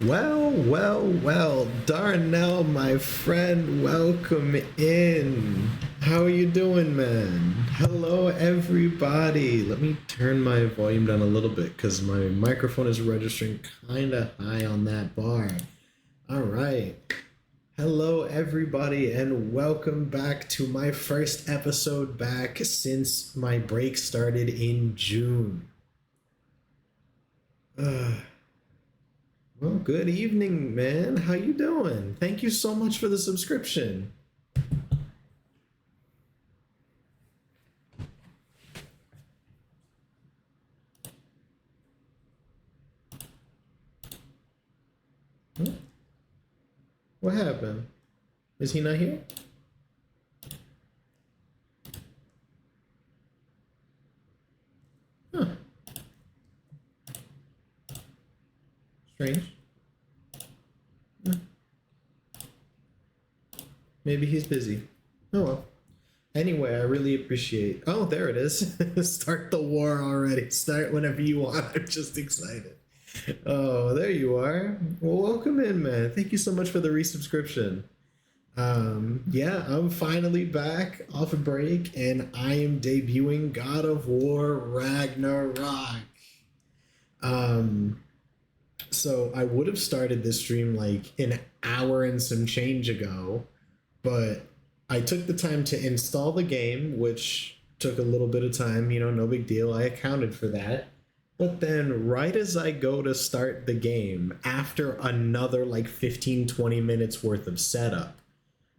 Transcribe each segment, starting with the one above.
Well, Darnell, my friend, welcome in. How are you doing, man? Hello, everybody. Let me turn my volume down a little bit because my microphone is registering kind of high on that bar. All right. Hello, everybody, and welcome back to my first episode back since my break started in June. Uh, Well, good evening, man. How you doing? Thank you so much for the subscription. Huh? What happened? Is he not here? Huh. Strange. Huh. Maybe he's busy. Oh well. Anyway, I really appreciate. Oh, there it is. Start the war already. Start whenever you want. I'm just excited. Oh, there you are. Well, welcome in, man. Thank you so much for the resubscription. Yeah, I'm finally back off a break, and I am debuting God of War Ragnarok. Um, so I would have started this stream like an hour and some change ago, but I took the time to install the game, which took a little bit of time, no big deal. I accounted for that. But then, right as I go to start the game, after another like 15-20 minutes worth of setup,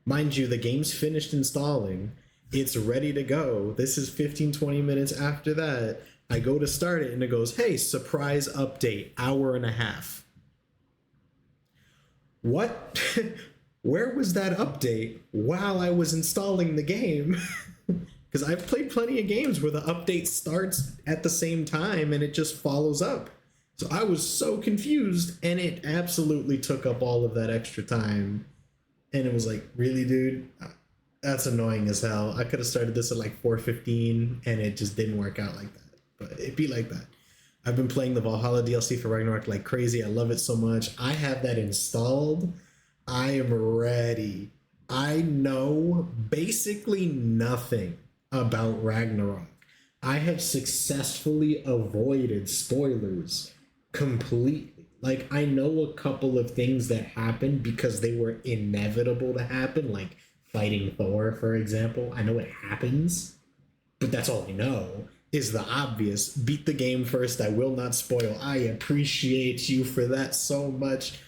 mind you, the game's finished installing, it's ready to go. This is 15-20 minutes after that. I go to start it and it goes, hey, surprise update, hour and a half. What? Where was that update while I was installing the game? Because I've played plenty of games where the update starts at the same time and it just follows up. So I was so confused, and it absolutely took up all of that extra time. And it was like, really, dude? That's annoying as hell. I could have started this at like 4:15 and it just didn't work out like that. But it'd be like that. I've been playing the Valhalla DLC for Ragnarok like crazy. I love it so much. I have that installed. I am ready. I know basically nothing about Ragnarok. I have successfully avoided spoilers completely. Like, I know a couple of things that happened because they were inevitable to happen, like fighting Thor, for example. I know it happens, but that's all I know is the obvious. Beat the game first. I will not spoil. I appreciate you for that so much.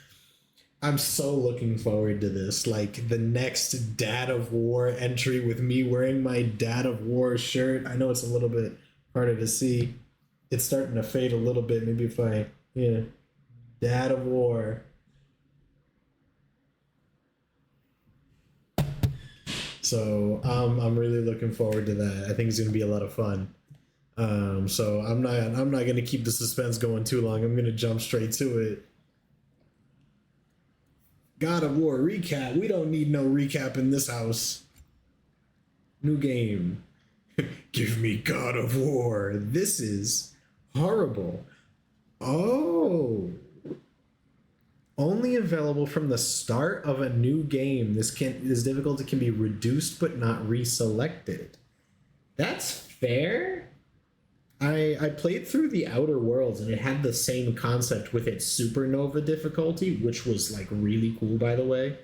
I'm so looking forward to this. Like the next Dad of War entry with me wearing my Dad of War shirt. I know it's a little bit harder to see. It's starting to fade a little bit. Maybe if I, yeah, Dad of War. So I'm really looking forward to that. I think it's gonna be a lot of fun. So I'm not gonna keep the suspense going too long. I'm gonna jump straight to it. God of War recap. We don't need no recap in this house. New game. Give me God of War. This is horrible. Oh. Only available from the start of a new game. This difficulty can be reduced but not reselected. That's fair. I played through the Outer Worlds and it had the same concept with its supernova difficulty, which was like really cool, by the way.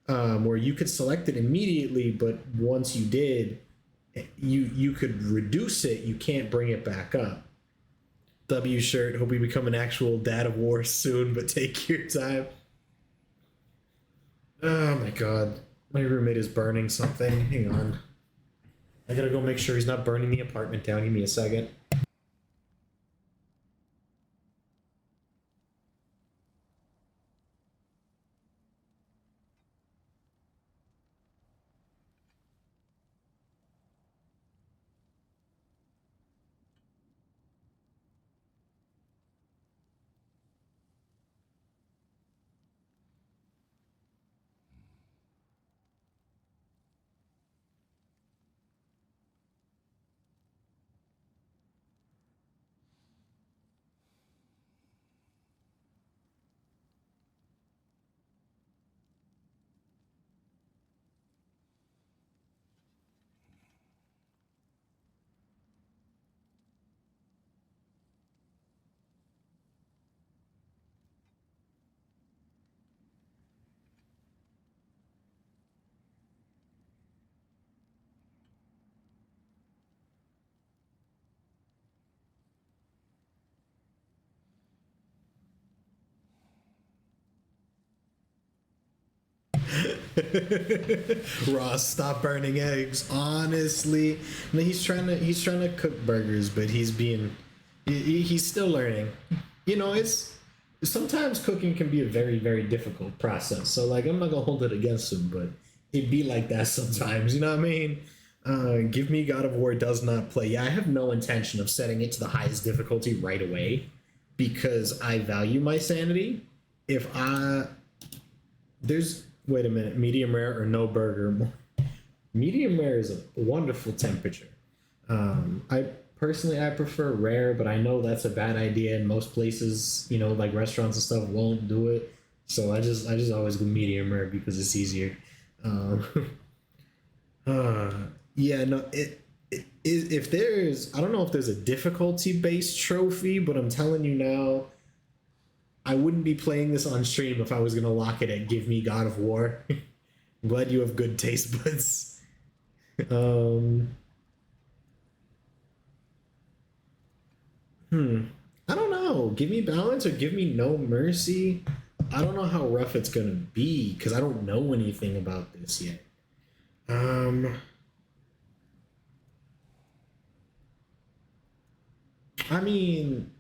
Where you could select it immediately, but once you did, you could reduce it. You can't bring it back up. W shirt. Hope we become an actual Dad of War soon, but take your time. Oh my god, my roommate is burning something. Hang on, I gotta go make sure he's not burning the apartment down. Give me a second. Ross, stop burning eggs. Honestly, no, he's trying to cook burgers, but he's still learning. It's sometimes cooking can be a very very difficult process. So like I'm not gonna hold it against him, but it be like that sometimes. You know what I mean? Give Me God of War does not play. Yeah, I have no intention of setting it to the highest difficulty right away because I value my sanity. If I there's wait a minute, medium rare or no burger. Medium rare is a wonderful temperature. I personally I prefer rare, but I know that's a bad idea, and most places, like restaurants and stuff, won't do it. So I just always go medium rare because it's easier. Um, uh, yeah, no, if there's I don't know if there's a difficulty based trophy, but I'm telling you now, I wouldn't be playing this on stream if I was gonna lock it at Give Me God of War. I'm glad you have good taste buds. Um, I don't know. Give me balance or give me no mercy. I don't know how rough it's gonna be because I don't know anything about this yet. Um, I mean,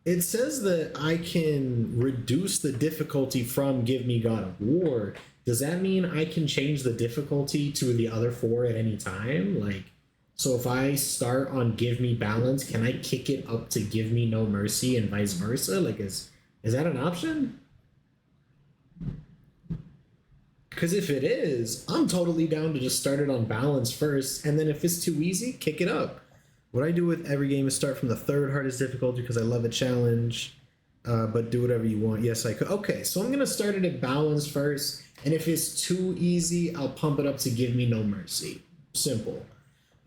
it says that I can reduce the difficulty from Give Me God of War. Does that mean I can change the difficulty to the other four at any time? Like, so if I start on Give Me Balance, can I kick it up to Give Me No Mercy and vice versa? Like, is that an option? Because if it is, I'm totally down to just start it on balance first, and then if it's too easy, kick it up. What I do with every game is start from the third hardest difficulty because I love a challenge, but do whatever you want. Yes, I could. Okay, so I'm gonna start it at balance first, and if it's too easy, I'll pump it up to Give Me No Mercy. Simple.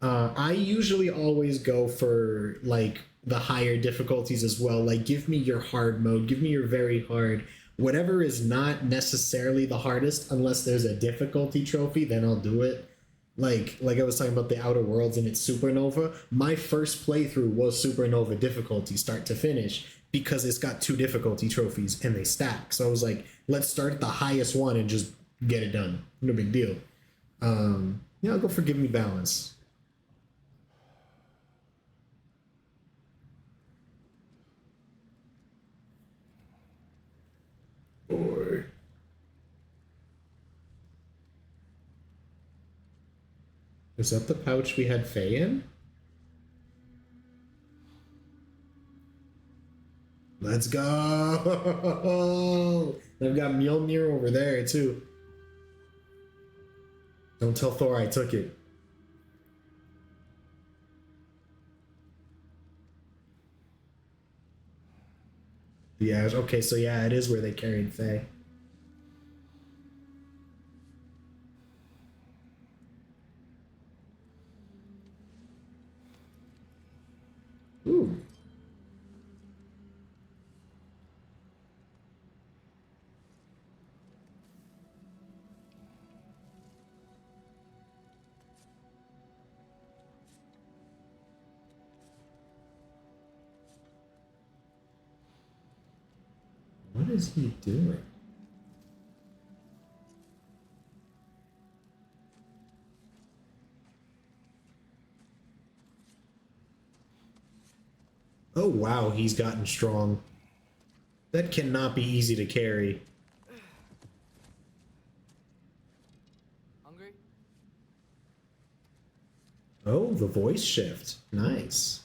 I usually always go for like the higher difficulties as well. Like, give me your hard mode, give me your very hard. Whatever is not necessarily the hardest, unless there's a difficulty trophy, then I'll do it. Like I was talking about the Outer Worlds and it's Supernova. My first playthrough was Supernova difficulty, start to finish, because it's got two difficulty trophies and they stack. So I was like, let's start at the highest one and just get it done. No big deal. Yeah, I'll go for Give Me Balance. Or is that the pouch we had Faye in? Let's go! I've got Mjolnir over there too. Don't tell Thor I took it. Yeah, okay, so yeah, it is where they carried Faye. Ooh. What is he doing? Oh wow, he's gotten strong. That cannot be easy to carry. Hungry? Oh, the voice shift. Nice.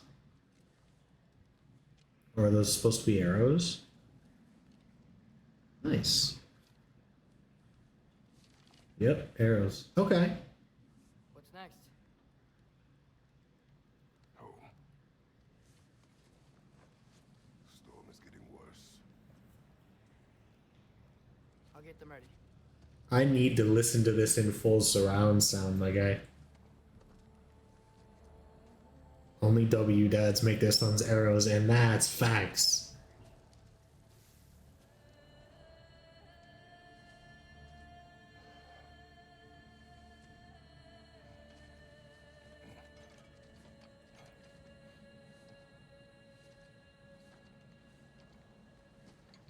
Or are those supposed to be arrows? Nice. Yep, arrows. Okay. What's next? Oh. Storm is getting worse. I'll get them ready. I need to listen to this in full surround sound, my guy. Only W dads make their sons arrows, and that's facts.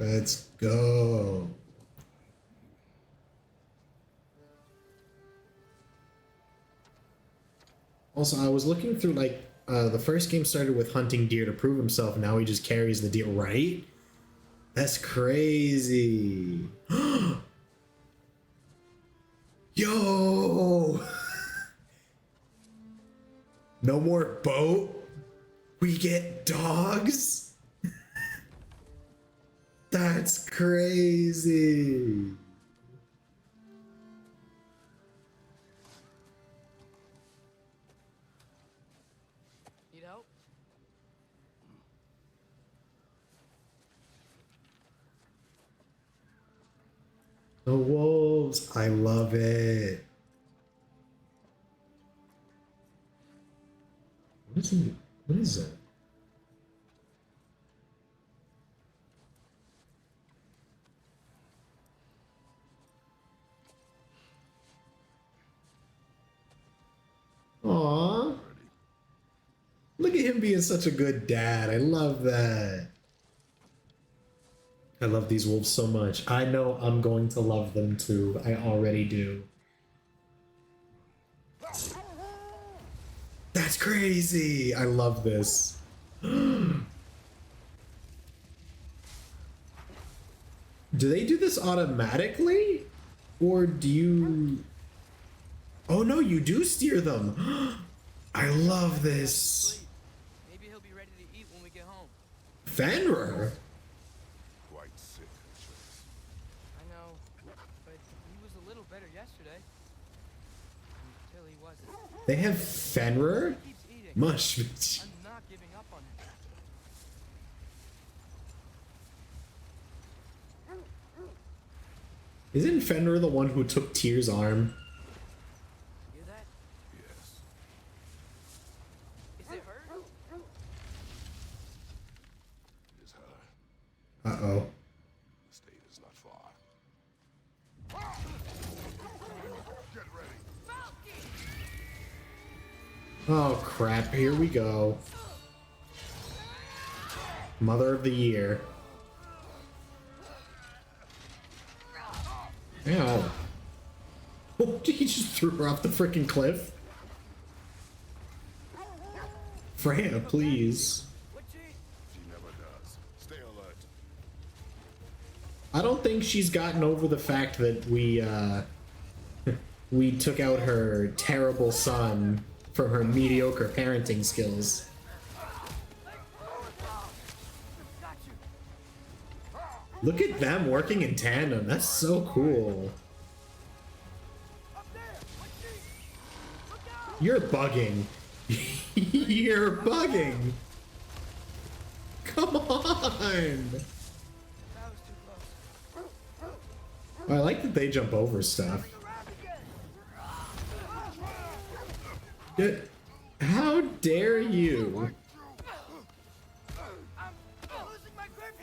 Let's go. Also, I was looking through like the first game started with hunting deer to prove himself. Now he just carries the deer, right? That's crazy. Yo! No more boat. We get dogs. That's crazy. Need help? The wolves. I love it. What is he? What is it? Aw. Look at him being such a good dad. I love that. I love these wolves so much. I know I'm going to love them too. I already do. That's crazy. I love this. Do they do this automatically? Or do you... Oh no, you do steer them. I love this. Maybe he'll be ready to eat when we get home. Fenrir. Quite sick, Chase. I know, but he was a little better yesterday. Until he wasn't. They have Fenrir? He keeps eating. Mush. I'm not giving up on him. Isn't Fenrir the one who took Tyr's arm? Hear that? Yes. Is it her? It is her. Uh-oh. The state is not far. Get ready. Oh crap, here we go. Mother of the Year. Ow. Oh, he just threw her off the freaking cliff. Freya, please. What she? She never does. Stay alert. I don't think she's gotten over the fact that we took out her terrible son from her mediocre parenting skills. Got you. Look at them working in tandem. That's so cool. Up there. What she? Look out. You're bugging. You're bugging. Come on. That was too close. I like that they jump over stuff. How dare you? I'm losing my grip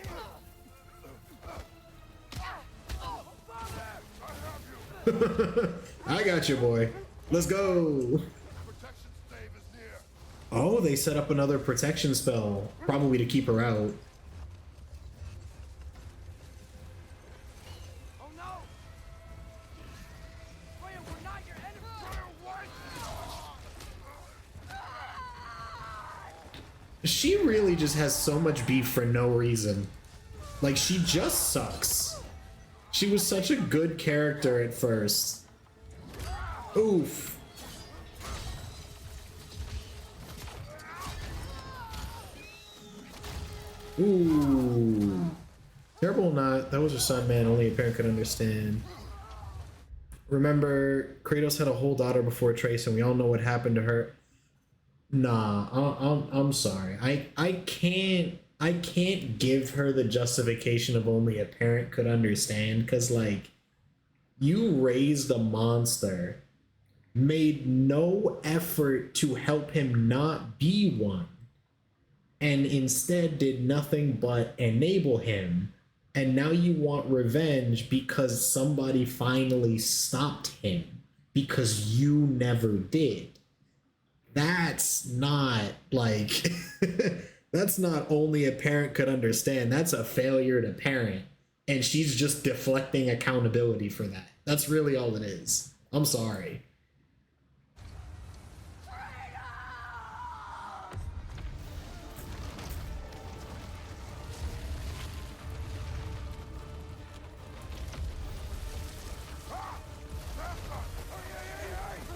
here. I got you, boy. Let's go. Protection stave is near. Oh, they set up another protection spell. Probably to keep her out. Oh no! Freya, we're not your enemy. She really just has so much beef for no reason. Like, she just sucks. She was such a good character at first. Oof. Ooh. Terrible or not, that was her son, man. Only a parent could understand. Remember, Kratos had a whole daughter before Trace, and we all know what happened to her. Nah, I'm sorry. I can't give her the justification of only a parent could understand, because, like, you raised a monster, made no effort to help him not be one, and instead did nothing but enable him, and now you want revenge because somebody finally stopped him because you never did. That's not, like, that's not only a parent could understand. That's a failure to parent. And she's just deflecting accountability for that. That's really all it is. I'm sorry.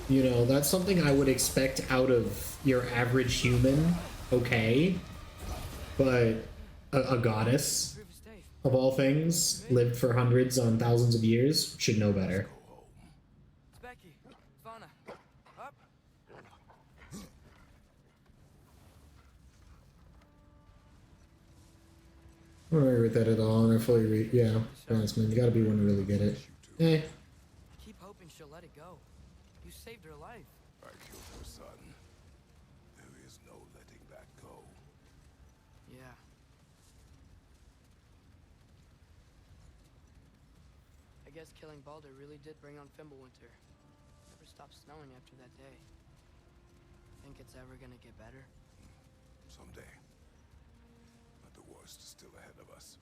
You know, that's something I would expect out of your average human, okay? But a goddess, Proof is safe. of all things, lived for hundreds on thousands of years, should know better. It's Becky. Fauna. Up. I don't agree with that at all, and I fully agree. Yeah, thanks, man. You gotta be one to really get it. Eh. Keep hoping she'll let it go. You saved her life. I killed her son. There is no letting that go. Yeah. I guess killing Balder really did bring on Fimbulwinter. Never stopped snowing after that day. Think it's ever gonna get better? Someday. But the worst is still ahead of us.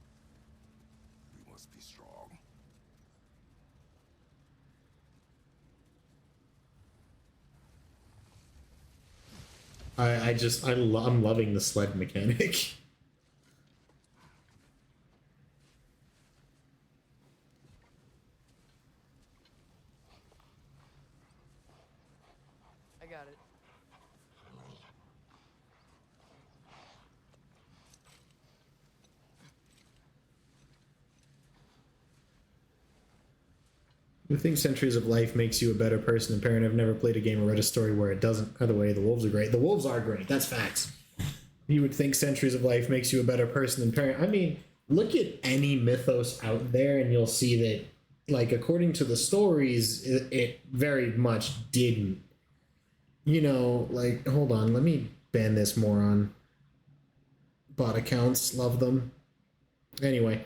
We must be strong. I'm loving the sled mechanic. I got it. You think Centuries of Life makes you a better person and parent? I've never played a game or read a story where it doesn't. By the way, the wolves are great. The wolves are great. That's facts. You would think Centuries of Life makes you a better person and parent. I mean, look at any mythos out there and you'll see that, like, according to the stories, it very much didn't. You know, like, hold on, let me ban this moron. Bot accounts, love them. Anyway,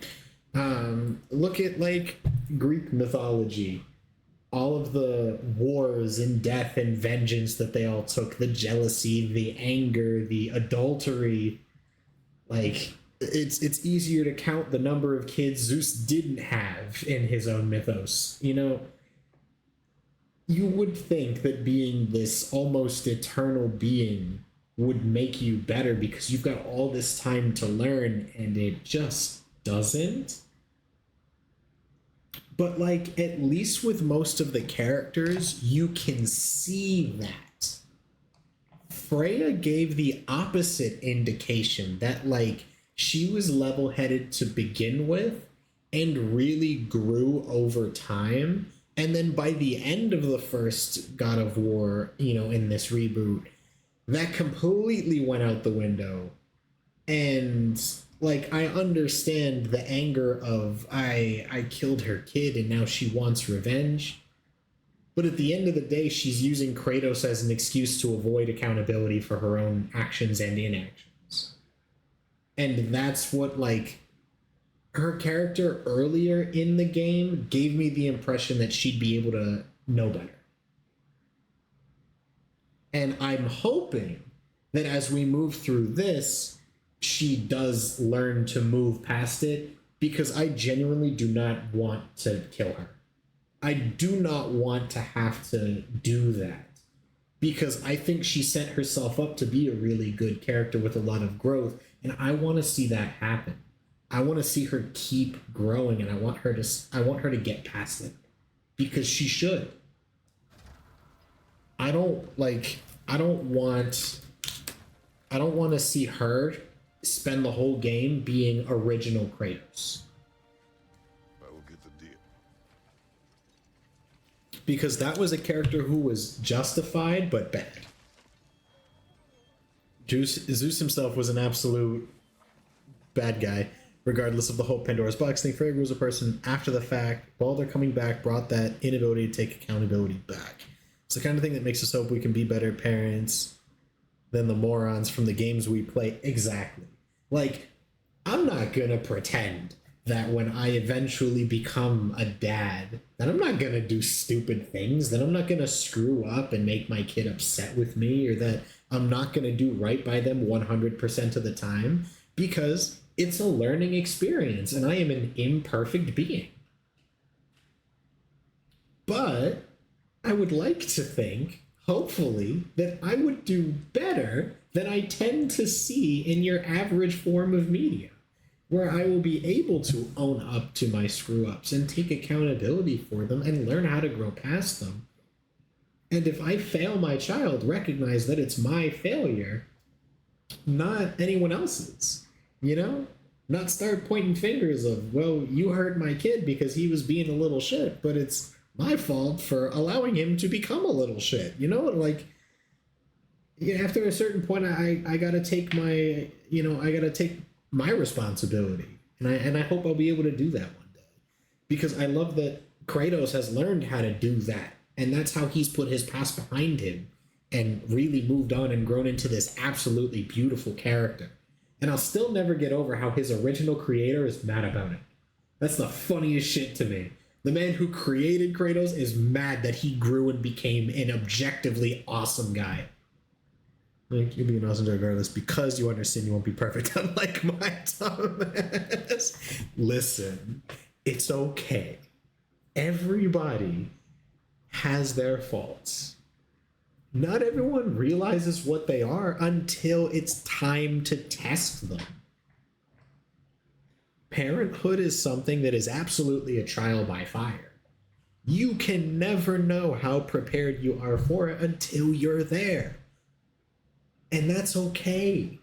look at, like, Greek mythology. All of the wars and death and vengeance that they all took, the jealousy, the anger, the adultery. Like, it's easier to count the number of kids Zeus didn't have in his own mythos. You know, you would think that being this almost eternal being would make you better because you've got all this time to learn, and it just doesn't. But, like, at least with most of the characters, you can see that. Freya gave the opposite indication that, like, she was level-headed to begin with and really grew over time. And then by the end of the first God of War, you know, in this reboot, that completely went out the window. And, like, I understand the anger of I killed her kid and now she wants revenge. But at the end of the day, she's using Kratos as an excuse to avoid accountability for her own actions and inactions. And that's what, like, her character earlier in the game gave me the impression that she'd be able to know better. And I'm hoping that as we move through this, she does learn to move past it, because I genuinely do not want to kill her. I do not want to have to do that, because I think she set herself up to be a really good character with a lot of growth, and I want to see that happen. I want to see her keep growing, and I want her to get past it, because she should. I don't want to see her spend the whole game being original Kratos. I will get the deal. Because that was a character who was justified but bad. Zeus himself was an absolute bad guy, regardless of the whole Pandora's box thing. Freyr was a person after the fact. Baldur coming back brought that inability to take accountability back. It's the kind of thing that makes us hope we can be better parents than the morons from the games we play. Exactly. Like, I'm not gonna pretend that when I eventually become a dad, that I'm not gonna do stupid things, that I'm not gonna screw up and make my kid upset with me, or that I'm not gonna do right by them 100% of the time, because it's a learning experience and I am an imperfect being. But I would like to think, hopefully, that I would do better than I tend to see in your average form of media, where I will be able to own up to my screw-ups and take accountability for them and learn how to grow past them. And if I fail my child, recognize that it's my failure, not anyone else's, you know? Not start pointing fingers of, well, you hurt my kid because he was being a little shit, but it's my fault for allowing him to become a little shit, you know? Like, yeah, after a certain point, I gotta take my, I gotta take my responsibility. And I hope I'll be able to do that one day. Because I love that Kratos has learned how to do that. And that's how he's put his past behind him and really moved on and grown into this absolutely beautiful character. And I'll still never get over how his original creator is mad about it. That's the funniest shit to me. The man who created Kratos is mad that he grew and became an objectively awesome guy. Like, you'll be an awesome regardless because you understand you won't be perfect, unlike my Thomas. Listen, it's okay. Everybody has their faults. Not everyone realizes what they are until it's time to test them. Parenthood is something that is absolutely a trial by fire. You can never know how prepared you are for it until you're there. And that's okay.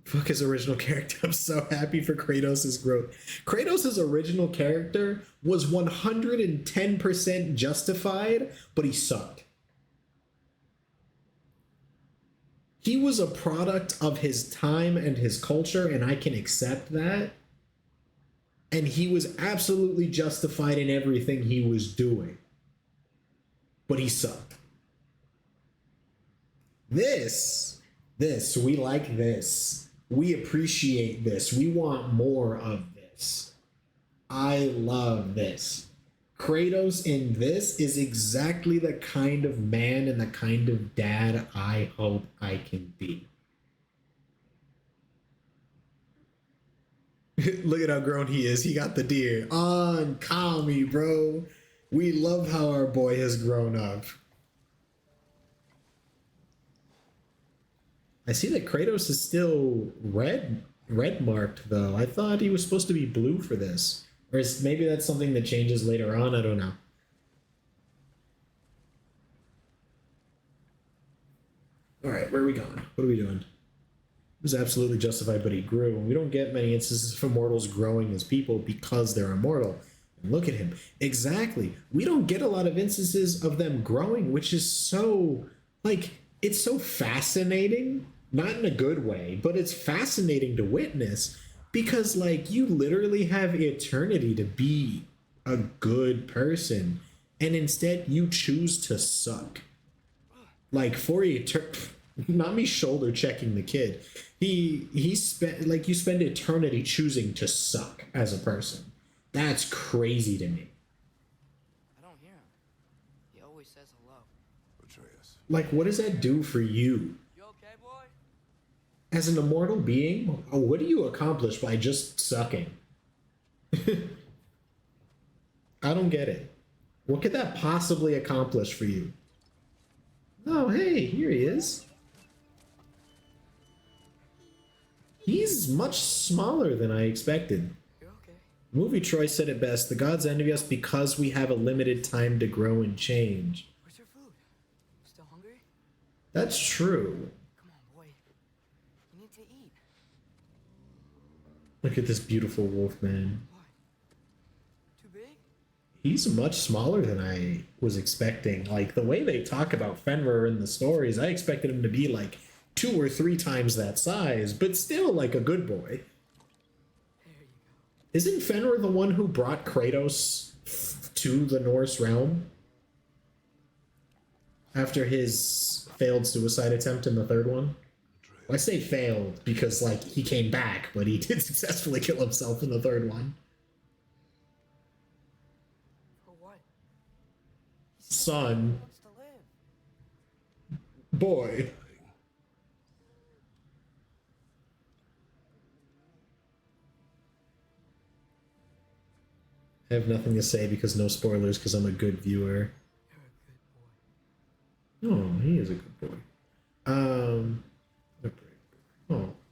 Fuck his original character. I'm so happy for Kratos' growth. Kratos' original character was 110% justified, but he sucked. He was a product of his time and his culture, and I can accept that. And he was absolutely justified in everything he was doing. But he sucked. This, we like this. We appreciate this. We want more of this. I love this. Kratos in this is exactly the kind of man and the kind of dad I hope I can be. Look at how grown he is. He got the deer. On Kami, bro. We love how our boy has grown up. I see that Kratos is still red marked though. I thought he was supposed to be blue for this. Or maybe that's something that changes later on, I don't know. Alright, where are we going? What are we doing? He was absolutely justified, but he grew. And we don't get many instances of immortals growing as people because they're immortal. And look at him. Exactly. We don't get a lot of instances of them growing, which is so, like, it's so fascinating. Not in a good way, but it's fascinating to witness because, like, you literally have eternity to be a good person, and instead you choose to suck. Like, for not me shoulder checking the kid. He spent, like, you spend eternity choosing to suck as a person. That's crazy to me. I don't hear him. He always says hello. Atreus. Like, what does that do for you? You okay, boy? As an immortal being, what do you accomplish by just sucking? I don't get it. What could that possibly accomplish for you? Oh, hey, here he is. He's much smaller than I expected. You're okay. Movie Troy said it best. The gods envy us because we have a limited time to grow and change. Where's your food? Still hungry? That's true. Come on, boy. You need to eat. Look at this beautiful wolf man. Why? Too big? He's much smaller than I was expecting. Like, the way they talk about Fenrir in the stories, I expected him to be like 2 or 3 times that size, but still like a good boy. There you go. Isn't Fenrir the one who brought Kratos to the Norse realm? After his failed suicide attempt in the 3rd one? Well, I say failed because, like, he came back, but he did successfully kill himself in the 3rd one. For what? Son. He wants to live. Boy. I have nothing to say because no spoilers because I'm a good viewer. You're a good boy. Oh, he is a good boy. Oh,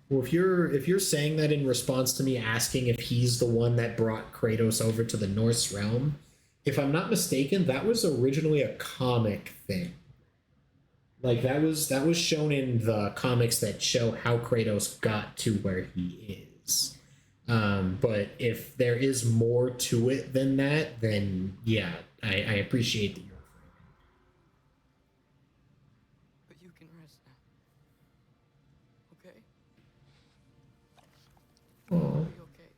well, if you're saying that in response to me asking if he's the one that brought Kratos over to the Norse realm, if I'm not mistaken, that was originally a comic thing. Like that was shown in the comics that show how Kratos got to where he is. But if there is more to it than that, then yeah, I appreciate that you're But you can rest now. Okay? afraid. Are Aw. you okay?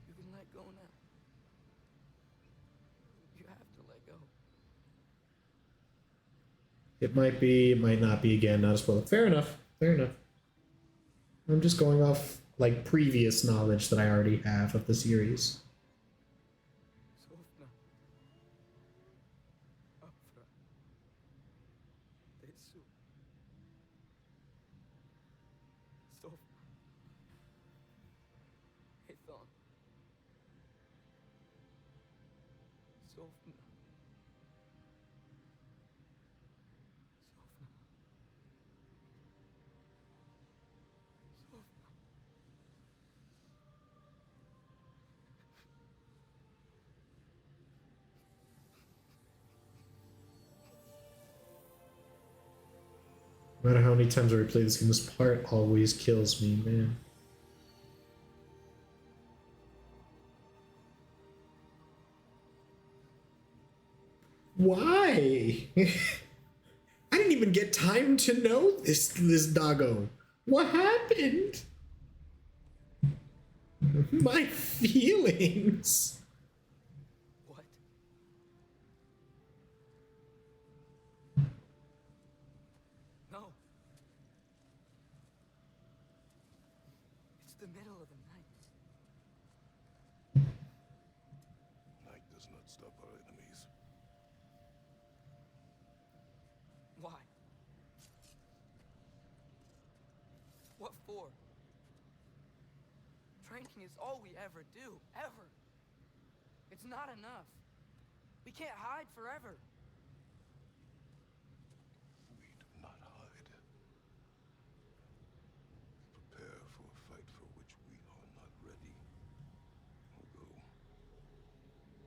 You can let go now. You have to let go. It might be, it might not be again, not a spoiler. Fair enough. Fair enough. I'm just going off like previous knowledge that I already have of the series. Sofna. Afra. Desu. Sofna. Aethon. Sofna. Sofna. Sofna. No matter how many times I replay this game, this part always kills me, man. Why? I didn't even get time to know this doggo. What happened? My feelings. What? No. It's the middle of the night. Night does not stop our enemies. Why? What for? Training is all we ever do, ever. It's not enough. We can't hide forever. We do not hide. Prepare for a fight for which we are not ready. Although,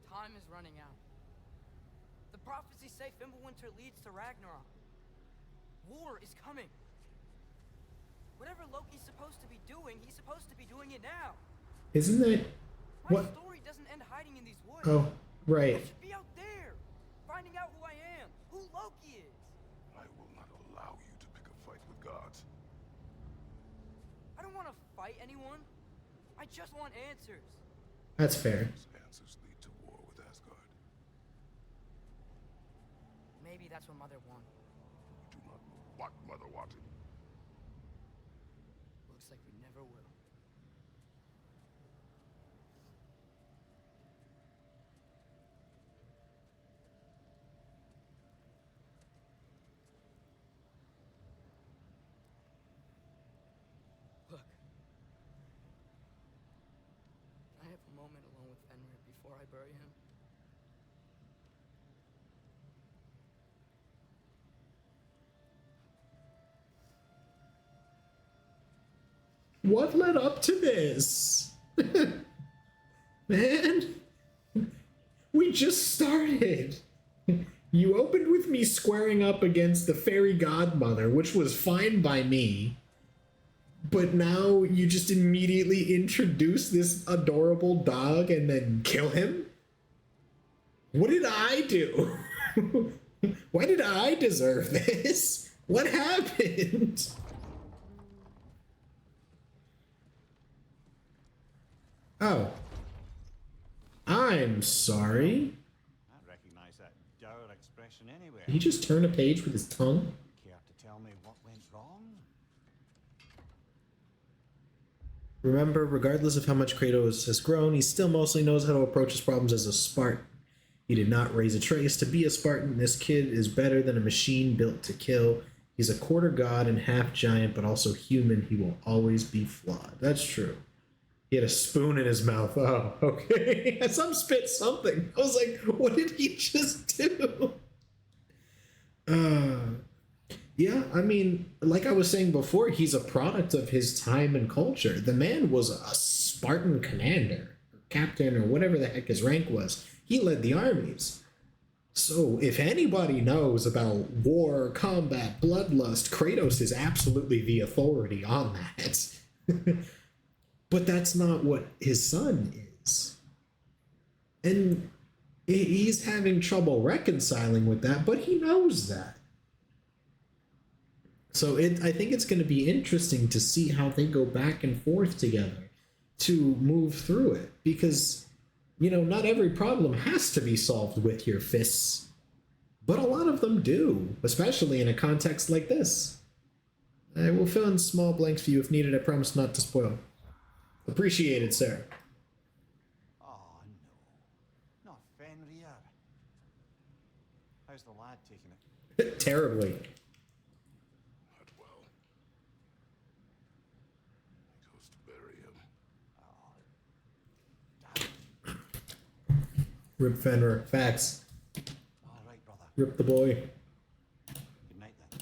Time is running out. The prophecies say Fimbulwinter leads to Ragnarok. War is coming. Whatever Loki's supposed to be doing, he's supposed to be doing it now. Isn't that My what? story doesn't end hiding in these woods. Oh, I right. should be out there, finding out who I am, who Loki is. I will not allow you to pick a fight with gods. I don't want to fight anyone. I just want answers. That's fair. Those answers lead to war with Asgard. Maybe that's what Mother wanted. We do not know what Mother wanted. Looks like we never will. Look. Can I have a moment alone with Fenrir before I bury him? What led up to this? Man, we just started. You opened with me squaring up against the fairy godmother, which was fine by me. But now you just immediately introduce this adorable dog and then kill him? What did I do? Why did I deserve this? What happened? Oh. I'm sorry. I recognize that dour expression anywhere. Did he just turn a page with his tongue? Care to tell me what went wrong? Remember, regardless of how much Kratos has grown, he still mostly knows how to approach his problems as a Spartan. He did not raise Atreus to be a Spartan. This kid is better than a machine built to kill. He's a quarter god and half giant, but also human. He will always be flawed. That's true. He had a spoon in his mouth. Oh, okay. Some spit something. I was like, what did he just do? Yeah, I mean, like I was saying before, he's a product of his time and culture. The man was a Spartan commander, captain or whatever the heck his rank was. He led the armies. So if anybody knows about war, combat, bloodlust, Kratos is absolutely the authority on that. But that's not what his son is. And he's having trouble reconciling with that, but he knows that. So I think it's going to be interesting to see how they go back and forth together to move through it. Because, you know, not every problem has to be solved with your fists, but a lot of them do, especially in a context like this. I will fill in small blanks for you if needed. I promise not to spoil. Appreciated, sir. Oh, no. Not Fenrir. How's the lad taking it? Terribly. Not well. He goes to bury him. Rip Fenrir. Facts. All right, brother. Rip the boy. Good night then.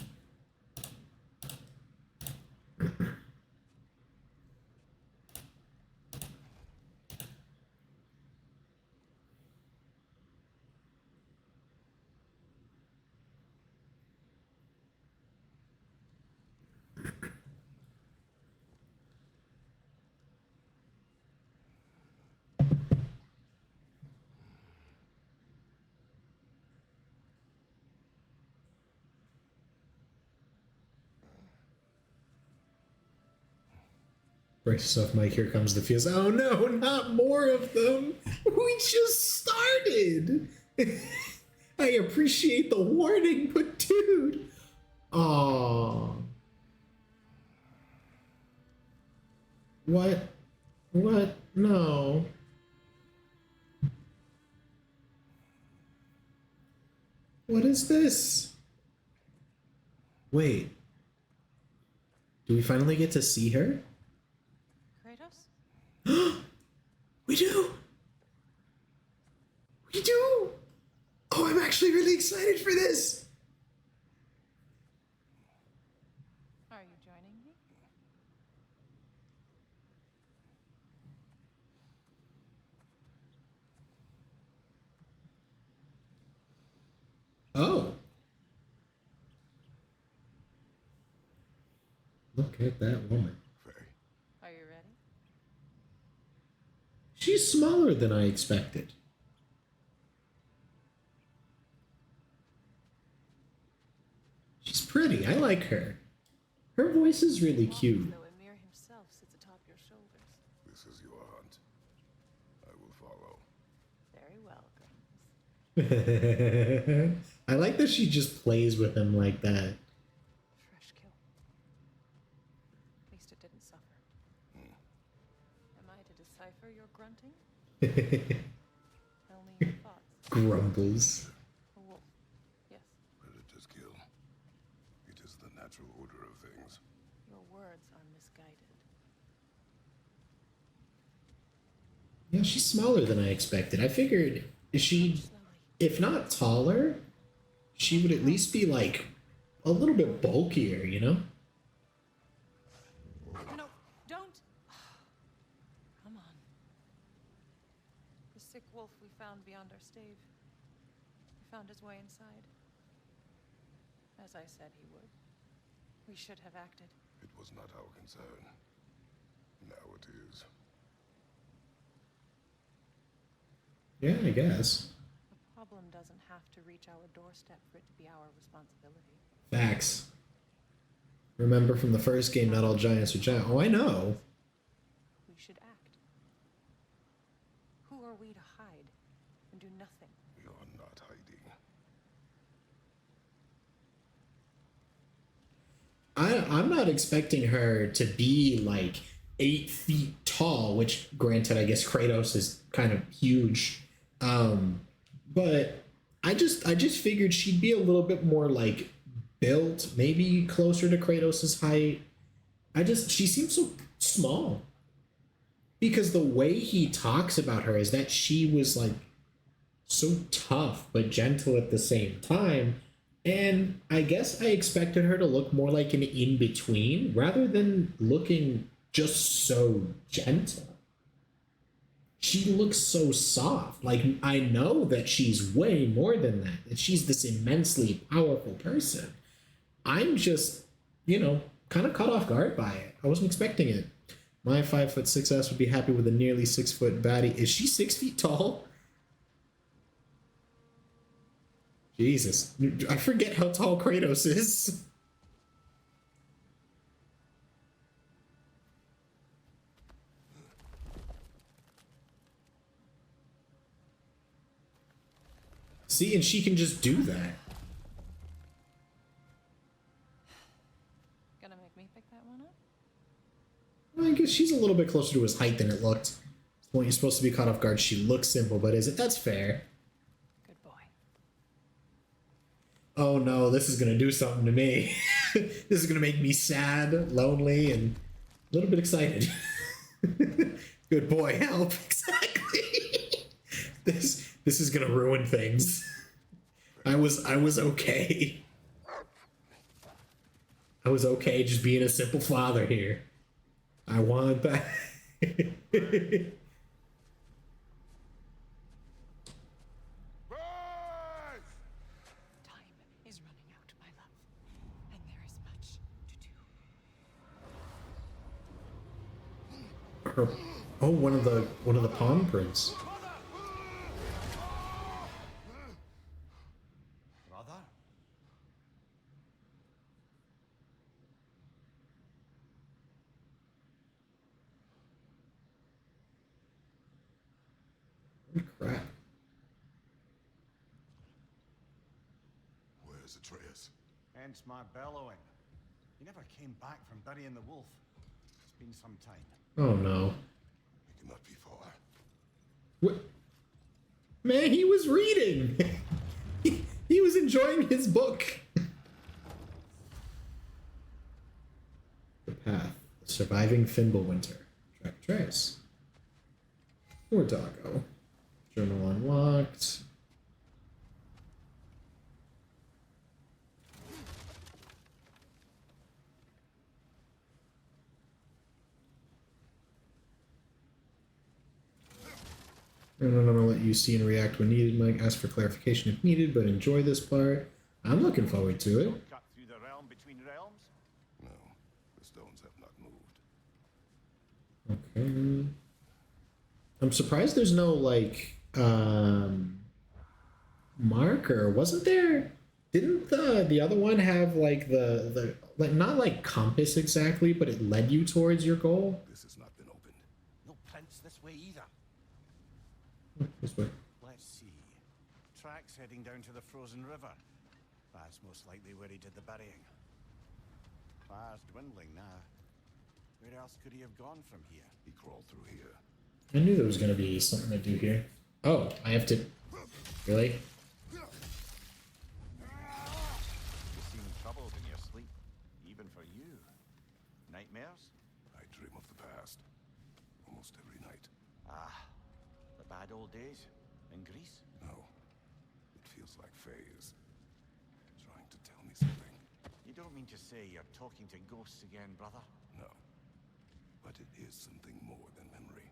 Brace yourself, Mike. Here comes the feels. Oh no, not more of them. We just started. I appreciate the warning, but dude. Aww. What? What? No. What is this? Wait. Do we finally get to see her? Kratos? We do! We do! Oh, I'm actually really excited for this! Are you joining me? Oh. Look at that woman. Are you ready? She's smaller than I expected. She's pretty. I like her. Her voice is really cute. Though Emir himself sits atop your shoulders. This is your hunt. I will follow. Very well, Grimes. I like that she just plays with him like that. Fresh kill. At least it didn't suffer. Am I to decipher your grunting? Tell me your thoughts. Grumbles. A wolf. Yes. Predators kill. It is the natural order of things. Your words are misguided. Yeah, she's smaller than I expected. I figured she'd, Slowly. if not taller, she would at least be like a little bit bulkier, you know? No, don't! Come on. The sick wolf we found beyond our stave. He found his way inside. As I said he would. We should have acted. It was not our concern. Now it is. Yeah, I guess. The problem doesn't have to reach our doorstep for it to be our responsibility. Facts. Remember from the first game, not all giants are giant. Oh, I know. We should act. Who are we to hide and do nothing? We are not hiding. I'm not expecting her to be like 8 feet tall, which granted, I guess Kratos is kind of huge. But I just figured she'd be a little bit more like built, maybe closer to Kratos's height. She seems so small. Because the way he talks about her is that she was like so tough but gentle at the same time. And I guess I expected her to look more like an in-between rather than looking just so gentle. she looks so soft. Like, I know that she's way more than that, that she's this immensely powerful person. I'm just, kind of caught off guard by it. I wasn't expecting it. My 5'6" ass would be happy with a nearly 6-foot baddie. Is she 6 feet tall? Jesus. I forget how tall Kratos is. See, and she can just do that. Gonna make me pick that one up? Well, I guess she's a little bit closer to his height than it looked. When you're supposed to be caught off guard, she looks simple, but is it? That's fair. Good boy. Oh no, this is gonna do something to me. This is gonna make me sad, lonely, and a little bit excited. Good boy, help. Exactly. This is gonna ruin things. I was okay. I was okay just being a simple father here. I want that. Rise! Time is running out, my love. And there is much to do. Oh, one of the palm prints. Brother? Crap. Where's Atreus? Hence my bellowing. He never came back from burying the wolf. It's been some time. Oh no. He cannot be far. What? Man, he was reading. he was enjoying his book. The path. Surviving Fimbulwinter. Track trace. Or Doggo. Journal unlocked. And I'm gonna let you see and react when needed, Mike. Ask for clarification if needed, but enjoy this part. I'm looking forward to it. Cut through the realm between realms? No, the stones have not moved. Okay. I'm surprised there's no marker. Wasn't there? Didn't the other one have the like not like compass exactly, but it led you towards your goal? This has not been opened. No prints this way either. This way. Let's see. Tracks heading down to the frozen river. That's most likely where he did the burying. Fire's dwindling now. Where else could he have gone from here? He crawled through here. I knew there was gonna be something to do here. Oh, I have to. Really? You seem troubled in your sleep, even for you. Nightmares? I dream of the past. Almost every night. Ah, the bad old days in Greece? No. It feels like Faye's trying to tell me something. You don't mean to say you're talking to ghosts again, brother? No. But it is something more than memory.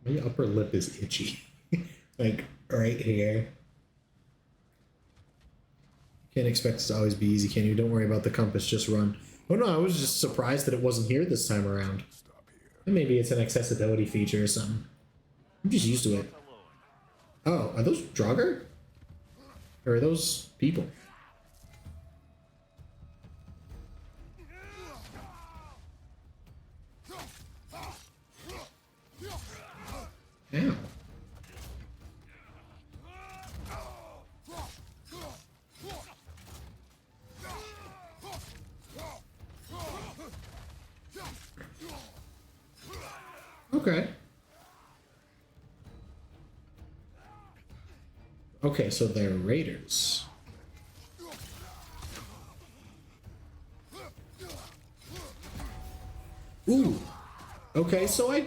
My upper lip is itchy. Like, right here. Can't expect it to always be easy, can you? Don't worry about the compass, just run. Oh no, I was just surprised that it wasn't here this time around. Stop here. And maybe it's an accessibility feature or something. I'm just used to it. Oh, are those Draugr? Or are those people? Ow. Okay. Okay, so they're raiders. Ooh. Okay, so I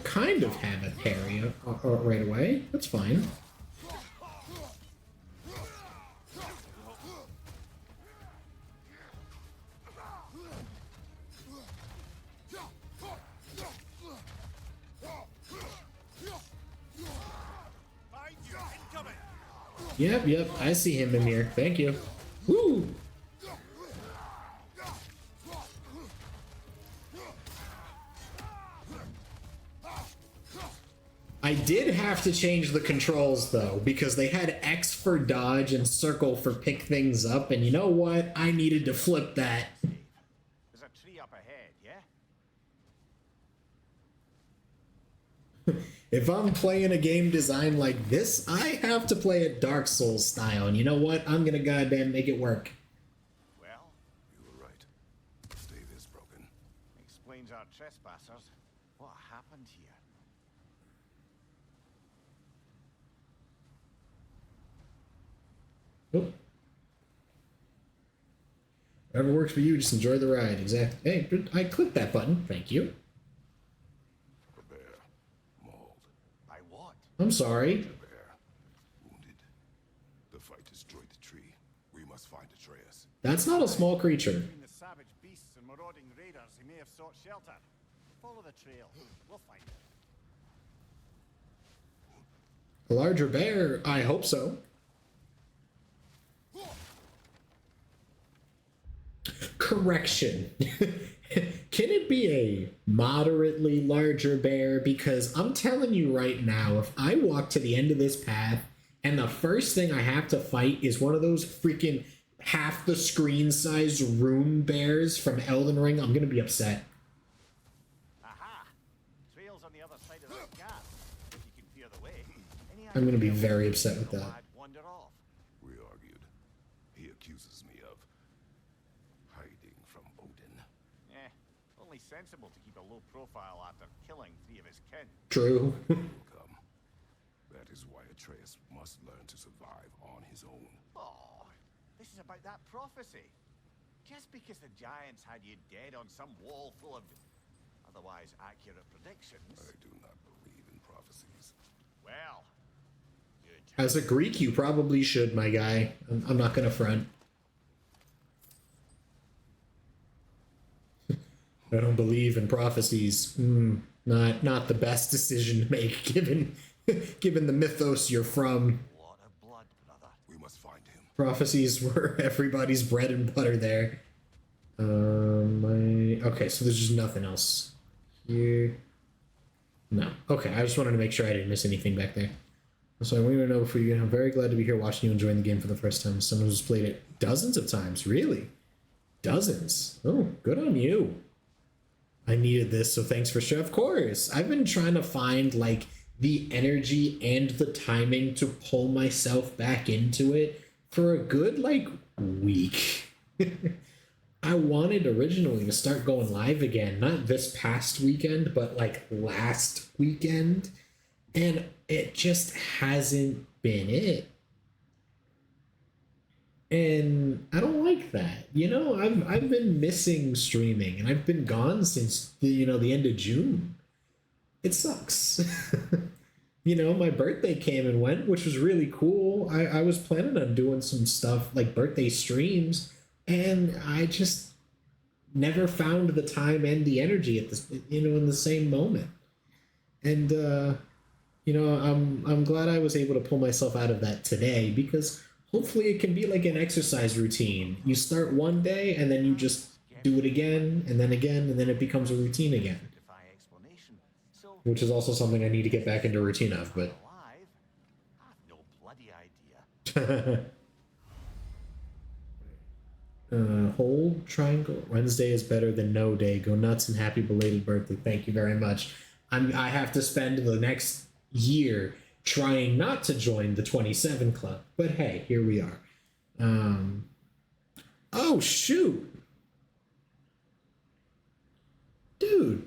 kind of have a parry right away. That's fine. Yep. I see him in here. Thank you. Woo! I did have to change the controls though, because they had X for dodge and circle for pick things up, and you know what? I needed to flip that. There's a tree up ahead, yeah? If I'm playing a game designed like this, I have to play it Dark Souls style, and you know what? I'm gonna goddamn make it work. Well, You were right. Stave is broken. explains our trespassers. What happened here? Oop. Whatever works for you, just enjoy the ride. Exactly. Hey, I clicked that button. Thank you. A bear. Mauled. By what? I'm sorry. A bear. Wounded. The fight destroyed the tree. We must find Atreus. That's not a small creature. Between the savage beasts and marauding raiders, he may have sought shelter. Follow the trail. We'll find him. A larger bear? I hope so. Correction. Can it be a moderately larger bear? Because I'm telling you right now, if I walk to the end of this path and the first thing I have to fight is one of those freaking half the screen size room bears from Elden Ring, I'm gonna be upset. Aha! Trail's on the other side of that gap. If you can fear the way. Any I'm gonna be idea very where upset with the that. lad wander off? We argued. He accuses me of hiding from Odin. Only sensible to keep a low profile after killing 3 of his kin. True. Will come. That is why Atreus must learn to survive on his own. Oh, this is about that prophecy. Just because the giants had you dead on some wall full of otherwise accurate predictions. I do not believe in prophecies. Well, good. As a Greek, you probably should, my guy. I'm not gonna front. I don't believe in prophecies. Not the best decision to make, given given the mythos you're from. Lot of blood, brother. We must find him. Prophecies were everybody's bread and butter there. Okay, so there's just nothing else here. No. Okay, I just wanted to make sure I didn't miss anything back there. So I want you to know before you get, I'm very glad to be here watching you enjoying the game for the first time. Someone who's played it dozens of times. Really? Dozens? Oh, good on you. I needed this, so thanks for sure. Of course. I've been trying to find like the energy and the timing to pull myself back into it for a good like week. I wanted originally to start going live again, not this past weekend, but like last weekend, and it just hasn't been it. And I don't like that. You know, I've been missing streaming, and I've been gone since the end of June. It sucks. You know, my birthday came and went, which was really cool. I was planning on doing some stuff like birthday streams, and I just never found the time and the energy at this, in the same moment. And I'm glad I was able to pull myself out of that today, because hopefully it can be like an exercise routine. You start one day and then you just do it again, and then it becomes a routine again. Which is also something I need to get back into a routine of, but I've no bloody idea. Hold triangle. Wednesday is better than no day. Go nuts and happy belated birthday. Thank you very much. I have to spend the next year trying not to join the 27 club, but hey, here we are. Oh shoot, dude,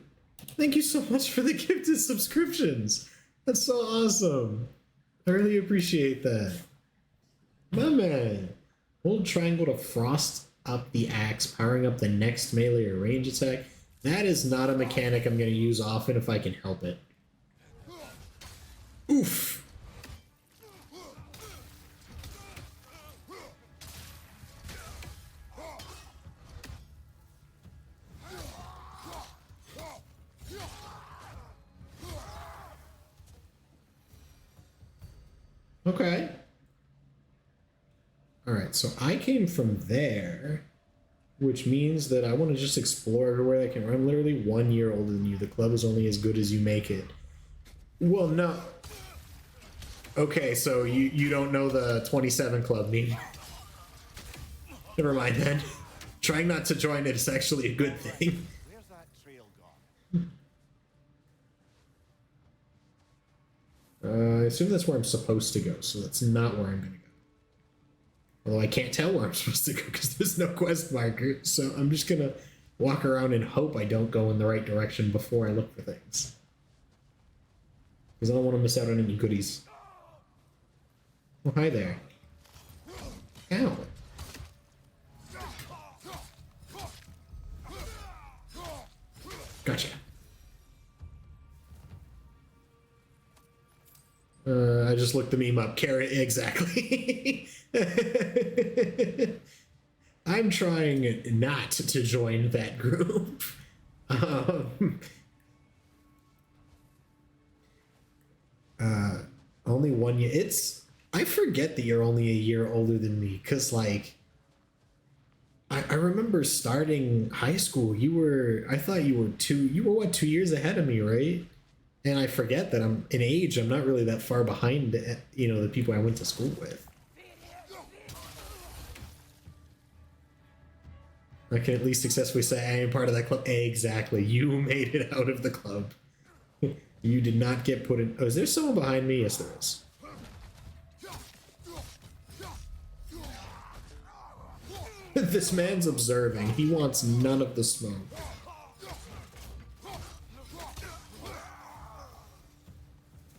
thank you so much for the gifted subscriptions. That's so awesome. I really appreciate that, my man. Hold triangle to frost up the axe, powering up the next melee or range attack. That is not a mechanic I'm going to use often if I can help it. Oof. Okay. so I came from there, which means that I want to just explore everywhere I can. I'm literally 1 year older than you. The club is only as good as you make it. Well, no. Okay, so you don't know the 27 club meme. Never mind then. Trying not to join it is actually a good thing. Where's that trail gone? I assume that's where I'm supposed to go, so that's not where I'm gonna go. Although I can't tell where I'm supposed to go because there's no quest marker, so I'm just gonna walk around and hope I don't go in the right direction before I look for things. Because I don't want to miss out on any goodies. Oh, hi there. Ow. Gotcha. I just looked the meme up. Carrot, exactly. I'm trying not to join that group. Only 1 year. I forget that you're only a year older than me, because, like, I remember starting high school. I thought you were 2 years ahead of me, right? And I forget that I'm in age. I'm not really that far behind, the people I went to school with. I can at least successfully say I am part of that club. Exactly. You made it out of the club. You did not get put in. Oh, is there someone behind me? Yes, there is. This man's observing. He wants none of the smoke.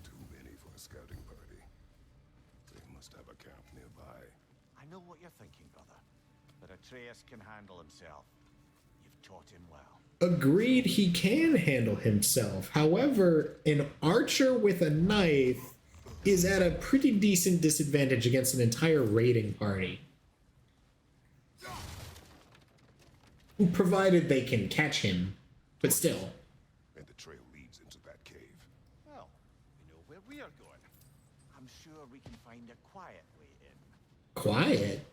Too many for a scouting party. They must have a camp nearby. I know what you're thinking, brother. But Atreus can handle himself. You've taught him well. Agreed, he can handle himself. However, an archer with a knife is at a pretty decent disadvantage against an entire raiding party. Provided they can catch him, but still. And the trail leads into that cave. Well, we know where we are going. I'm sure we can find a quiet way in. Quiet?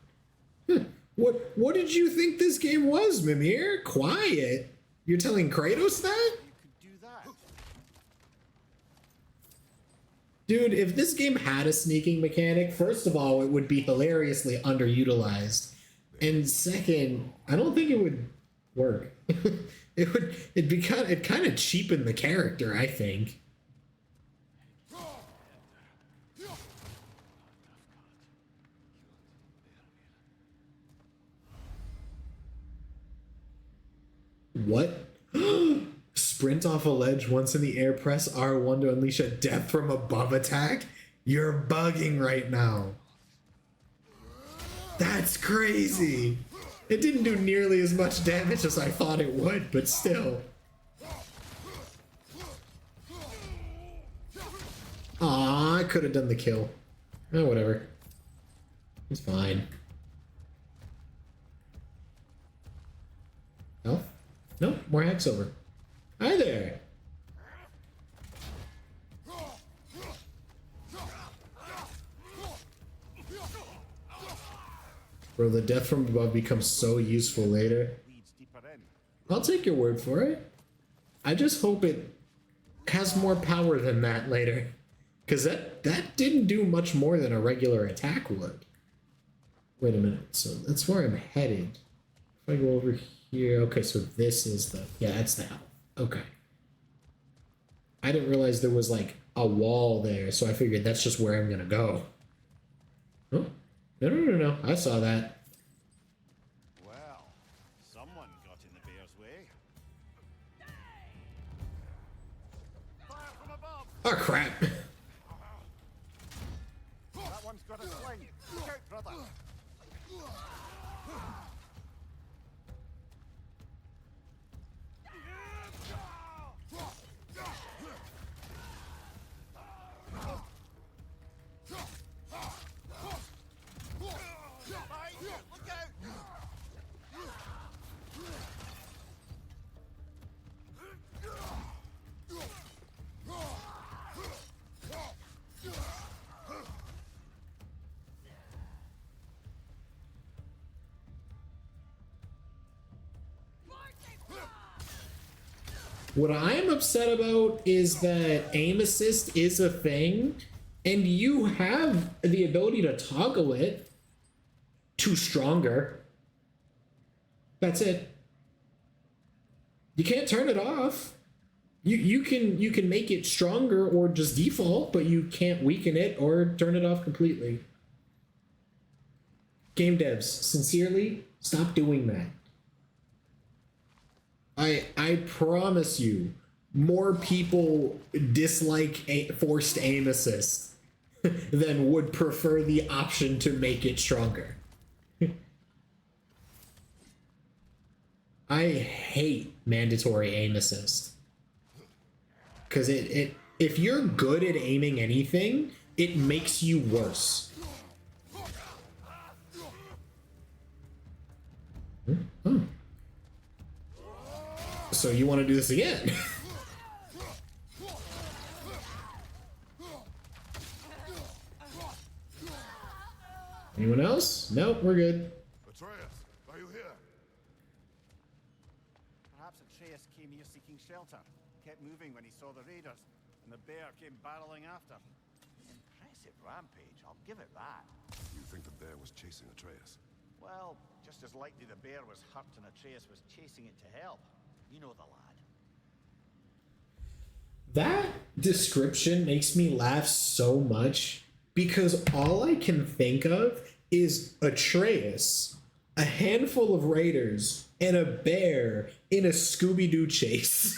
What did you think this game was, Mimir? Quiet? You're telling Kratos that? You could do that. Dude, if this game had a sneaking mechanic, first of all, it would be hilariously underutilized. And second, I don't think it would work. It kind of cheapen the character, I think. What? Sprint off a ledge once in the air, press R1 to unleash a death from above attack? You're bugging right now. That's crazy. It didn't do nearly as much damage as I thought it would, but still. Aw, I could have done the kill. Oh, whatever. It's fine. Oh? Nope, more hex over. Hi there. Bro, the death from above becomes so useful later. Leads deeper in. I'll take your word for it. I just hope it has more power than that later. Because that didn't do much more than a regular attack would. Wait a minute. So that's where I'm headed. If I go over here. Okay, so this is the... Yeah, that's the health. Okay. I didn't realize there was like a wall there, so I figured that's just where I'm going to go. Oh. No. I saw that. Well, someone got in the bear's way. Fire from above! Oh, crap. That one's got a sling. Look out, brother. Look out! What I'm upset about is that aim assist is a thing, and you have the ability to toggle it to stronger. That's it. You can't turn it off. You can make it stronger or just default, but you can't weaken it or turn it off completely. Game devs, sincerely, stop doing that. I promise you, more people dislike forced aim assist than would prefer the option to make it stronger. I hate mandatory aim assist. Because if you're good at aiming anything, it makes you worse. Oh. So you want to do this again? Anyone else? Nope, we're good. Atreus, are you here? Perhaps Atreus came here seeking shelter. Kept moving when he saw the raiders, and the bear came barreling after. Impressive rampage, I'll give it that. You think the bear was chasing Atreus? Well, just as likely the bear was hurt and Atreus was chasing it to help. You know the lad. That description makes me laugh so much because all I can think of is Atreus, a handful of raiders, and a bear in a Scooby-Doo chase.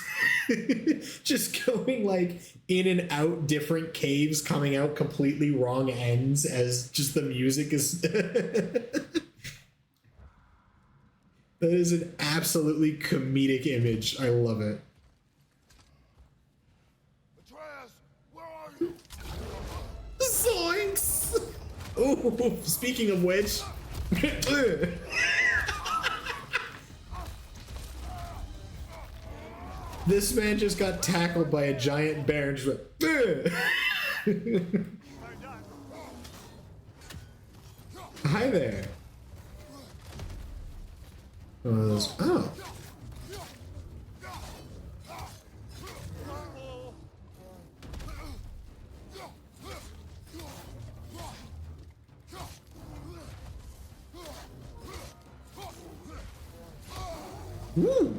Just going like in and out different caves, coming out completely wrong ends as just the music is... That is an absolutely comedic image. I love it. Atreus, where are you? Zoinks! Oh, speaking of which... This man just got tackled by a giant bear and just went... Hi there. Oh. Woo.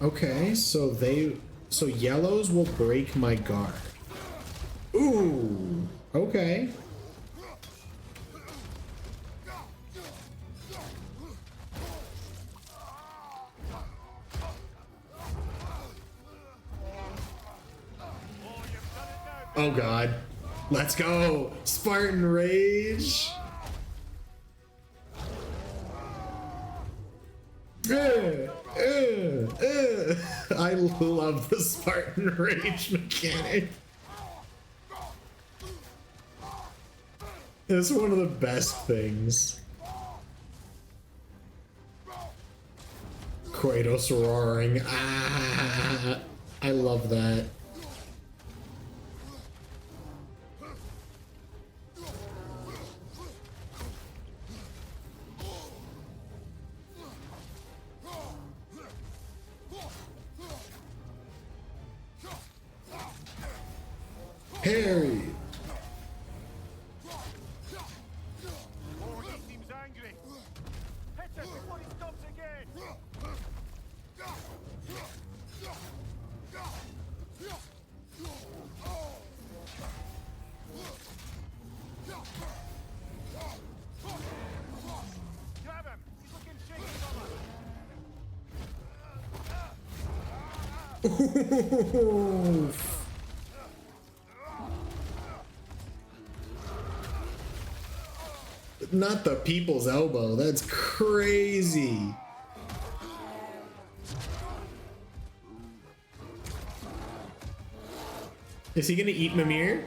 Okay, so yellows will break my guard. Ooh. Okay. Oh god. Let's go! Spartan Rage! I love the Spartan Rage mechanic. It's one of the best things. Kratos roaring. Ah, I love that. Harry. Oh, he seems angry. Hit him before he stops again. Grab him. He's looking shaky, Ooh. Not the people's elbow. That's crazy. Is he gonna eat Mimir?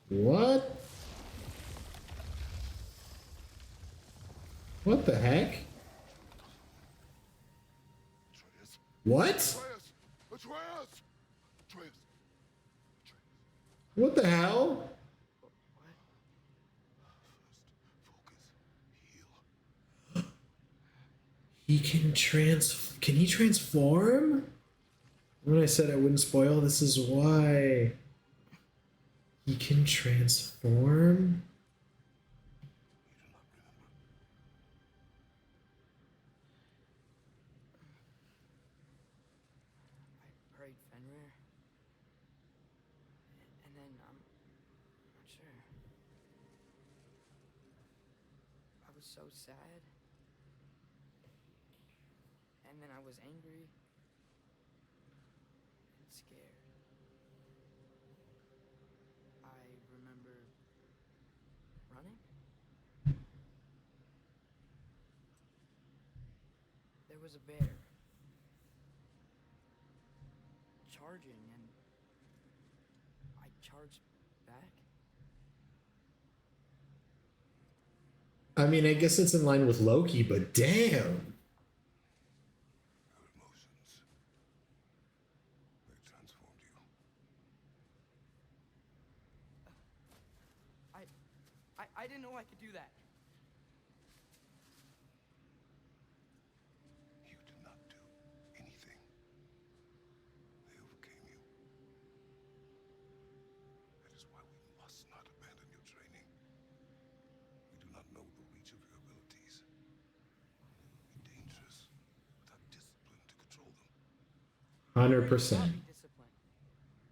What? What the heck? Atreus? What? Atreus! Atreus! Atreus. Atreus. What the hell? First, focus. Heal. He can he transform? When I said I wouldn't spoil, this is why. He can transform? You do not remember. I prayed Fenrir. And then, I'm not sure. I was so sad. And then I was angry. And scared. I remember running. There was a bear. Charging, and I charged back. I mean, I guess it's in line with Loki, but damn. Your emotions. They transformed you. I didn't know I could do that. You did not do anything. They overcame you. That is why we must not abandon your training. We do not know the reach of your abilities. Be dangerous without discipline to control them. 100%. Discipline.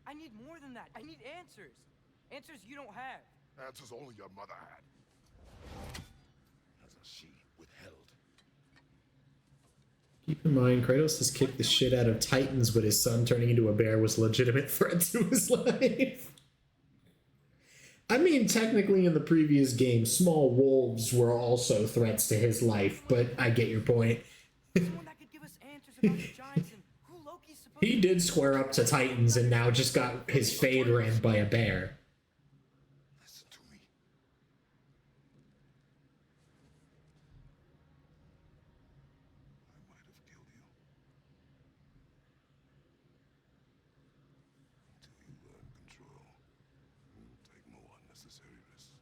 I need more than that. I need answers. Answers you don't have. Answers only your mother had. Answers she withheld. Keep in mind, Kratos has kicked the shit out of Titans, but his son turning into a bear was a legitimate threat to his life. I mean, technically in the previous game, small wolves were also threats to his life, but I get your point. Someone that could give us answers about the giants and who Loki's supposed He did square up to Titans and now just got his fade rammed by a bear. Listen to me. I might have killed you. Until you learn control, you will take no unnecessary risks.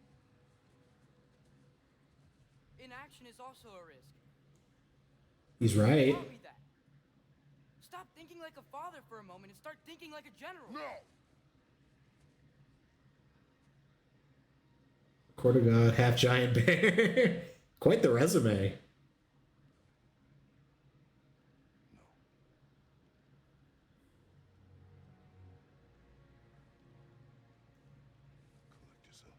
Inaction is also a risk. He's right. Tell me that. Stop thinking like a father for a moment and start thinking like a general. No! Quarter god, half giant bear. Quite the resume. No. Collect yourself.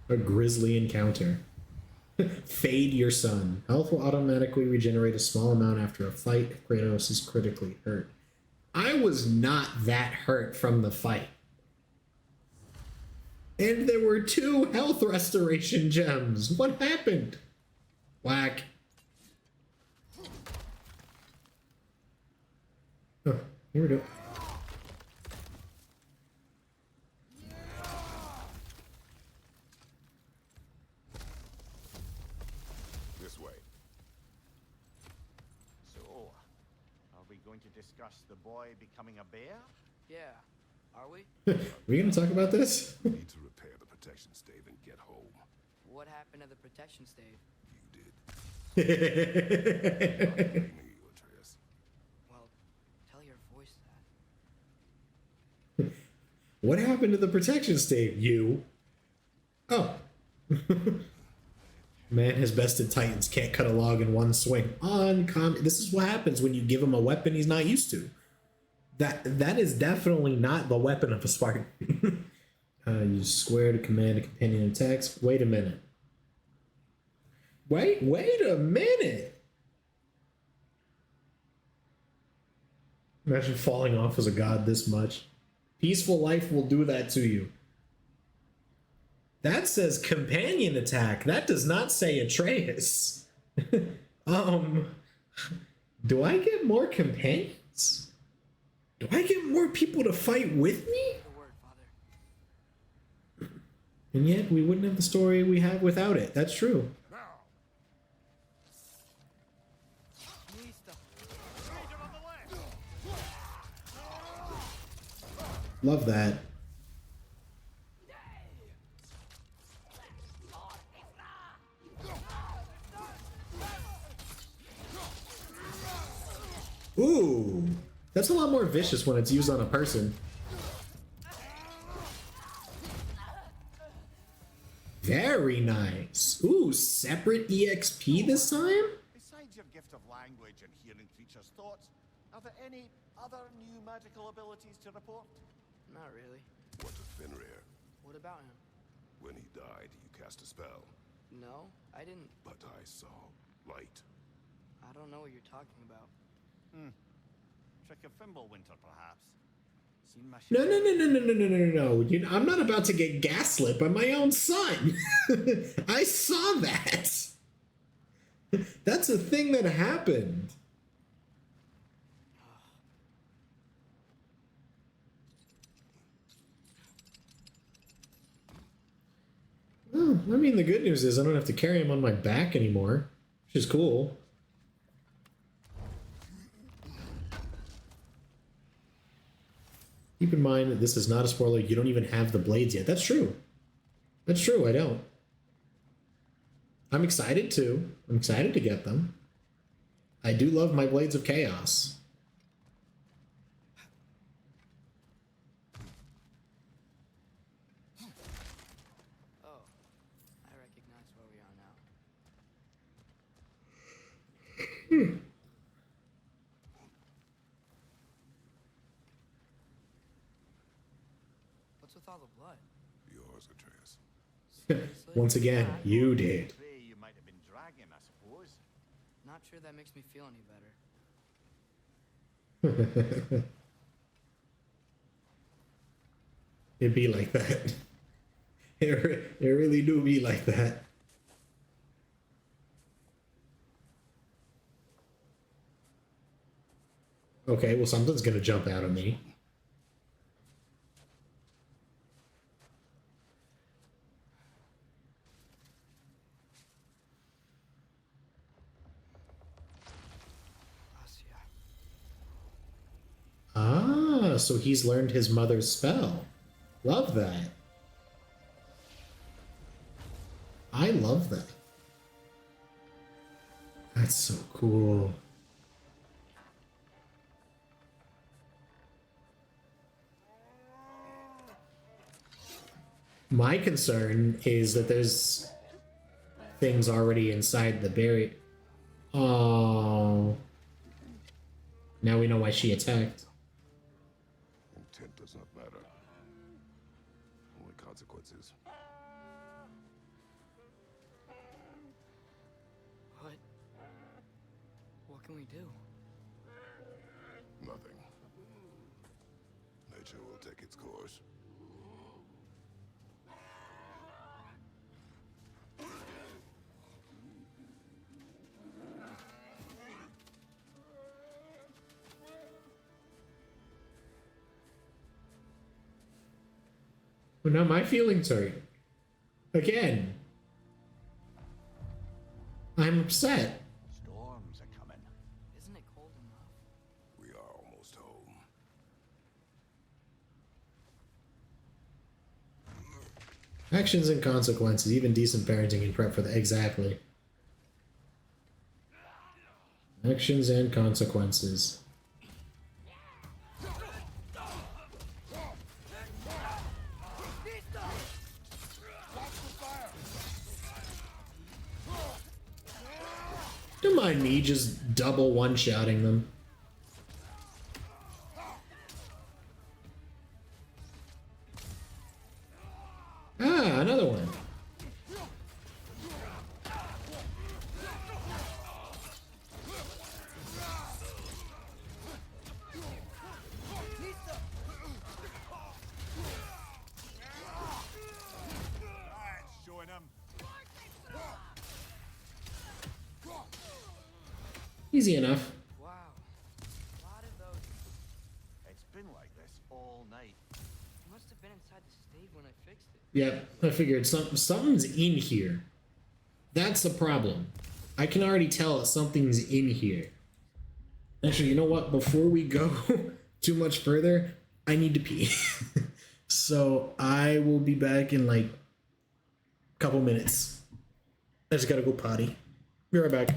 A grisly encounter. Fade your son. Health will automatically regenerate a small amount after a fight if Kratos is critically hurt. I was not that hurt from the fight. And there were 2 health restoration gems. What happened? Whack. Oh, here we go. This way. So, are we going to discuss the boy becoming a bear? Yeah. Are we? Are we gonna talk about this? We need to repair the protection stave and get home. What happened to the protection stave? You did. I'm blaming you, Atreus. Well, tell your voice that. What happened to the protection stave? You. Oh. Man has bested Titans, can't cut a log in one swing. This is what happens when you give him a weapon he's not used to. That is definitely not the weapon of a Spartan. Use square to command a companion attacks. Wait a minute. Wait a minute. Imagine falling off as a god this much. Peaceful life will do that to you. That says companion attack. That does not say Atreus. Do I get more companions? Do I get more people to fight with me? The word, Father. And yet we wouldn't have the story we have without it. That's true. Now! Me Raider on the left! Love that. Ooh, that's a lot more vicious when it's used on a person. Very nice. Ooh, separate EXP this time? Besides your gift of language and hearing creatures' thoughts, are there any other new magical abilities to report? Not really. What of Fenrir? What about him? When he died, you cast a spell. No, I didn't. But I saw light. I don't know what you're talking about. Trick of Fimbulwinter, perhaps? Seen my No, no, no, no, no, no, no, no, no. I'm not about to get gaslit by my own son. I saw that. That's a thing that happened. Well, I mean, the good news is I don't have to carry him on my back anymore, which is cool. Keep in mind that this is not a spoiler. You don't even have the blades yet. That's true. That's true. I don't. I'm excited to. I'm excited to get them. I do love my Blades of Chaos. Oh, I recognize where we are now. What's with all the blood? Yours, Atreus. Seriously? Once again, you did. Prey you might have been dragging, I suppose. Not sure that makes me feel any better. It be like that. It really do be like that. Okay, well, something's gonna jump out at me. Asya. Ah, so he's learned his mother's spell. Love that. I love that. That's so cool. My concern is that there's things already inside the barrier. Oh. Now we know why she attacked. Intent does not matter. Only consequences. What can we do? Nothing. Nature will take its course. But now my feelings are again. I'm upset. Storms are coming. Isn't it cold enough? We are almost home. Actions and consequences. Even decent parenting can prep for that. Exactly. Actions and consequences. Don't mind me just double one-shotting them. Ah, another one. That's showing him. Easy enough. Wow. A lot of those. It's been like this all night. It must have been inside the stave when I fixed it. Yep, I figured something's in here. That's the problem. I can already tell that something's in here. Actually, you know what? Before we go too much further, I need to pee. So I will be back in like a couple minutes. I just gotta go potty. Be right back.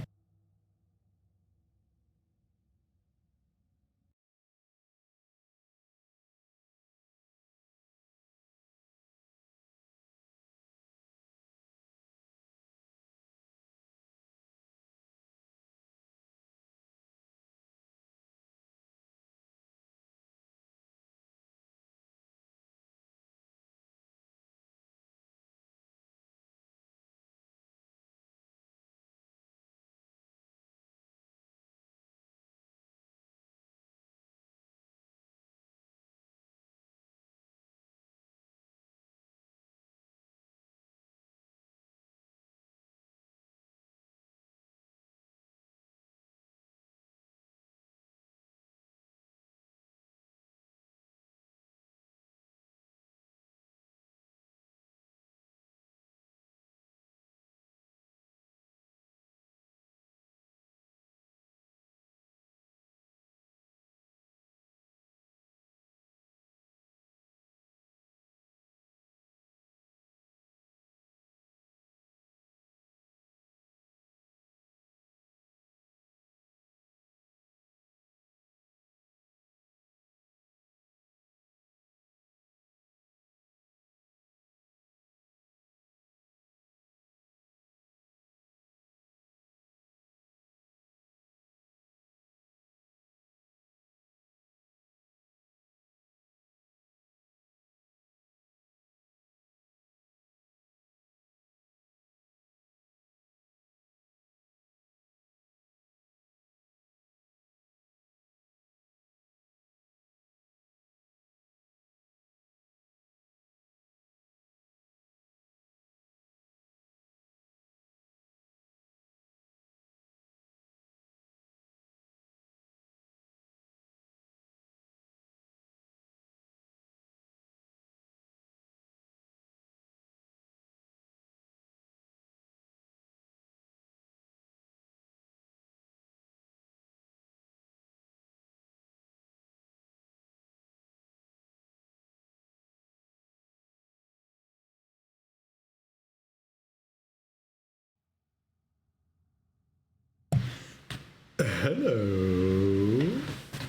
Hello.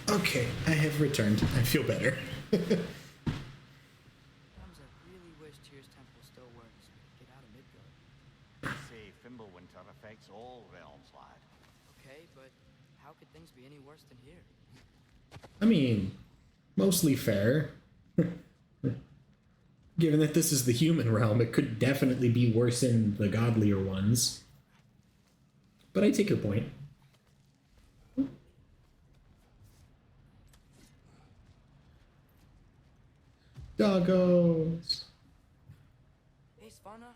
Okay, I have returned. I feel better. Sometimes I really wish Tyr's temple still works. Get out of Midgard. Say, Fimbulwinter affects all realms, lad. Okay, but how could things be any worse than here? I mean, mostly fair. Given that this is the human realm, it could definitely be worse in the godlier ones. But I take your point. Doggos. Hey, Svanna,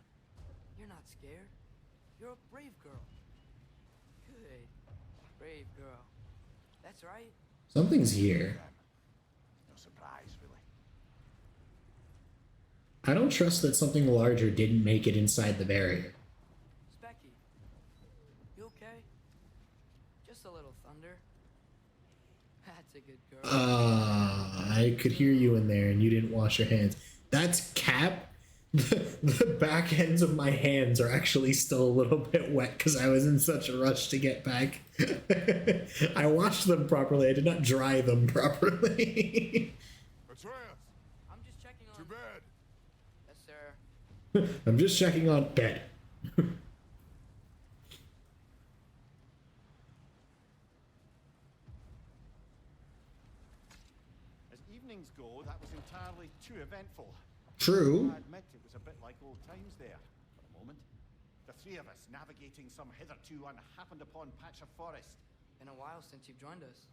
you're not scared. You're a brave girl. Good. Brave girl. That's right. Something's here. No surprise, really. I don't trust that something larger didn't make it inside the barrier. Specky, you okay? Just a little thunder. That's a good girl. I could hear you in there and you didn't wash your hands. That's cap. The back ends of my hands are actually still a little bit wet because I was in such a rush to get back. I washed them properly. I did not dry them properly. Atreus, I'm just checking on. to bed. Yes, sir. I'm just checking on bed. As evenings go, that was entirely too eventful. True. I admit it was a bit like old times there, for a moment. The three of us navigating some hitherto unhappened upon patch of forest. Been a while since you've joined us.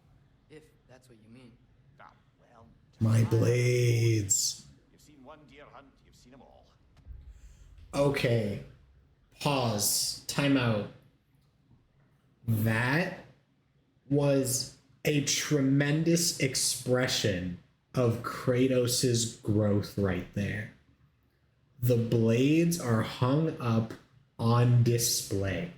If that's what you mean. Ah, well, My blades. you've seen one deer hunt, you've seen them all. Okay. Pause. Time out. That was a tremendous expression of Kratos's growth right there. The blades are hung up on display.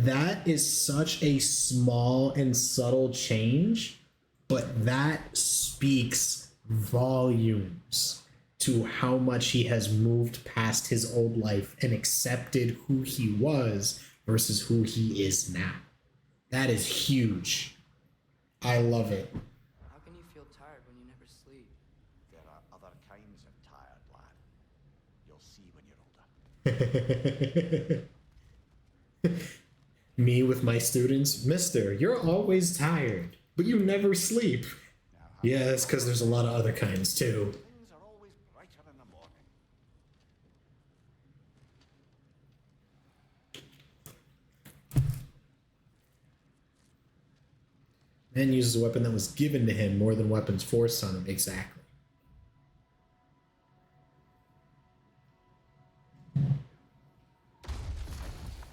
That is such a small and subtle change, but that speaks volumes to how much he has moved past his old life and accepted who he was versus who he is now. That is huge. I love it. How can you feel tired when you never sleep? There are other kinds of tired, lad. You'll see when you're older. Me with my students, Mister, you're always tired, but you never sleep. Yeah, that's because there's a lot of other kinds too. Things are always brighter in the morning. Man uses a weapon that was given to him more than weapons forced on him. Exactly.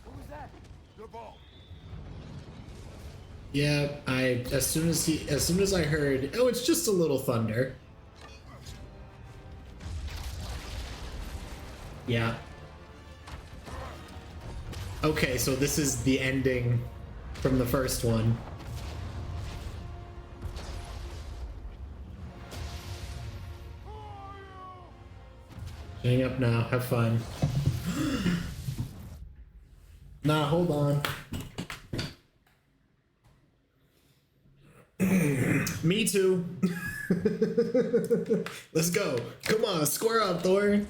What was that? Your ball. Yeah, as soon as I heard, oh, it's just a little thunder. Yeah. Okay, so this is the ending from the first one. Hang up now. Have fun. Nah, hold on. Me too. Let's go. Come on, square up, Thor.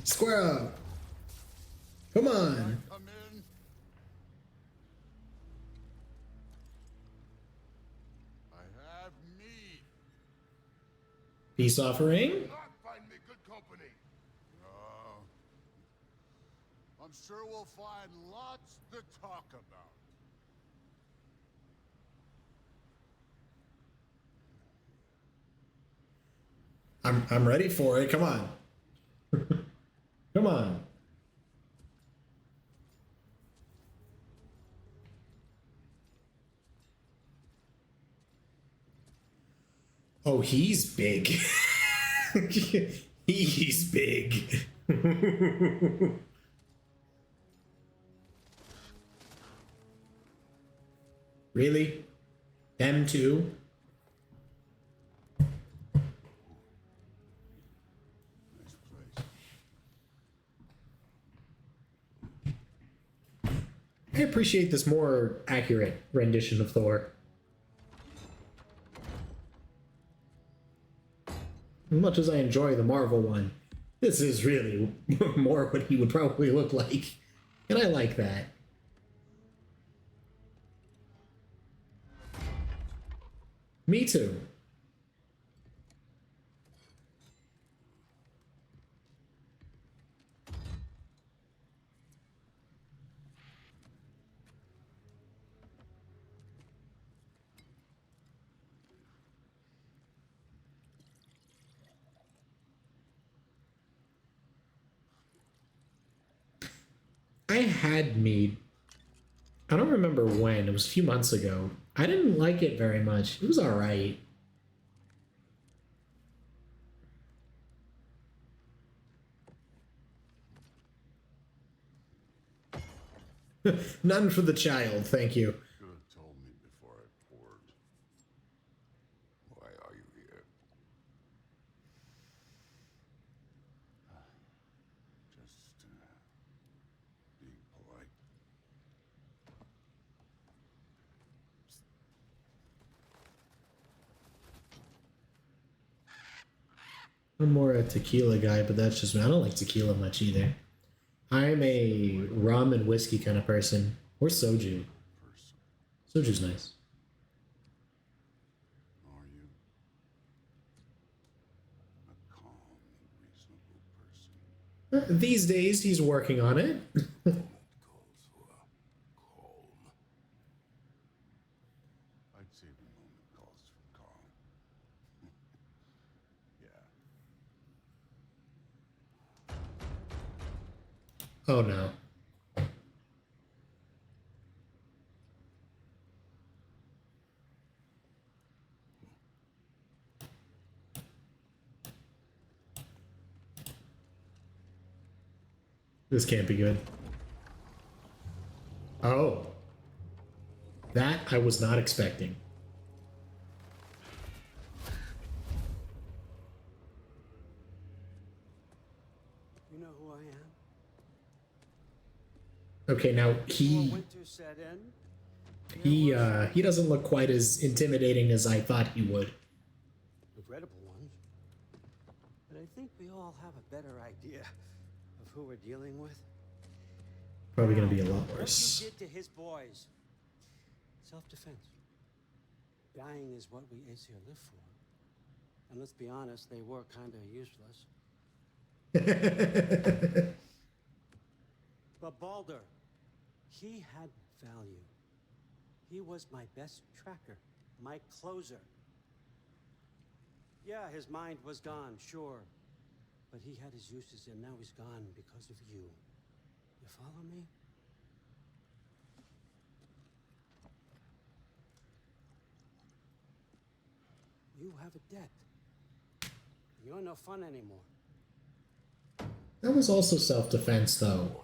Square up. Come on. Come in. I have need. Peace offering. Not find me good company. No. I'm sure we'll find lots to talk about. I'm ready for it. Come on. Come on. Oh, he's big. He's big. Really? Them too? Nice place. I appreciate this more accurate rendition of Thor. As much as I enjoy the Marvel one, this is really more what he would probably look like. And I like that. Me too. I had mead. I don't remember when. It was a few months ago. I didn't like it very much. It was alright. None for the child, thank you. Should have told me before I poured. Why are you here? Just being polite. I'm more a tequila guy, but that's just me. I don't like tequila much either. I'm a rum and whiskey kind of person. Or soju. Person. Soju's nice. Are you? A calm and reasonable person. These days, he's working on it. Moment calls for calm. I'd say the moment calls for calm. Yeah. Oh no. This can't be good. Oh. That I was not expecting. You know who I am? Okay, now Before winter set in, he doesn't look quite as intimidating as I thought he would. regrettable ones. But I think we all have a better idea of who we're dealing with. Probably gonna be a lot What worse. you did to his boys. Self-defense. Dying is what we Aesir live for. And let's be honest, they were kind of useless. But Baldur, he had value. He was my best tracker, my closer. Yeah, his mind was gone, sure. But he had his uses, and now he's gone because of you. You follow me? You have a debt. You're no fun anymore. That was also self-defense, though.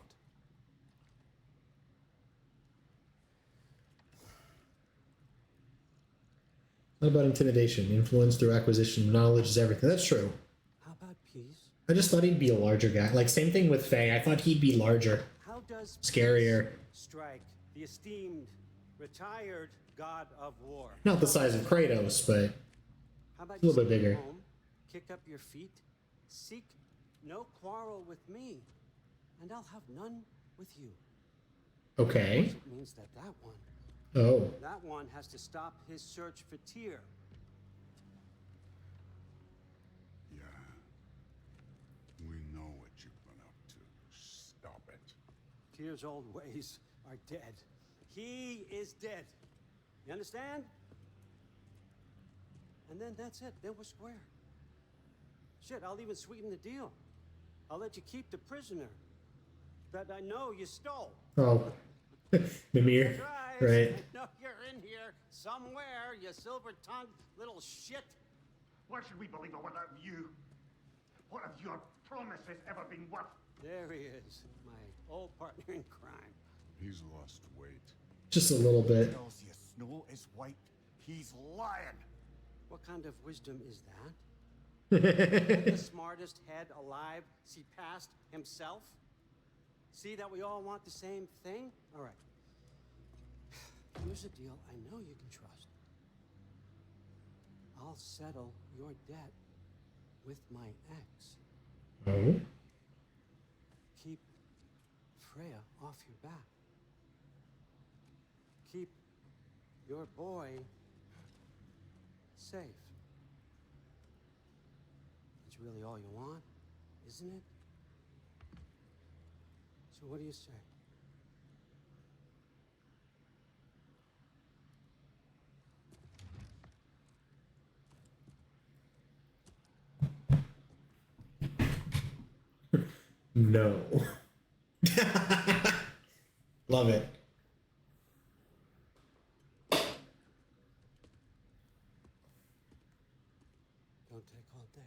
What about intimidation? Influence through acquisition of knowledge is everything. That's true. How about peace? I just thought he'd be a larger guy. Like, same thing with Faye. I thought he'd be larger. How does Scarier. peace strike the esteemed, retired god of war? Not the size of Kratos, but How about a little you bit stay bigger. home, kick up your feet, seek no quarrel with me, and I'll have none with you. okay. It means that one, Oh. that one has to stop his search for Tyr. Yeah. We know what you've been up to. Stop it. Tyr's old ways are dead. He is dead. You understand? And then that's it. Then we're square. Shit, I'll even sweeten the deal. I'll let you keep the prisoner that I know you stole. Oh. Mimir. That's right. Right. I know you're in here somewhere, you silver-tongued little shit. Why should we believe a word of you? What have your promises ever been worth? There he is, my old partner in crime. He's lost weight. Just a little bit. Tells you snow is white. He's lying. What kind of wisdom is that? The smartest head alive see past himself? See that we all want the same thing? All right. Here's a deal I know you can trust. I'll settle your debt with my ex. Oh. Keep Freya off your back. Keep your boy safe. It's really all you want, isn't it? So what do you say? No. Love it. Don't take all day.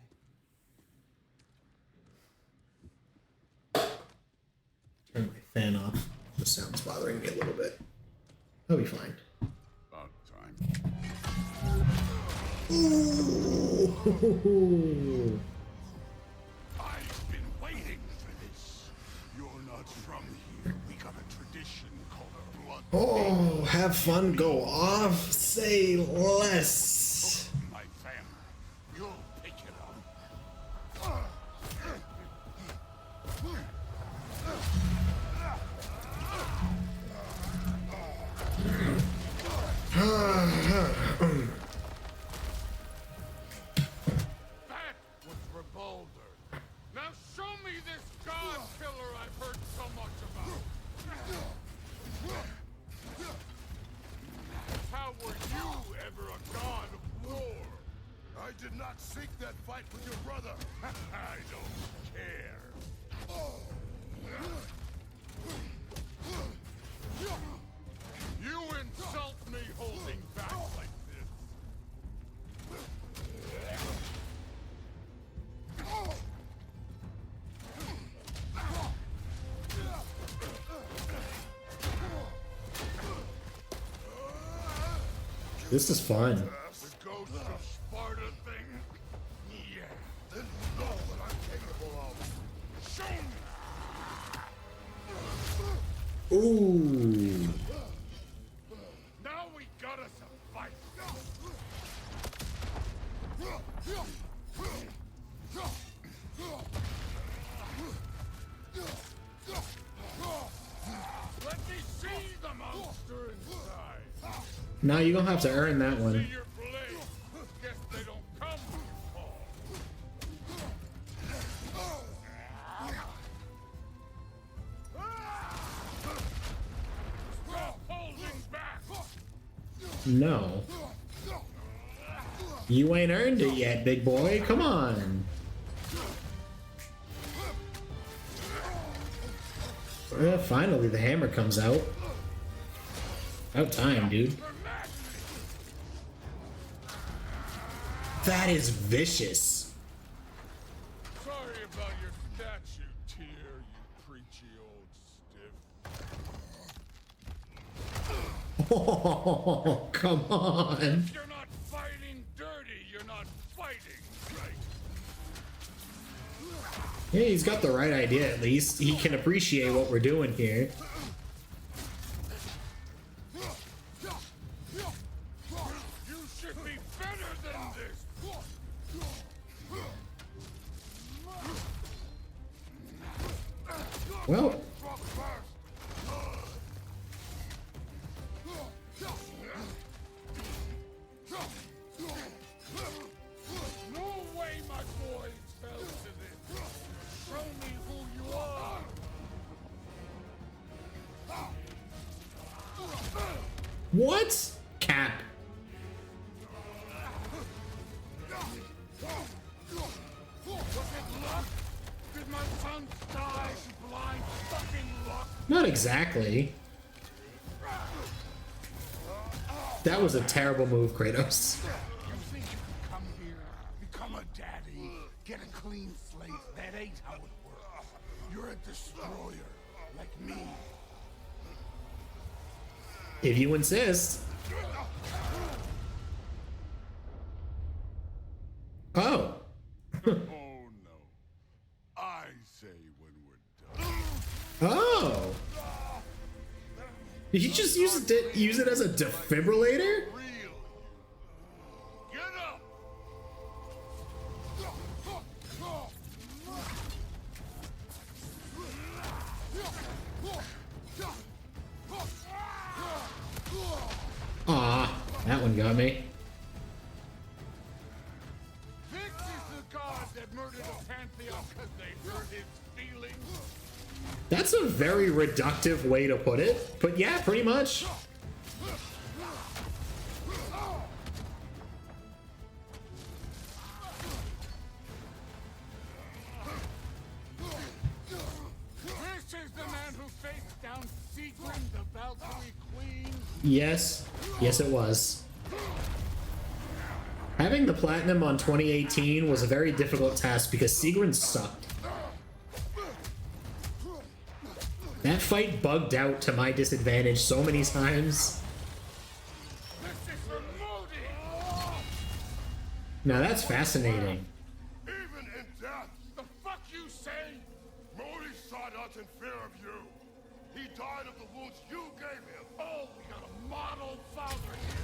Turn my fan off. The sound's bothering me a little bit. I'll be fine. About time. Ooh. I've been waiting for this. You're not from here. We got a tradition called a blood. Oh, have fun, go off, say less. My family. You'll pick it up. That was for Baldur. Now show me this god killer I've heard so much about. How were you ever a god of war? I did not seek that fight with your brother. I don't care. You insult me holding back like this. This is fun. The ghost of Sparta thing? Yeah. Then you know what I'm capable of. Show me! Ooh. Now we got us a fight. Let me see the monster inside. Now you're gonna have to earn that See one. your blade. Guess they don't come when you call. Stop holding back. No. You ain't earned it yet, big boy. Come on. Finally, the hammer comes out. About time, dude. That is vicious. Sorry about your statue, Tyr, you preachy old stiff. Oh, come on. If you're not fighting dirty, you're not fighting right. Yeah, he's got the right idea at least. He can appreciate what we're doing here. You should be better than this. Well, No way my boys fell to this. Show me who you are. what? Cap. Was it luck? Did my son die to blind fucking luck? Not exactly. That was a terrible move, Kratos. You think you can come here, become a daddy, get a clean slate? That ain't how it works. You're a destroyer, like me. If you insist. Oh. Oh no. I say when we're done. Oh. Did he just use it as a defibrillator? Real. Get up! Aw, that one got me. This is the god that murdered a pantheon because they hurt his feelings. That's a very reductive way to put it, but yeah, pretty much. This is the man who faced down Sigrun, the Valkyrie queen. Yes, yes it was. Having the platinum on 2018 was a very difficult task because Sigrun sucked. That fight bugged out to my disadvantage so many times. This is for Modi. Now that's fascinating. Even in death. The fuck you say? Modi sought us in fear of you. He died of the wounds you gave him. Oh, we got a model father here.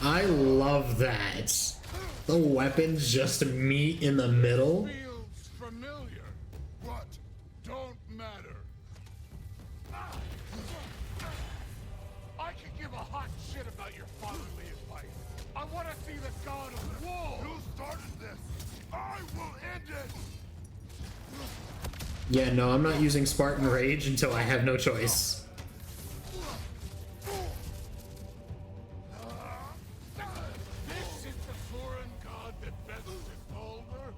I love that. The weapons just meet in the middle. Feels familiar. What? Don't matter. I could give a hot shit about your fatherly advice. I want to see the god of war. You started this. I will end it. Yeah, no, I'm not using Spartan Rage until I have no choice. This is the foreign god that bests his older.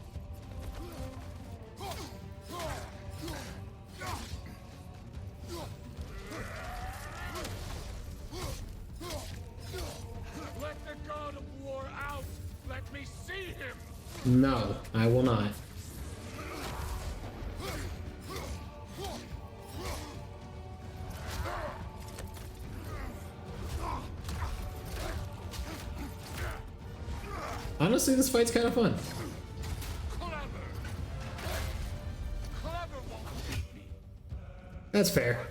Let the god of war out. Let me see him. No, I will not. Honestly, this fight's kind of fun. That's fair.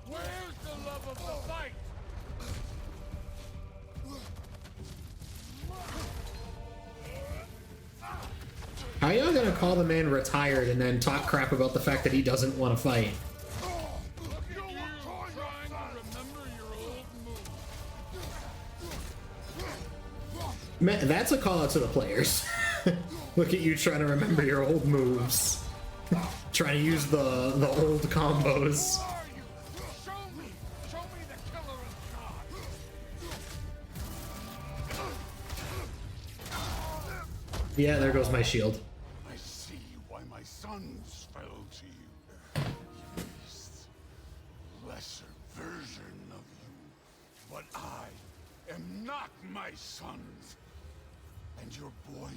Where's the love of the fight? How y'all gonna call the man retired and then talk crap about the fact that he doesn't want to fight? Look at you trying to remember your old moves. Man, that's a call out to the players. Look at you trying to remember your old moves. Trying to use the old combos. Who are you? Show me the killer of God. Yeah, there goes my shield. I see why my sons fell to you. Beasts. Lesser version of you. But I am not my sons. And your boy,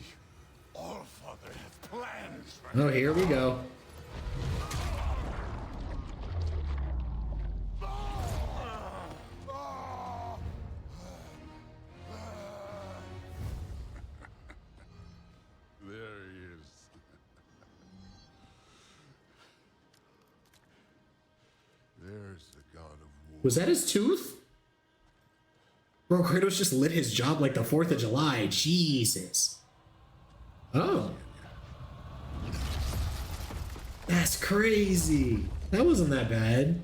Allfather, have plans for Oh, here we go. There he is. There's the god of war. Was that his tooth? Bro, Kratos just lit his job like the 4th of July. Jesus. Oh. That's crazy. That wasn't that bad.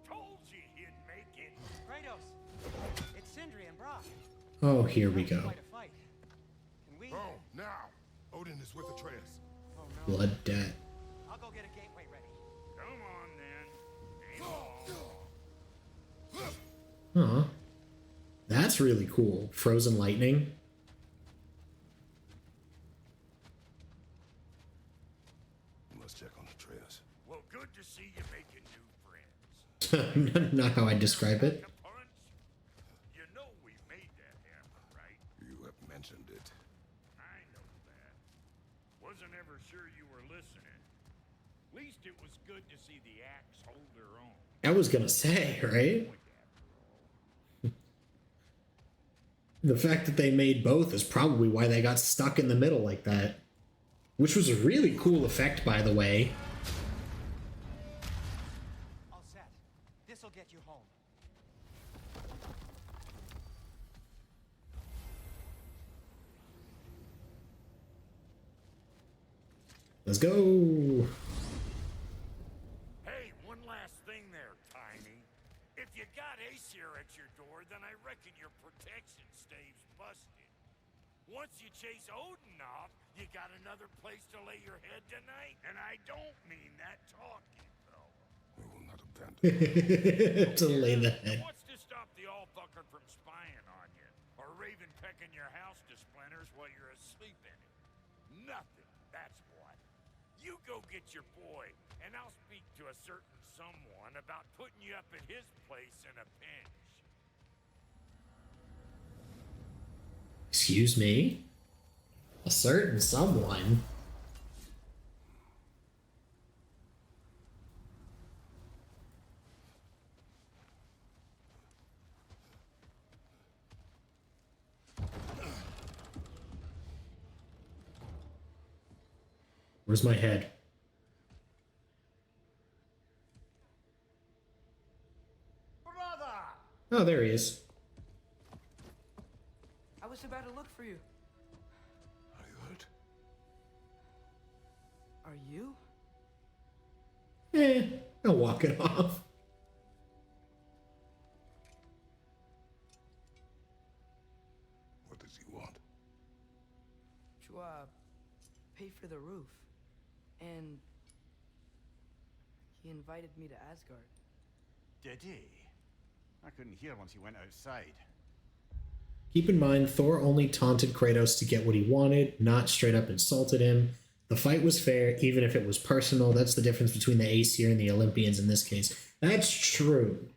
Told you he'd make it. Kratos, it's Sindri and Brock. Oh, here we go. Quite a fight. Can we? Oh, now! Odin is with Atreus. Oh no. Blood debt. I'll go get a gateway ready. Come on then. Aim all. Huh. That's really cool. Frozen lightning. We must check on Atreus. Well, good to see you making new friends. Not how I describe it. A punch? You know we made that hammer, right? You have mentioned it. I know that. Wasn't ever sure you were listening. Least it was good to see the axe hold her own. I was gonna say, right? The fact that they made both is probably why they got stuck in the middle like that. Which was a really cool effect, by the way. All set. This'll get you home. Let's go. Hey, one last thing there, Tiny. If you got Aesir at your door, then I reckon your protection stave's busted. Once you chase Odin off, you got another place to lay your head tonight? And I don't mean that talking, though. We will not abandon. To lay the head. What's to stop the all-fucker from spying on you? Or Raven pecking your house to splinters while you're asleep in it? Nothing, that's what. You go get your boy, and I'll speak to a certain someone about putting you up at his place in a pinch. Excuse me? A certain someone? Where's my head? Brother! Oh, there he is. I was about to look for you. Are you hurt? Are you? I'll walk it off. What does he want? To, pay for the roof. And he invited me to Asgard. Did he? I couldn't hear once he went outside. Keep in mind, Thor only taunted Kratos to get what he wanted, not straight up insulted him. The fight was fair, even if it was personal. That's the difference between the Aesir and the Olympians in this case. That's true.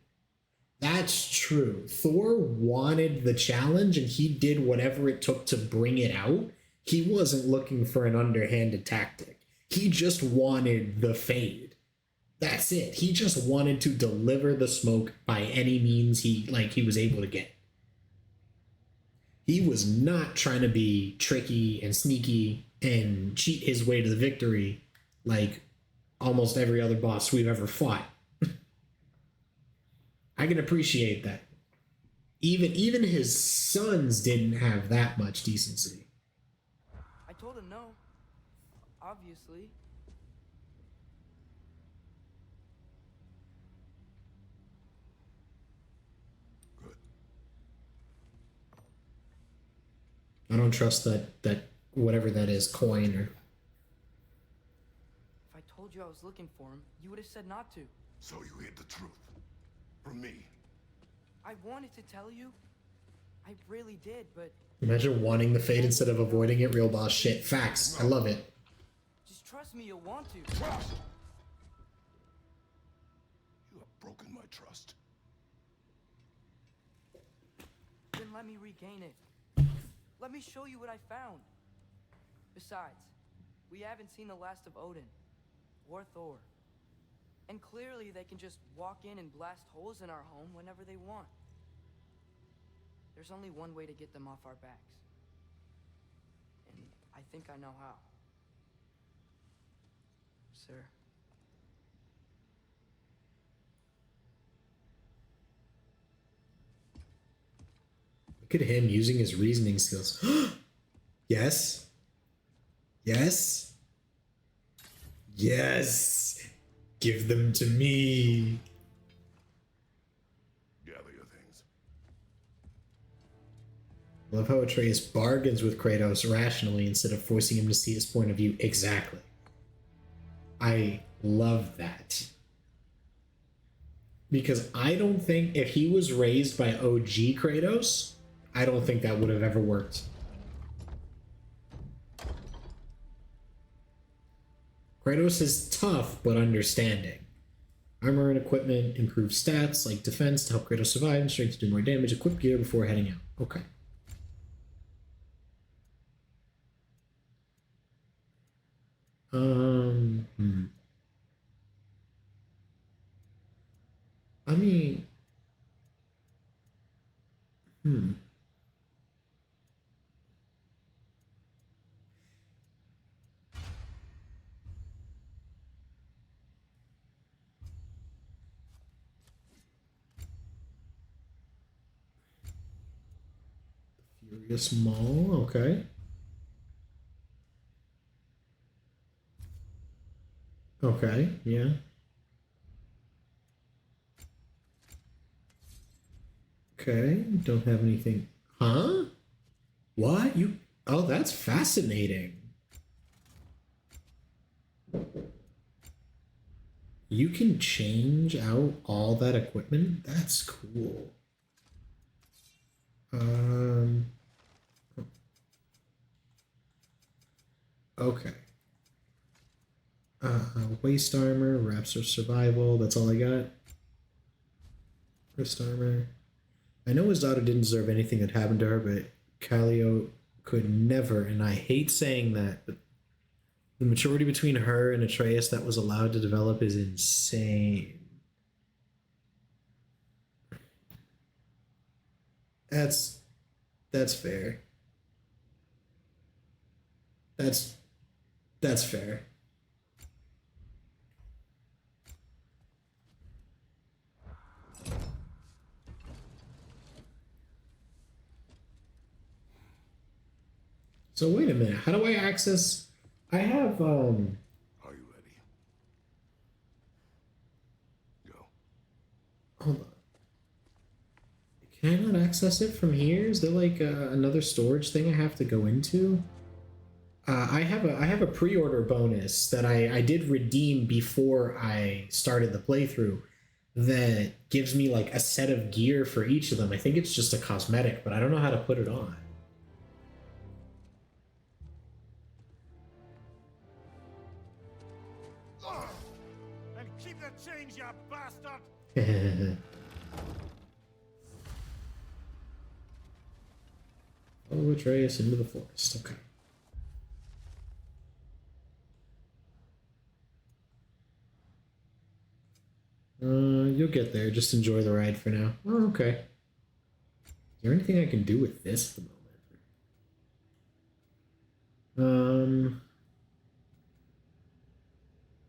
That's true. Thor wanted the challenge and he did whatever it took to bring it out. He wasn't looking for an underhanded tactic. He just wanted the fade. That's it. He just wanted to deliver the smoke by any means he was able to get. He was not trying to be tricky and sneaky and cheat his way to the victory like almost every other boss we've ever fought. I can appreciate that. Even his sons didn't have that much decency. I told him no. Obviously. Good. I don't trust that whatever that is, coin or... If I told you I was looking for him, you would have said not to. So you hid the truth from me. I wanted to tell you. I really did, but Imagine wanting the fade instead of avoiding it. Real boss shit. Facts. I love it. just trust me, you'll want to. Trust! You have broken my trust. Then let me regain it. Let me show you what I found. Besides, we haven't seen the last of Odin or Thor. And clearly they can just walk in and blast holes in our home whenever they want. There's only one way to get them off our backs. And I think I know how. Sir. Look at him using his reasoning skills. Yes. Yes. Yes. Give them to me. Gather your things. Love how Atreus bargains with Kratos rationally instead of forcing him to see his point of view. Exactly. I love that. Because I don't think if he was raised by OG Kratos, I don't think that would have ever worked. Kratos is tough, but understanding. Armor and equipment improve stats like defense to help Kratos survive and strength to do more damage. Equip gear before heading out. Okay. I mean, Furious Maul, okay. Okay, yeah. Okay, don't have anything. Huh? What? You... Oh, that's fascinating. You can change out all that equipment? That's cool. Okay. Waist armor, wraps of survival, that's all I got. Wrist armor. I know his daughter didn't deserve anything that happened to her, but Callio could never, and I hate saying that, but the maturity between her and Atreus that was allowed to develop is insane. That's fair. That's fair. So wait a minute. How do I access? I have Are you ready? Go. Hold on. Can I not access it from here? Is there like another storage thing I have to go into? I have a pre-order bonus that I did redeem before I started the playthrough that gives me like a set of gear for each of them. I think it's just a cosmetic, but I don't know how to put it on. And keep the change, you bastard! Atreus into the forest. Okay. You'll get there. Just enjoy the ride for now. Oh, okay. Is there anything I can do with this at the moment?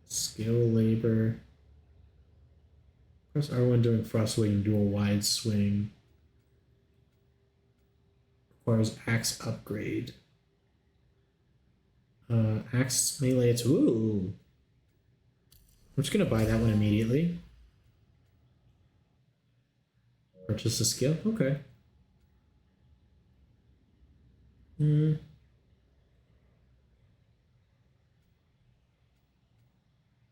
Skill, labor. Press R1 during frost swing, do a wide swing. Requires axe upgrade. Axe melee, it's ooh. I'm just gonna buy that one immediately. Purchase a skill? Okay.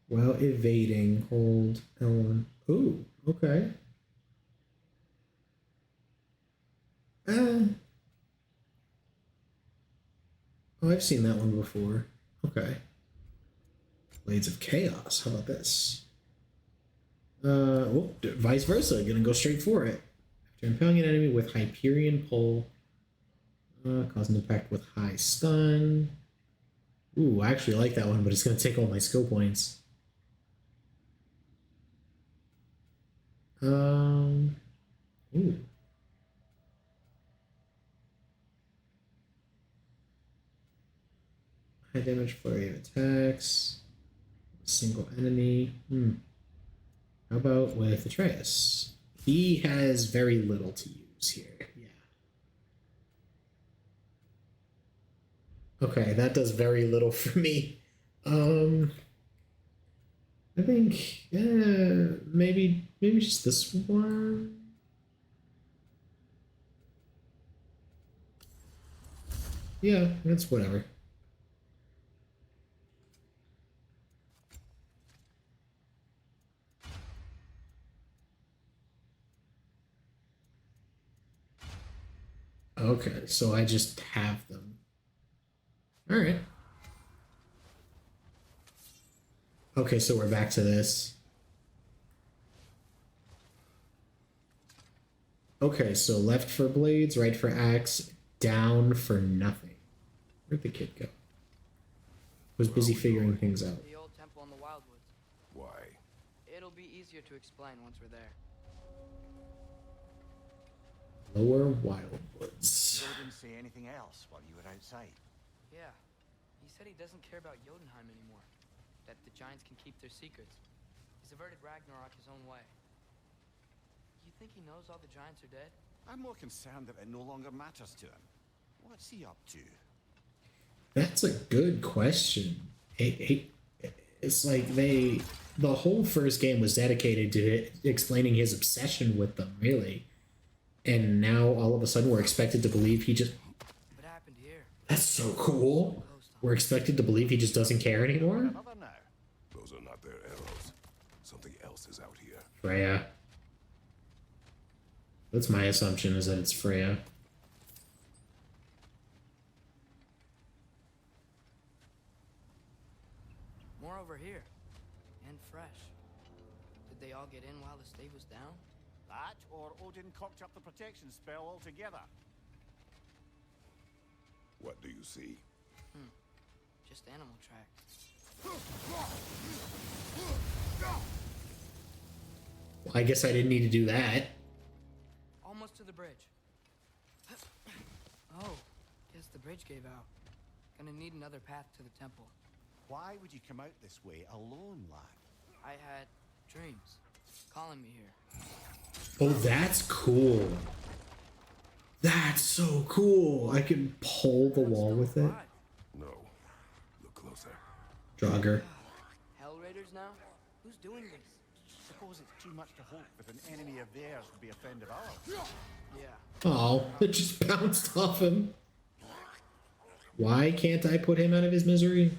While evading, hold L1. Ooh, okay. Oh, I've seen that one before. Okay. Blades of Chaos. How about this? Vice versa. Gonna go straight for it. After impaling an enemy with Hyperion Pull, cause an impact with high stun. Ooh, I actually like that one, but it's gonna take all my skill points. Ooh. High damage flurry of attacks. Single enemy. How about with Atreus? He has very little to use here. Yeah. Okay, that does very little for me. I think maybe just this one. Yeah, it's whatever. Okay, so I just have them. All right. Okay, so we're back to this. Okay, so left for blades, right for axe, down for nothing. Where'd the kid go? Was busy figuring things out. The old temple in the Wildwoods. Why? It'll be easier to explain once we're there. Lower Wildwoods. You didn't say anything else while you were outside. Yeah. He said he doesn't care about Jotunheim anymore. That the giants can keep their secrets. He's averted Ragnarok his own way. You think he knows all the giants are dead? I'm more concerned that it no longer matters to him. What's he up to? That's a good question. It's like the whole first game was dedicated to explaining his obsession with them, really. And now all of a sudden we're expected to believe he just... What happened here? That's so cool. We're expected to believe he just doesn't care anymore? Another now. Those are not their arrows. Something else is out here. Freya. That's my assumption, is that it's Freya. More over here. And fresh. Did they all get in while the stave was down? That, or Odin cocked up the protection spell altogether. What do you see? Just animal tracks. Well, I guess I didn't need to do that. Almost to the bridge. Oh, guess the bridge gave out. Gonna need another path to the temple. Why would you come out this way alone, lad? I had dreams calling me here. Oh, that's cool. That's so cool. I can pull the wall with it. No. Look closer. Draugr. Hell Raiders now? Who's doing this? Suppose it's too much to hope that an enemy of theirs would be a friend of ours. Yeah. Oh, it just bounced off him. Why can't I put him out of his misery?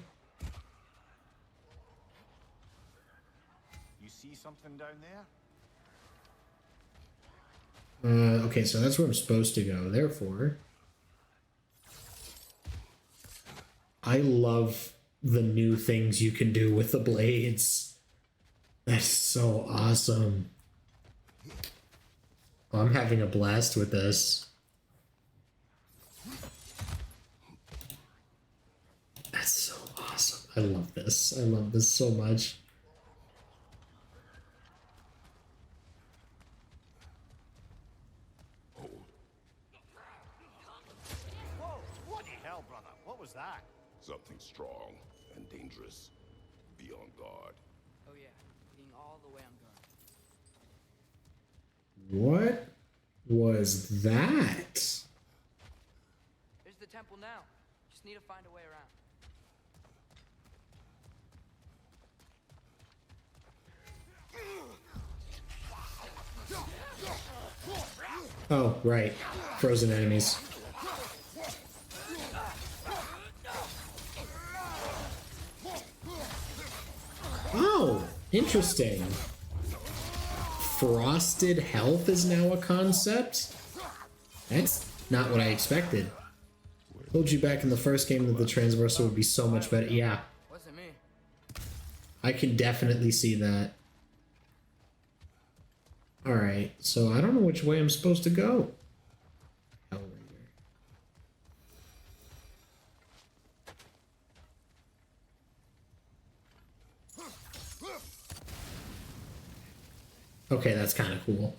You see something down there? Okay, so that's where I'm supposed to go. Therefore, I love the new things you can do with the blades. That's so awesome. I'm having a blast with this. I love this. I love this so much. Whoa! Bloody hell, brother! What was that? Something strong and dangerous. Be on guard. Oh yeah, being all the way on guard. What was that? There's the temple now. Just need to find a way around. Oh, right. Frozen enemies. Oh, interesting. Frosted health is now a concept? That's not what I expected. Told you back in the first game that the transversal would be so much better. Yeah, Wasn't me. I can definitely see that. Alright, so I don't know which way I'm supposed to go. Okay, that's kind of cool.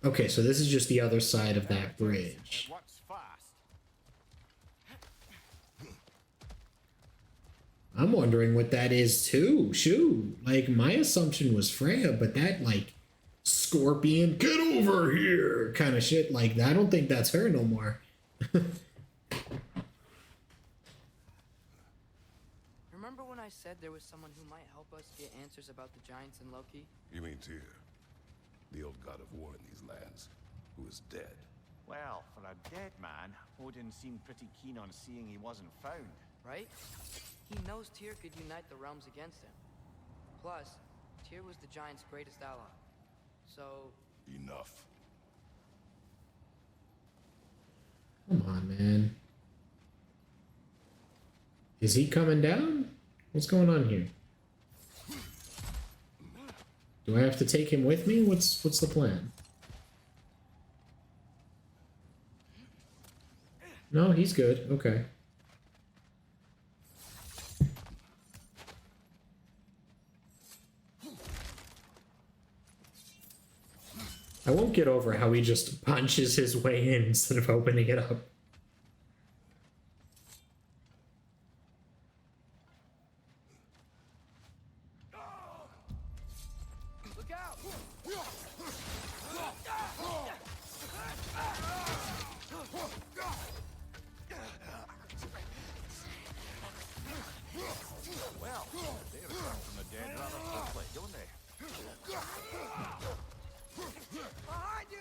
Okay, so this is just the other side of that bridge. It works fast. I'm wondering what that is too. Shoot, like my assumption was Freya, but that like scorpion, get over here kind of shit, like I don't think that's her no more. Remember when I said there was someone who might help us get answers about the giants and Loki? You mean Tyr, the old god of war in these lands, who is dead? Well, for a dead man, Odin seemed pretty keen on seeing he wasn't found. Right? He knows Tyr could unite the realms against him. Plus, Tyr was the giant's greatest ally. So... Enough. Come on, man. Is he coming down? What's going on here? Do I have to take him with me? What's the plan? No, he's good. Okay. I won't get over how he just punches his way in instead of opening it up. Look out! Well, they return from the dead rather quickly, don't they? Behind you!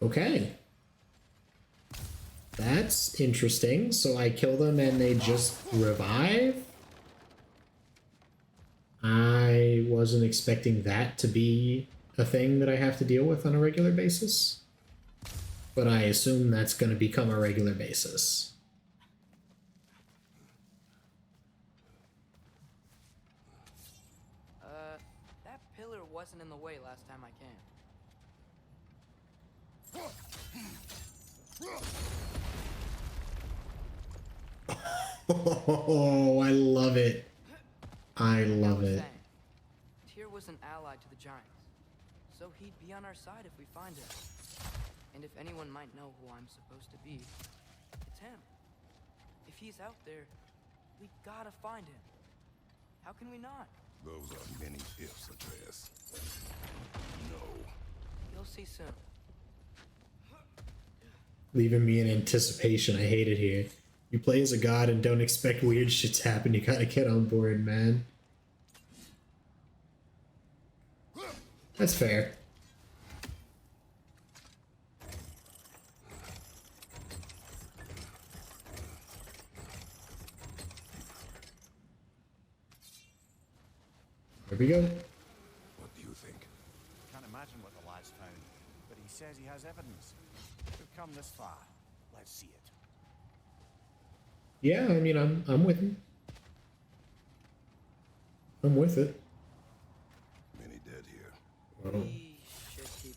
Okay. That's interesting. So I kill them and they just revive? I wasn't expecting that to be a thing that I have to deal with on a regular basis. But I assume that's going to become a regular basis. That pillar wasn't in the way last time I came. Oh, I love it. I love it. Tyr was an ally to the giants, so he'd be on our side if we find him. And if anyone might know who I'm supposed to be, it's him. If he's out there, we gotta find him. How can we not? Those are many ifs, Atreus. No. You'll see soon. Leaving me in anticipation. I hate it here. You play as a god and don't expect weird shit to happen. You gotta get on board, man. That's fair. There we go. What do you think? Can't imagine what the lad's found, but he says he has evidence. We've come this far. Let's see it. Yeah, I mean, I'm with him. I'm with it. Many dead here. Oh. We should keep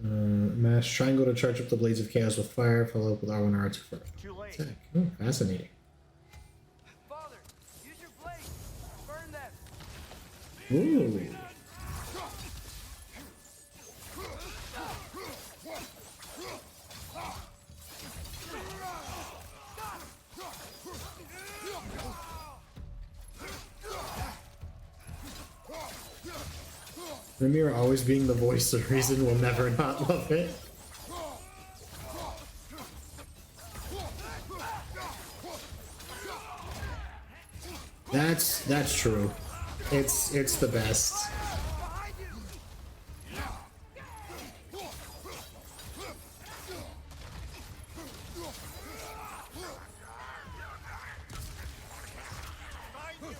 moving. Mash triangle to charge up the blades of chaos with fire. Follow up with R1 R2 for Too late. attack. Oh, fascinating. Father, use your blade. Burn them. Ooh. Ramir always being the voice of reason will never not love it. That's true. It's the best.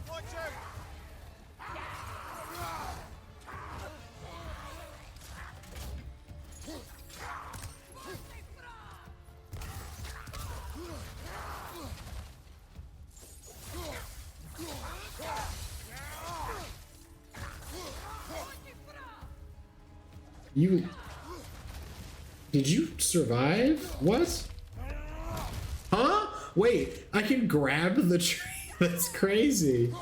Watch out! Did you survive? What? Huh? Wait, I can grab the tree. That's crazy.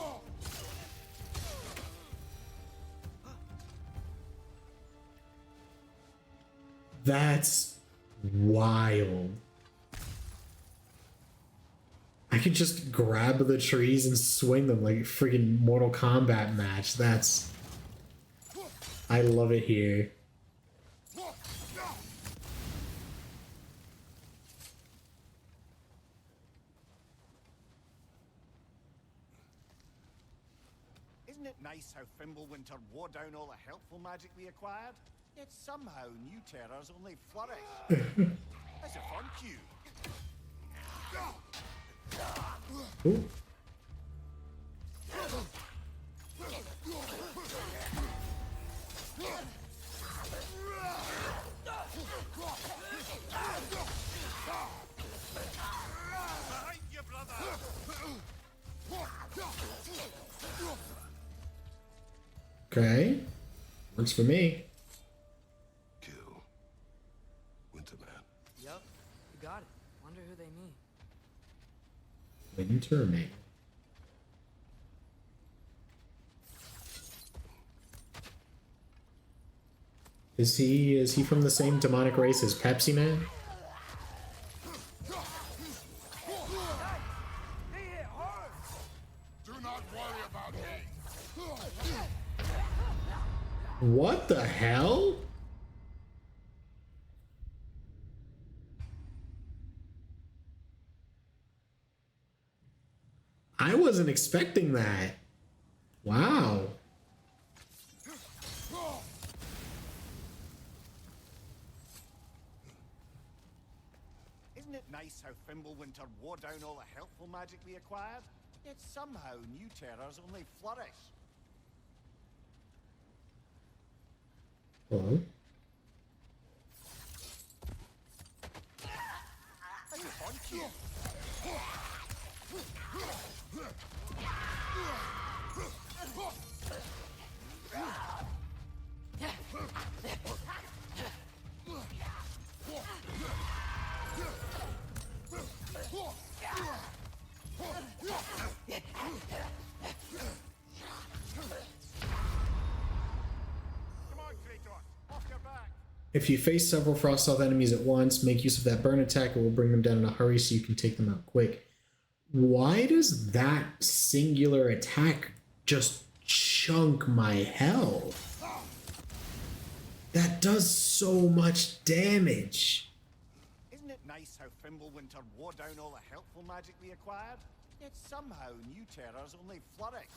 That's wild. I could just grab the trees and swing them like a freaking Mortal Kombat match. That's... I love it here. Isn't it nice how Fimbulwinter wore down all the helpful magic we acquired? Yet somehow new terrors only flourish. That's a fun cue. Ooh. Behind you, brother! Okay. Works for me. Kill. Winterman. Yup, you got it. Wonder who they mean. Winterman. Is he from the same demonic race as Pepsi Man? They hit hard. Do not worry about me. What the hell? I wasn't expecting that. Wow. Isn't it nice how Fimbulwinter wore down all the helpful magic we acquired? Yet somehow new terrors only flourish. Hello? That's a fun cue. Come on, Kratos, off your back. If you face several Frost Elf enemies at once, make use of that burn attack. It will bring them down in a hurry so you can take them out quick. Why does that singular attack just chunk my health? That does so much damage. Isn't it nice how Fimbulwinter wore down all the helpful magic we acquired? Yet somehow new terrors only flourish.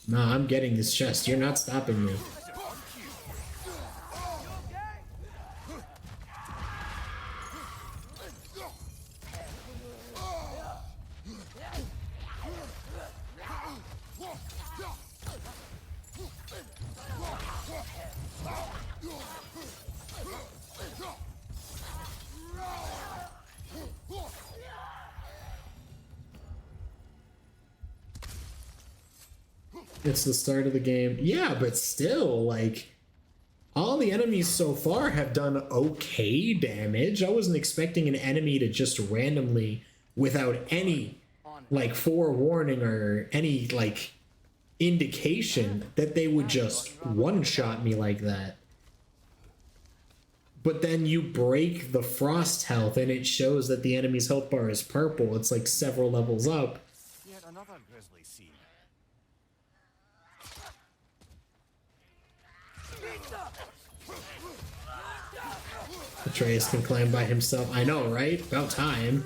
Nah, I'm getting this chest. You're not stopping me. That's a fun cue. It's the start of the game. Yeah, but still, like, all the enemies so far have done okay damage. I wasn't expecting an enemy to just randomly, without any, like, forewarning or any, like, indication that they would just one-shot me like that. But then you break the frost health and it shows that the enemy's health bar is purple. It's like several levels up. Yet another grisly scene. Atreus can climb by himself. I know, right? About time.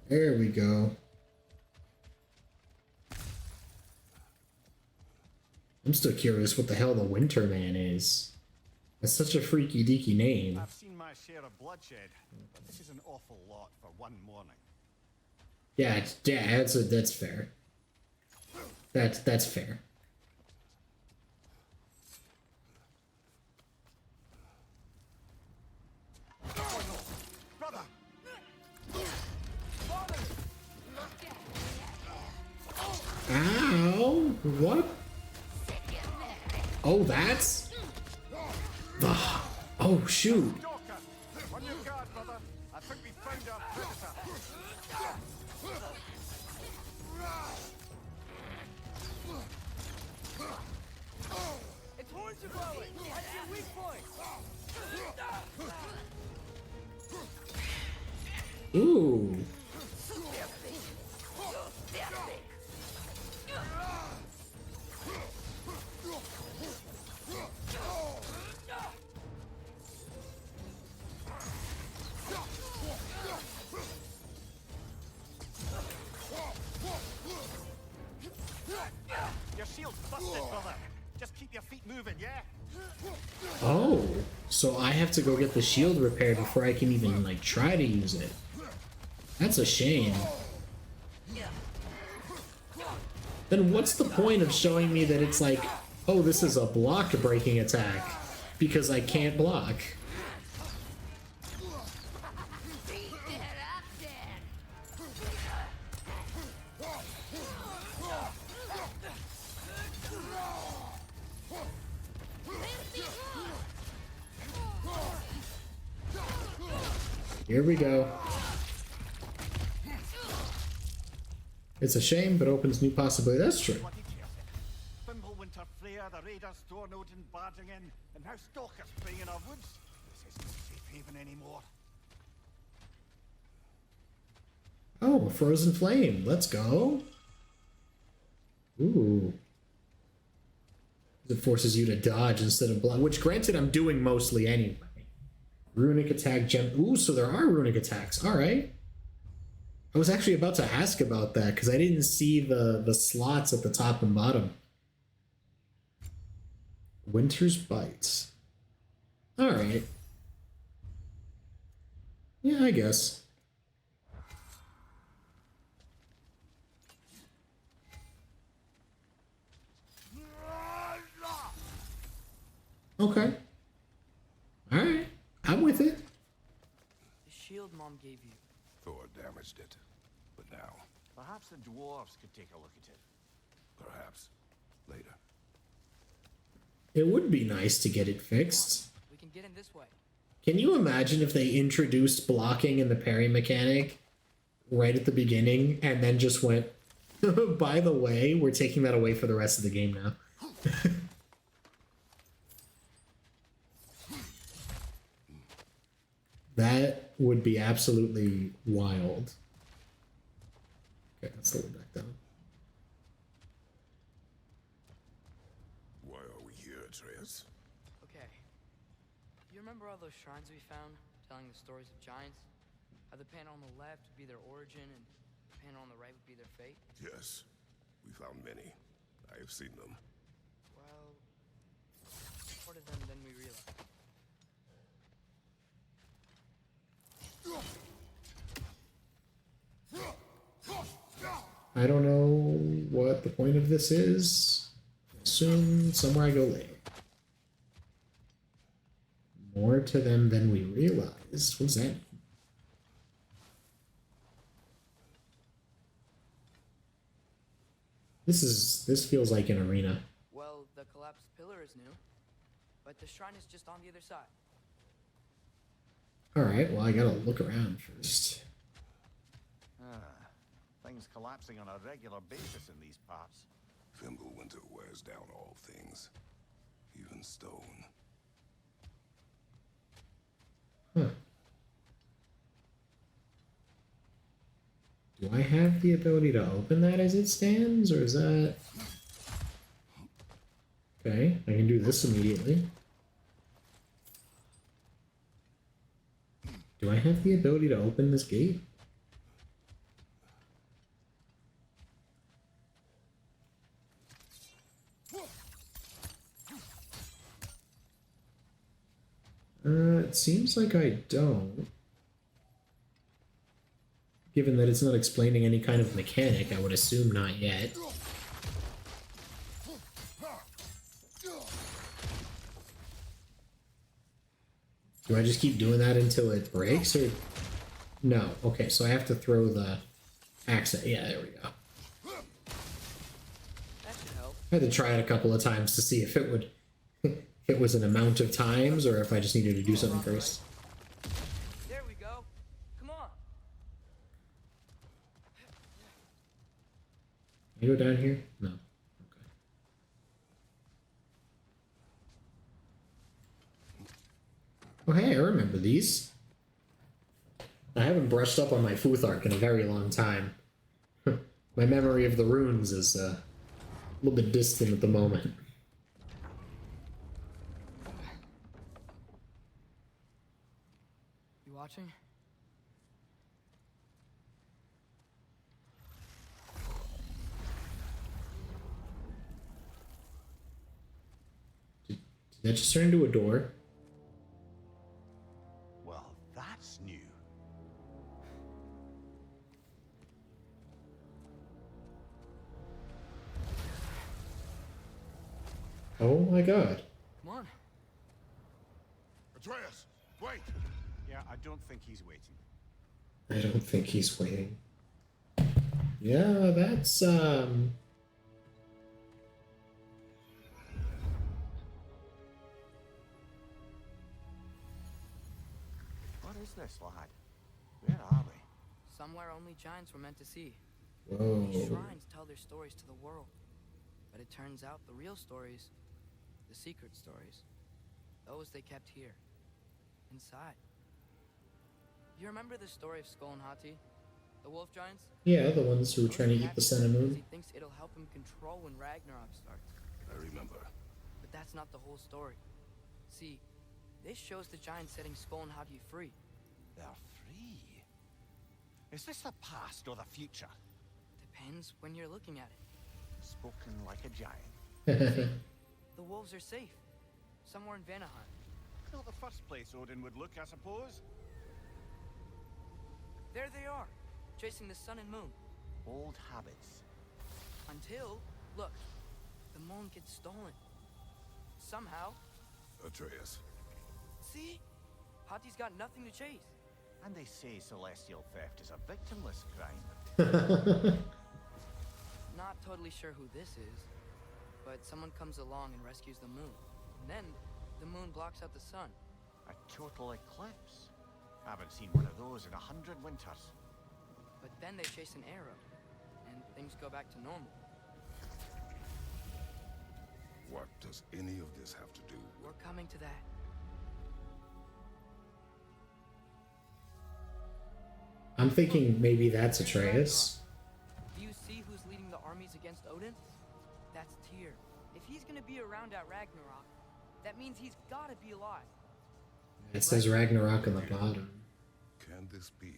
There we go. I'm still curious what the hell the Winter Man is. That's such a freaky deaky name. I've seen my share of bloodshed, but this is an awful lot for one morning. Yeah, that's fair. That's fair. Brother! Ow! What? Oh, that's... Oh, shoot. Stalker! On your guard, brother! I think we found our predator! Its horns are blowing! That's your weak point! Ooh. Your shield's busted, brother! Just keep your feet moving, yeah? Oh. So I have to go get the shield repaired before I can even, like, try to use it. That's a shame. Then what's the point of showing me that it's like, oh, this is a block breaking attack because I can't block? Here we go. It's a shame, but opens new possibilities. That's true. What he cares. Fimbulwinter, Freya, the raiders, Thor, Odin barging in, and now stalkers playing in our woods. This isn't a safe haven anymore. Oh, a frozen flame. Let's go. Ooh. It forces you to dodge instead of block, which granted I'm doing mostly anyway. Runic attack gem. Ooh, so there are runic attacks. All right. I was actually about to ask about that because I didn't see the slots at the top and bottom. Winter's Bites. All right. Yeah, I guess. Okay. All right. I'm with it. The shield Mom gave you. Thor damaged it. But now, Perhaps the dwarves could take a look at it. perhaps, later. It would be nice to get it fixed. We can get in this way. Can you imagine if they introduced blocking in the parry mechanic right at the beginning and then just went, by the way, we're taking that away for the rest of the game now? That would be absolutely wild. Okay, let's slow it back down. Why are we here, Atreus? Okay. You remember all those shrines we found, telling the stories of giants? How the panel on the left would be their origin, and the panel on the right would be their fate? Yes, we found many. I have seen them. Well, more of them than we realized. I don't know what the point of this is. Assume somewhere I go later. More to them than we realized. What does that mean? This feels like an arena. Well, the collapsed pillar is new, but the shrine is just on the other side. Alright, well I gotta look around first. Things collapsing on a regular basis in these parts. Fimbulwinter wears down all things, even stone. Huh. Do I have the ability to open that as it stands, or is that... Okay, I can do this immediately. Do I have the ability to open this gate? It seems like I don't. Given that it's not explaining any kind of mechanic, I would assume not yet. Do I just keep doing that until it breaks, or... No. Okay, so I have to throw the axe at... Yeah, there we go. That should help. I had to try it a couple of times to see if it would... if it was an amount of times, or if I just needed to do something first. There we go. Come on. Can you go down here? No. Okay. Oh, hey, I remember these. I haven't brushed up on my Futhark in a very long time. My memory of the runes is a little bit distant at the moment. You watching? Did that just turn into a door? Well, that's new. Oh my god. Come on. Atreus, wait! Yeah, I don't think he's waiting. I don't think he's waiting. Yeah, that's, What is this, lad? Where are we? Somewhere only giants were meant to see. whoa. These shrines tell their stories to the world. But it turns out the real stories, the secret stories, those they kept here, inside. You remember the story of Skull and Hati? The wolf giants? Yeah, the ones who were trying to eat the sun and He moon. thinks it'll help him control when Ragnarok starts. I remember. But that's not the whole story. See, this shows the giants setting Skull and Hati free. They're free. Is this the past or the future? Depends when you're looking at it. Spoken like a giant. The wolves are safe. Somewhere in Vanaheim. Not the first place Odin would look, I suppose. There they are, chasing the sun and moon. Old habits. Until, look, the moon gets stolen. Somehow. Atreus. See? Hati's got nothing to chase. And they say celestial theft is a victimless crime. Not totally sure who this is, but someone comes along and rescues the moon. And then, the moon blocks out the sun. A total eclipse. Haven't seen one of those in 100 winters. But then they chase an arrow, and things go back to normal. What does any of this have to do with... We're coming to that. I'm thinking maybe that's Atreus. Do you see who's leading the armies against Odin? That's Tyr. If he's gonna be around at Ragnarok, that means he's gotta be alive. It says Ragnarok on the bottom. Can this be?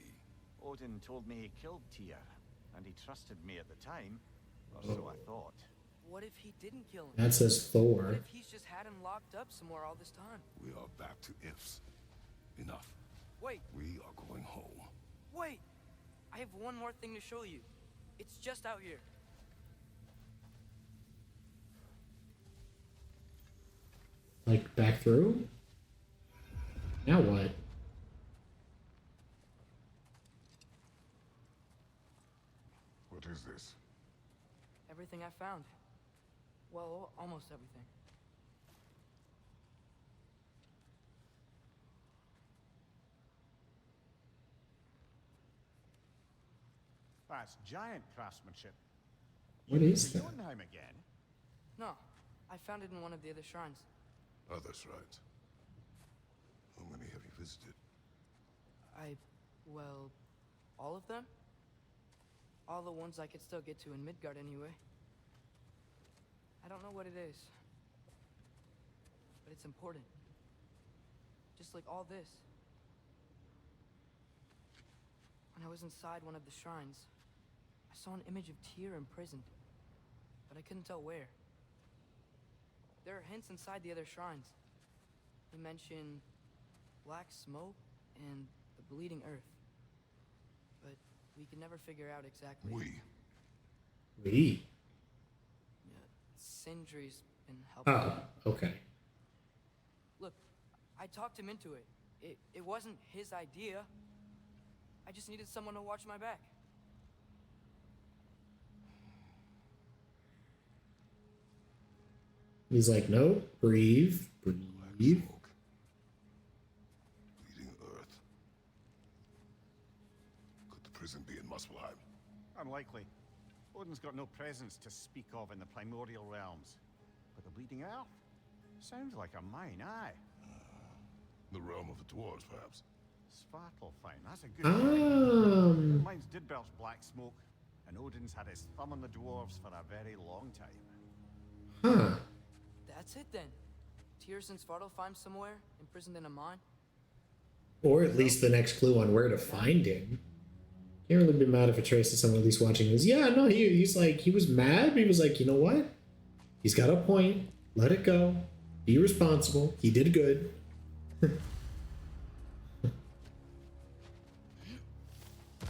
Odin told me he killed Tyr, and he trusted me at the time, or so I thought. What if he didn't kill him? That says What Thor. if he's just had him locked up somewhere all this time? We are back to ifs. Enough. Wait, We are going home. wait! I have one more thing to show you. It's just out here. Like, back through? Now what? What is this? Everything I found. Well, almost everything. That's giant craftsmanship. What is To that? Jotunheim again? No, I found it in one of the other shrines. Other shrines. How many have you visited? Well, all of them? All the ones I could still get to in Midgard anyway. I don't know what it is. But it's important. Just like all this. When I was inside one of the shrines, I saw an image of Tyr imprisoned. But I couldn't tell where. There are hints inside the other shrines. They mention black smoke and the bleeding earth. But we can never figure out exactly. We? Yeah, Sindri's been helping. Oh, okay. Look, I talked him into it. It wasn't his idea. I just needed someone to watch my back. He's like, no, breathe, breathe. Smoke. Bleeding earth. Could the prison be in Muspelheim? Unlikely. Odin's got no presence to speak of in the primordial realms. But the bleeding earth? Sounds like a mine, aye. The realm of the dwarves, perhaps. Svartalfheim, that's a good Um, Mines did belch black smoke, and Odin's had his thumb on the dwarves for a very long time. huh. That's it then. Tyr's in Svartalfheim somewhere, imprisoned in a mine. Or at least the next clue on where to find him. Can't really be mad if Atreus is someone at least watching this. Yeah, no, he's like, he was mad, but he was like, you know what? He's got a point. Let it go. Be responsible. He did good.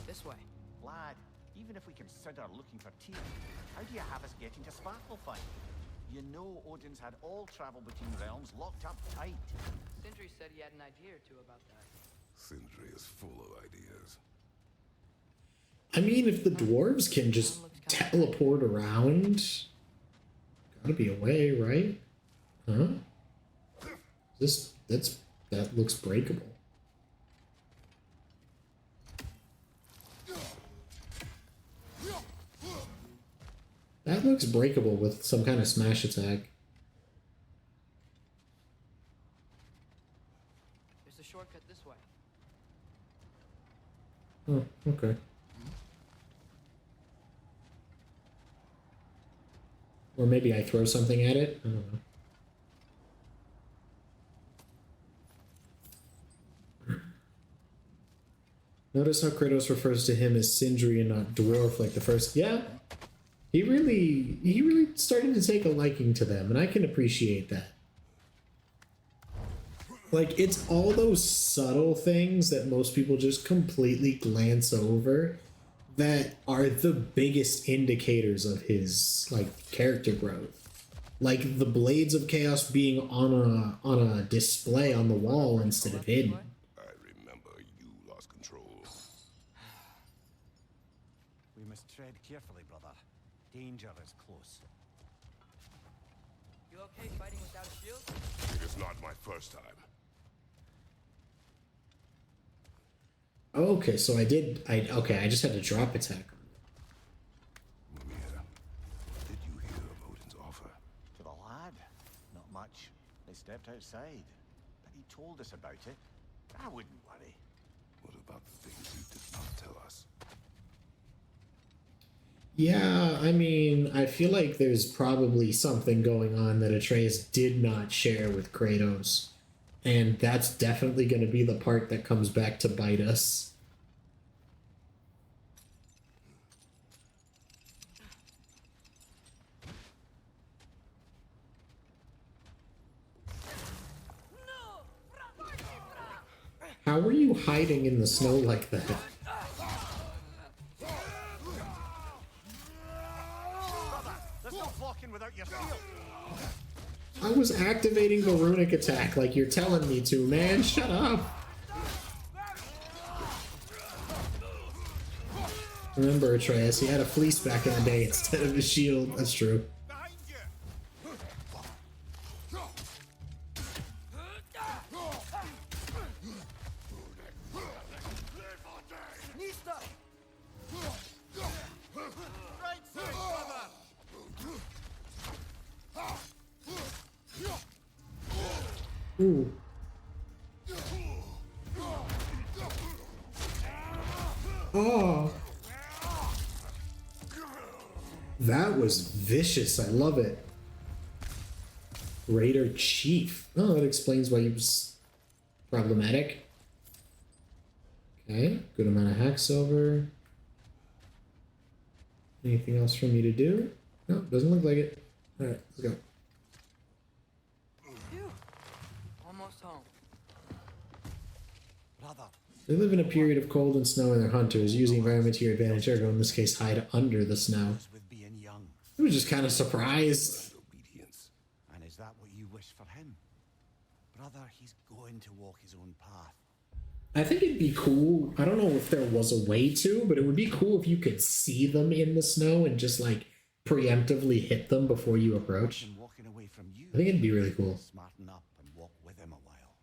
This way. Lad, even if we consider looking for Tyr, how do you have us getting to Svartalfheim? You know Odin's had all travel between realms locked up tight. Sindri said he had an idea or two about that. Sindri is full of ideas. I mean, if the dwarves can just teleport around, gotta be a way, right? Huh? That looks breakable. That looks breakable with some kind of smash attack. There's a shortcut this way. Oh, okay. Or maybe I throw something at it. I don't know. Notice how Kratos refers to him as Sindri and not dwarf like the first. Yeah, he really started to take a liking to them, and I can appreciate that. Like, it's all those subtle things that most people just completely glance over that are the biggest indicators of his, like, character growth. Like the Blades of Chaos being on a display on the wall instead of hidden. I remember you lost control. We must tread carefully, brother. Danger is close. You okay fighting without a shield? It is not my first time. Okay, so I just had to drop attack. Mimir, did you hear of Odin's offer? To the lad? Not much. They stepped outside. But he told us about it. I wouldn't worry. What about the things he did not tell us? Yeah, I mean, I feel like there's probably something going on that Atreus did not share with Kratos. And that's definitely going to be the part that comes back to bite us. How are you hiding in the snow like that? No blocking without your shield. I was activating the runic attack like you're telling me to, man. Shut up. Remember, Atreus, he had a fleece back in the day instead of a shield. That's true. Behind you. Right side, brother. Ooh. Oh. That was vicious. I love it. Raider Chief. Oh, that explains why he was problematic. Okay, good amount of hack silver. Anything else for me to do? No, doesn't look like it. Alright, let's go. Phew. Almost home. Brother. They live in a period of cold and snow and they're hunters, using environment to your advantage, ergo in this case hide under the snow. With being young. I was just kind of surprised. Obedience. And is that what you wish for him? Brother, he's going to walk his own path. I think it'd be cool. I don't know if there was a way to, but it would be cool if you could see them in the snow and just like preemptively hit them before you approach. And walking away from you. I think it'd be really cool. Smarten up and walk with him a while.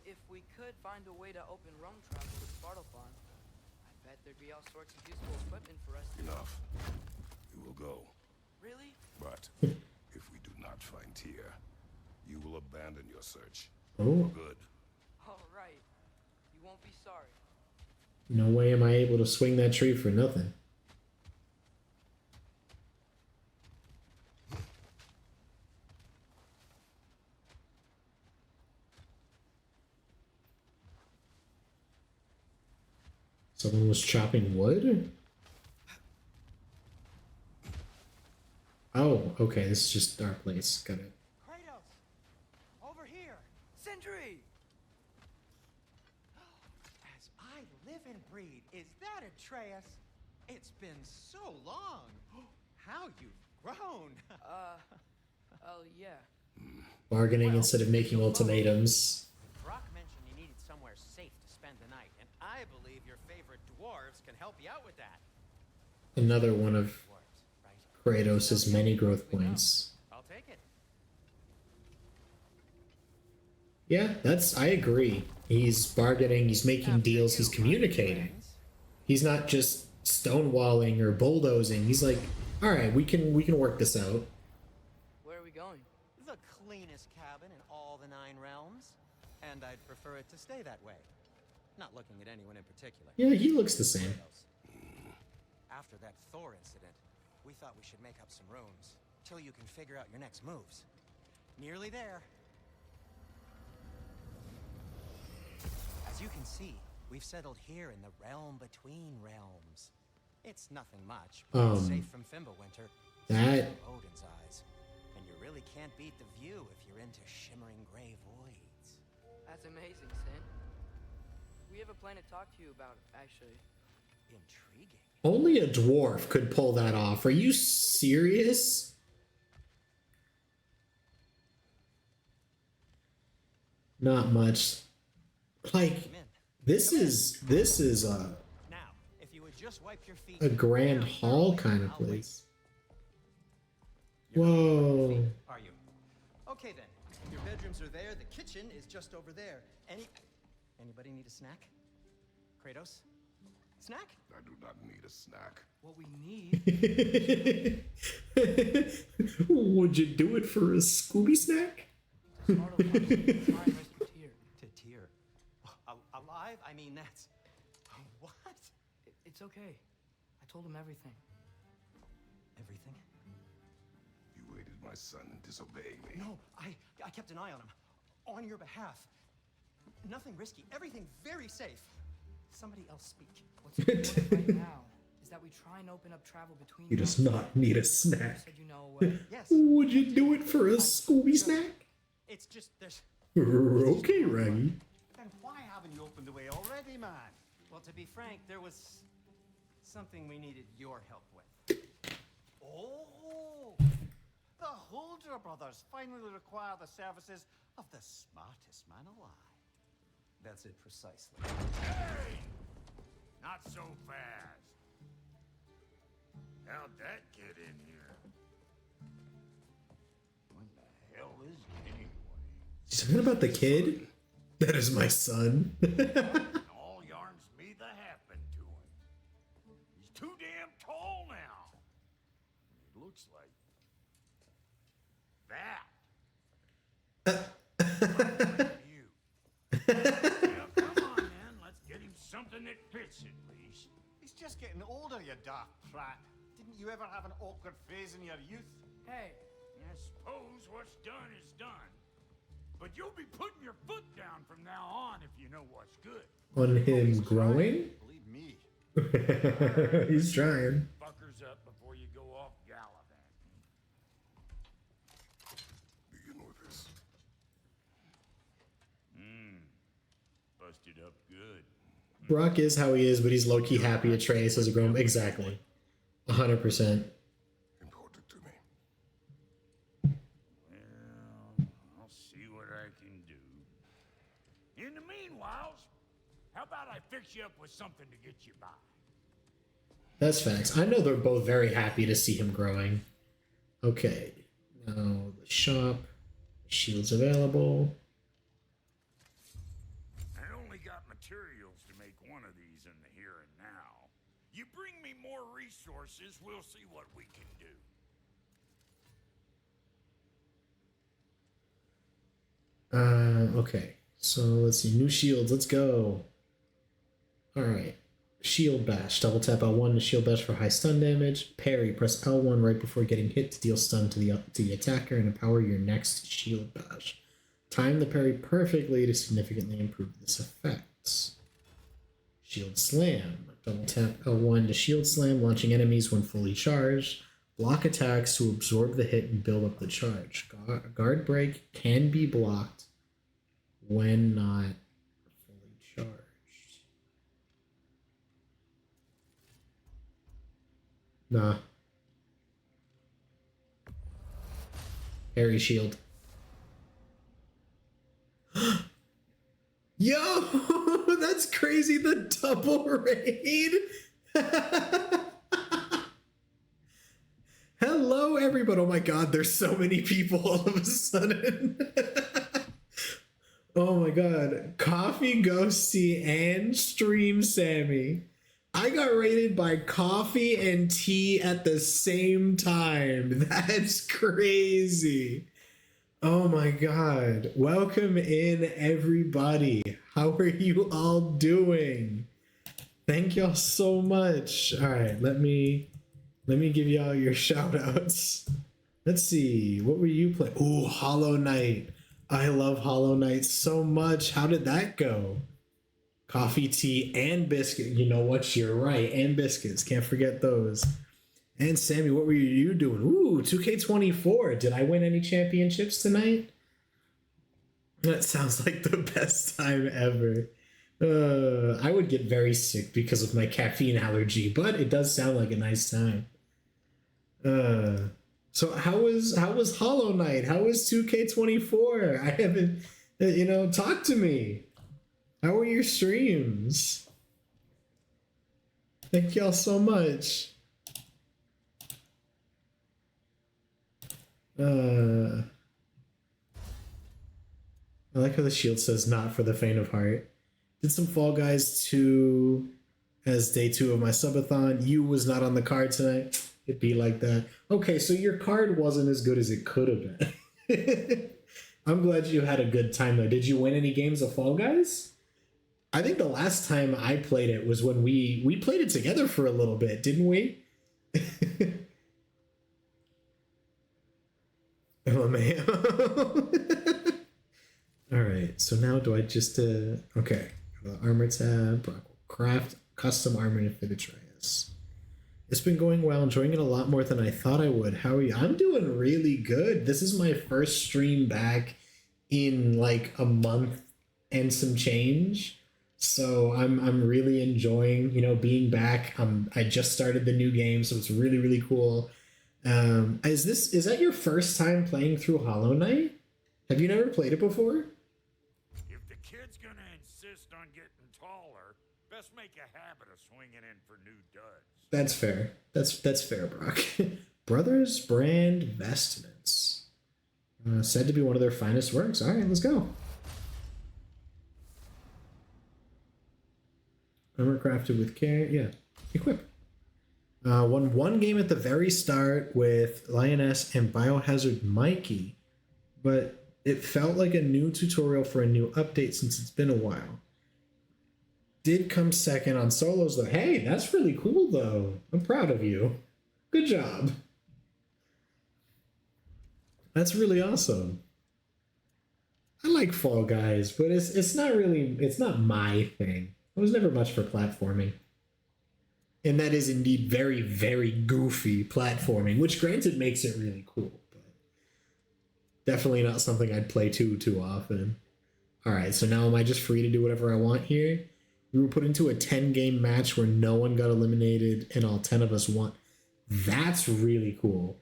If we could find a way to open roam travel with Svartalfheim, I bet there'd be all sorts of useful equipment for us to Enough. We will go. Really? But if we do not find Tyr, you will abandon your search. Oh, Good. All right. You won't be sorry. no way am I able to swing that tree for nothing. Someone was chopping wood? Oh, okay, this is just our place. Got it. Kratos! Over here! Sentry! As I live and breathe, is that Atreus? It's been so long. How you've grown. Oh yeah. Bargaining instead of making ultimatums. Brock mentioned you needed somewhere safe to spend the night, and I believe your favorite dwarves can help you out with that. Another one of Dwarves, right? Kratos' many growth points. I'll take it. Yeah, I agree. He's bargaining, he's making deals, he's communicating. He's not just stonewalling or bulldozing. He's like, all right, we can work this out. Where are we going? The cleanest cabin in all the 9 realms, and I'd prefer it to stay that way. Not looking at anyone in particular. Yeah, he looks the same. After that Thor incident, we thought we should make up some rooms till you can figure out your next moves. Nearly there. As you can see, we've settled here in the realm between realms. It's nothing much, but it's safe from Fimbulwinter. That From Odin's eyes. And you really can't beat the view if you're into shimmering gray voids. That's amazing, Sin. We have a plan to talk to you about, actually. Intriguing. only a dwarf could pull that off. Are you serious? Not much. Like this is Now, if you would just wipe your feet a grand hall kind of place. Whoa. Are you? Okay then. Your bedrooms are there. The kitchen is just over there. Anybody need a snack? Kratos? Snack? I do not need a snack. What we need. Would you do it for a Scooby snack? To Tyr. Alive? I mean, that's... What? It's okay. I told him everything. Everything? You aided my son in disobeying me. No, I kept an eye on him. On your behalf. Nothing risky. Everything very safe. Somebody else speak. What's important right now is that we try and open up travel between. You does not need a snack. Said you know a way. Yes. Would you do it for a Scooby snack? It's just there's... Okay, Raggy. Then why haven't you opened the way already, man? Well, to be frank, there was something we needed your help with. Oh! The Holder brothers finally require the services of the smartest man alive. That's it precisely. Hey! Not so fast. How'd that get in here? What the hell is it anyway? Something about the kid? That is my son. All yarns me that happened to him. He's too damn tall now. It looks like that. You. Yeah, come on, man. Let's get him something that fits at least. He's just getting older, you daft prat. Didn't you ever have an awkward phase in your youth? Hey, I suppose what's done is done. But you'll be putting your foot down from now on if you know what's good. On him growing? Believe me. He's trying. Fuckers up before you go off gallivanting. Begin with this. Busted up good. Brock is how he is, but he's low-key happy Atreus has grown. Exactly. 100%. Important to me. Well, I'll see what I can do. In the meanwhile, how about I fix you up with something to get you by? That's facts. I know they're both very happy to see him growing. Okay. Now, the shop. Shields available. I only got materials to make one of these in the here and now. You bring me more resources, we'll see what we can do. Okay. So, let's see. New shields. Let's go. Alright. Shield bash. Double tap L1 to shield bash for high stun damage. Parry. Press L1 right before getting hit to deal stun to the attacker and empower your next shield bash. Time the parry perfectly to significantly improve this effect. Shield slam. Double tap L1 to shield slam, launching enemies when fully charged. Block attacks to absorb the hit and build up the charge. Guard break can be blocked when not fully charged. Nah. Parry shield. Yo, that's crazy. The double raid. Hello, everybody. Oh my God, there's so many people all of a sudden. Oh my God. Coffee, Ghosty, and Stream Sammy. I got raided by Coffee and Tea at the same time. That's crazy. Oh my God. Welcome in, everybody. How are you all doing? Thank y'all so much. All right, let me give y'all your shout outs. Let's see. What were you playing? Ooh, Hollow Knight. I love Hollow Knight so much. How did that go? Coffee, tea, and biscuit. You know what? You're right. And biscuits. Can't forget those. And Sammy, what were you doing? Ooh, 2K24. Did I win any championships tonight? That sounds like the best time ever. I would get very sick because of my caffeine allergy, but it does sound like a nice time. So how was Hollow Knight? How was 2K24? I haven't, talk to me. How are your streams? Thank y'all so much. I like how the shield says not for the faint of heart. Did some Fall Guys 2 as day 2 of my subathon. You was not on the card tonight. It'd be like that. Okay, so your card wasn't as good as it could have been. I'm glad you had a good time though. Did you win any games of Fall Guys? I think the last time I played it was when we played it together for a little bit, didn't we? Oh man. All right, so now do I just okay, the armor tab, craft custom armor for the Atreus. It's been going well, enjoying it a lot more than I thought I would. How are you? I'm doing really good. This is my first stream back in like a month and some change. So I'm really enjoying, being back. I just started the new game, so it's really really cool. Is that your first time playing through Hollow Knight? Have you never played it before? If the kid's gonna insist on getting taller, best make a habit of swinging in for new duds. That's fair. That's fair, Brock. Brothers Brand Vestments. Said to be one of their finest works. All right, let's go. Armor crafted with care. Yeah, equip. Won one game at the very start with Lioness and Biohazard Mikey, but it felt like a new tutorial for a new update since it's been a while. Did come second on solos though. Hey, that's really cool though. I'm proud of you. Good job. That's really awesome. I like Fall Guys, but it's not my thing. I was never much for platforming. And that is indeed very, very goofy platforming, which granted makes it really cool, but definitely not something I'd play too often. All right, so now am I just free to do whatever I want here? We were put into a 10-game match where no one got eliminated and all 10 of us won. That's really cool.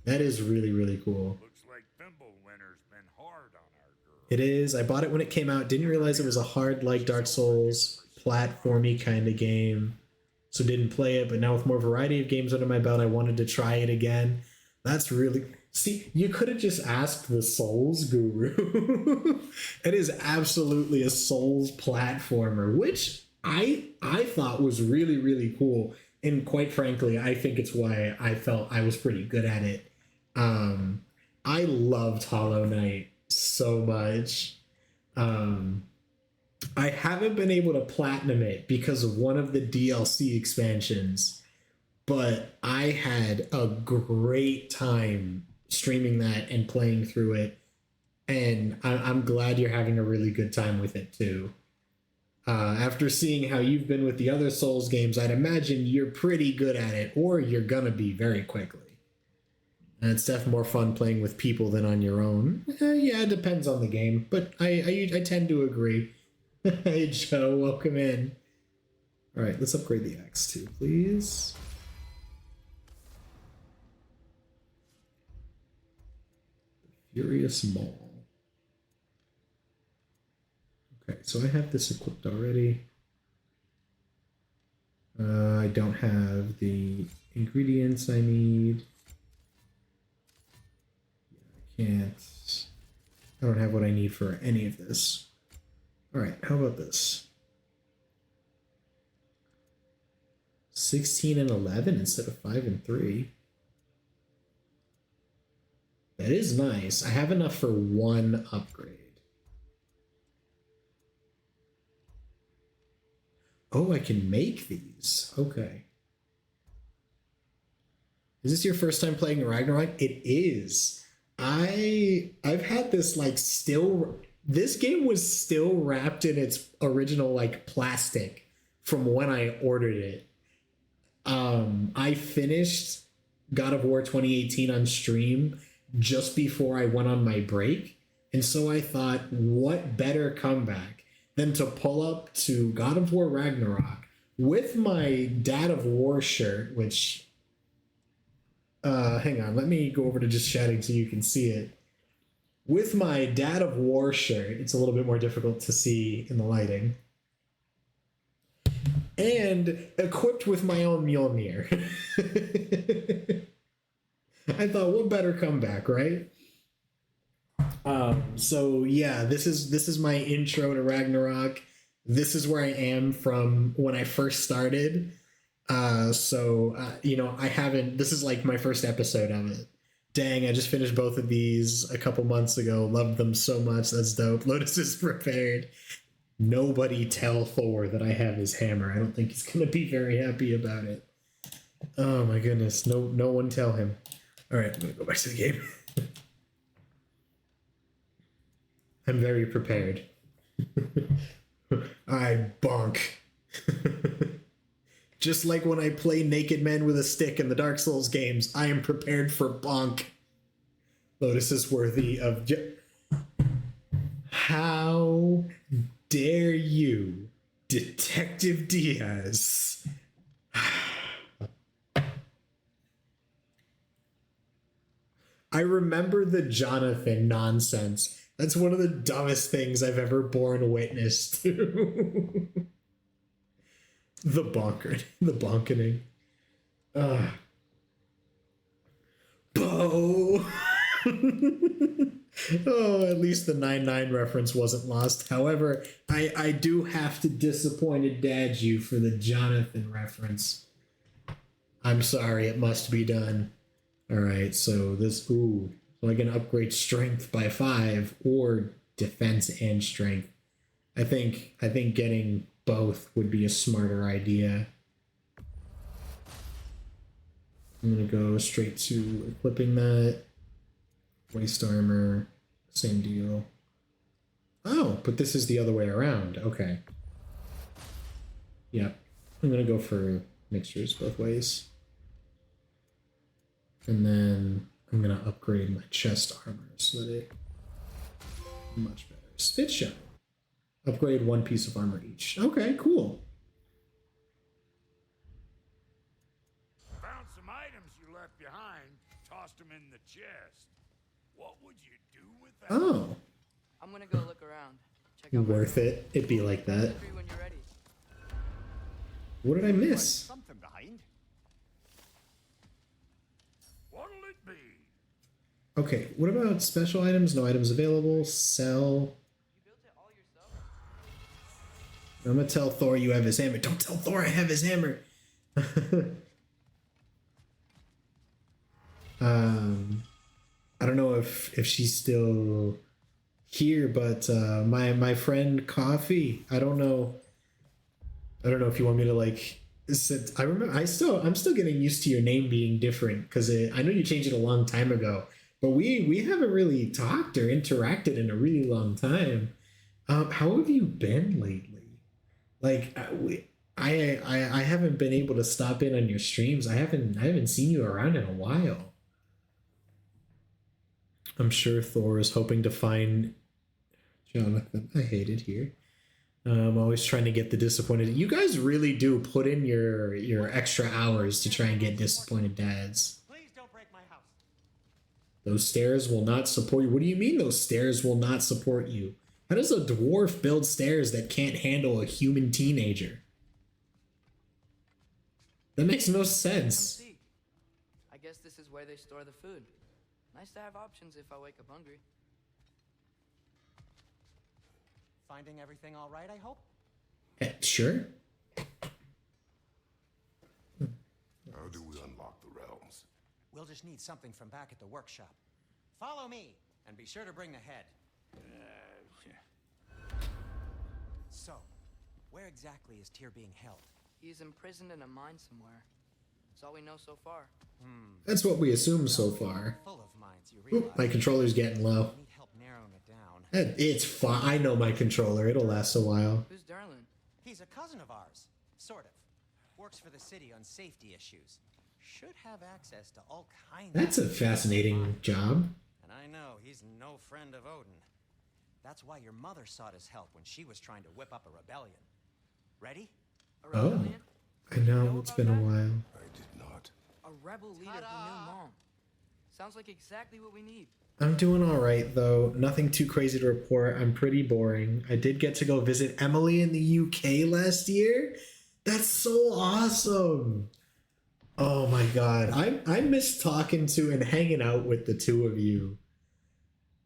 That is really, really cool. Looks like Thimble Winter's been hard on our girl. It is. I bought it when it came out. Didn't realize it was a hard, like Dark Souls, platformy kind of game. So didn't play it, but now with more variety of games under my belt, I wanted to try it again. That's really... See, you could have just asked the Souls guru. It is absolutely a Souls platformer, which I thought was really, really cool. And quite frankly, I think it's why I felt I was pretty good at it. I loved Hollow Knight so much. I haven't been able to platinum it because of one of the DLC expansions, but I had a great time streaming that and playing through it, and I'm glad you're having a really good time with it too. After seeing how you've been with the other Souls games, I'd imagine you're pretty good at it, or you're gonna be very quickly. And it's definitely more fun playing with people than on your own. Yeah, it depends on the game, but I tend to agree. Hey Joe, welcome in. All right, let's upgrade the axe too, please. Furious Maul. Okay, so I have this equipped already. I don't have the ingredients I need. I can't. I don't have what I need for any of this. All right, how about this? 16 and 11 instead of 5 and 3. That is nice. I have enough for one upgrade. Oh, I can make these. Okay. Is this your first time playing Ragnarok? It is. I've had this like still... This game was still wrapped in its original like plastic from when I ordered it. I finished God of War 2018 on stream just before I went on my break. And so I thought, what better comeback than to pull up to God of War Ragnarok with my Dad of War shirt, which, hang on, let me go over to just chatting so you can see it. With my Dad of War shirt, it's a little bit more difficult to see in the lighting. And equipped with my own Mjolnir. I thought, what better comeback, right? So yeah, this is my intro to Ragnarok. This is where I am from when I first started. I haven't, this is like my first episode of it. Dang, I just finished both of these a couple months ago. Loved them so much. That's dope. Lotus is prepared. Nobody tell Thor that I have his hammer. I don't think he's going to be very happy about it. Oh my goodness. No one tell him. All right, I'm going to go back to the game. I'm very prepared. I bonk. Just like when I play Naked Men with a Stick in the Dark Souls games, I am prepared for bonk. Lotus is worthy of... How dare you, Detective Diaz? I remember the Jonathan nonsense. That's one of the dumbest things I've ever borne witness to. The bonkening. Bo. Oh, at least the 9-9 reference wasn't lost. However, I do have to disappointed dad you for the Jonathan reference. I'm sorry, it must be done. Alright, so this, so I can upgrade strength by 5 or defense and strength. I think getting both would be a smarter idea. I'm gonna go straight to equipping that. Waist armor, same deal. Oh, but this is the other way around. Okay. Yep. I'm gonna go for mixtures both ways. And then I'm gonna upgrade my chest armor so that it much better. Spit shot. Upgrade 1 piece of armor each. Okay, cool. Found some items you left behind, tossed them in the chest. What would you do with that? Oh. I'm gonna go look around. Check out Worth it. It'd be like that. when you're ready. What did I miss? Something behind. What'll it be? Okay, what about special items? No items available. Sell. You built it all yourself? I'm gonna tell Thor you have his hammer. Don't tell Thor I have his hammer. I don't know if she's still here, but my friend Coffee. I don't know if you want me to like. I remember. I'm still getting used to your name being different because I know you changed it a long time ago, but we haven't really talked or interacted in a really long time. How have you been lately? Like I haven't been able to stop in on your streams. I haven't seen you around in a while. I'm sure Thor is hoping to find Jonathan. I hate it here. I'm always trying to get the disappointed. You guys really do put in your extra hours to try and get disappointed dads. Please don't break my house. Those stairs will not support you. What do you mean those stairs will not support you? How does a dwarf build stairs that can't handle a human teenager? That makes no Come sense. see. I guess this is where they store the food. Nice to have options if I wake up hungry. Finding everything all right, I hope? Sure. How do we unlock the realms? We'll just need something from back at the workshop. Follow me, and be sure to bring the head. So, where exactly is Tyr being held? He's imprisoned in a mine somewhere. That's all we know so far. That's what we assume so far. Full of minds, you Oop, realize. my controller's getting low. Need help narrowing it down. It's fine. I know my controller. It'll last a while. Who's Darlin? He's a cousin of ours, sort of. Works for the city on safety issues. Should have access to all kinds That's of a fascinating job. And I know he's no friend of Odin. That's why your mother sought his help when she was trying to whip up a rebellion. Ready? A rebellion? I know, it's been a while. I did not. A rebel leader who knew Mom. Sounds like exactly what we need. I'm doing all right, though. Nothing too crazy to report. I'm pretty boring. I did get to go visit Emily in the UK last year. That's so awesome. Oh my god. I miss talking to and hanging out with the two of you.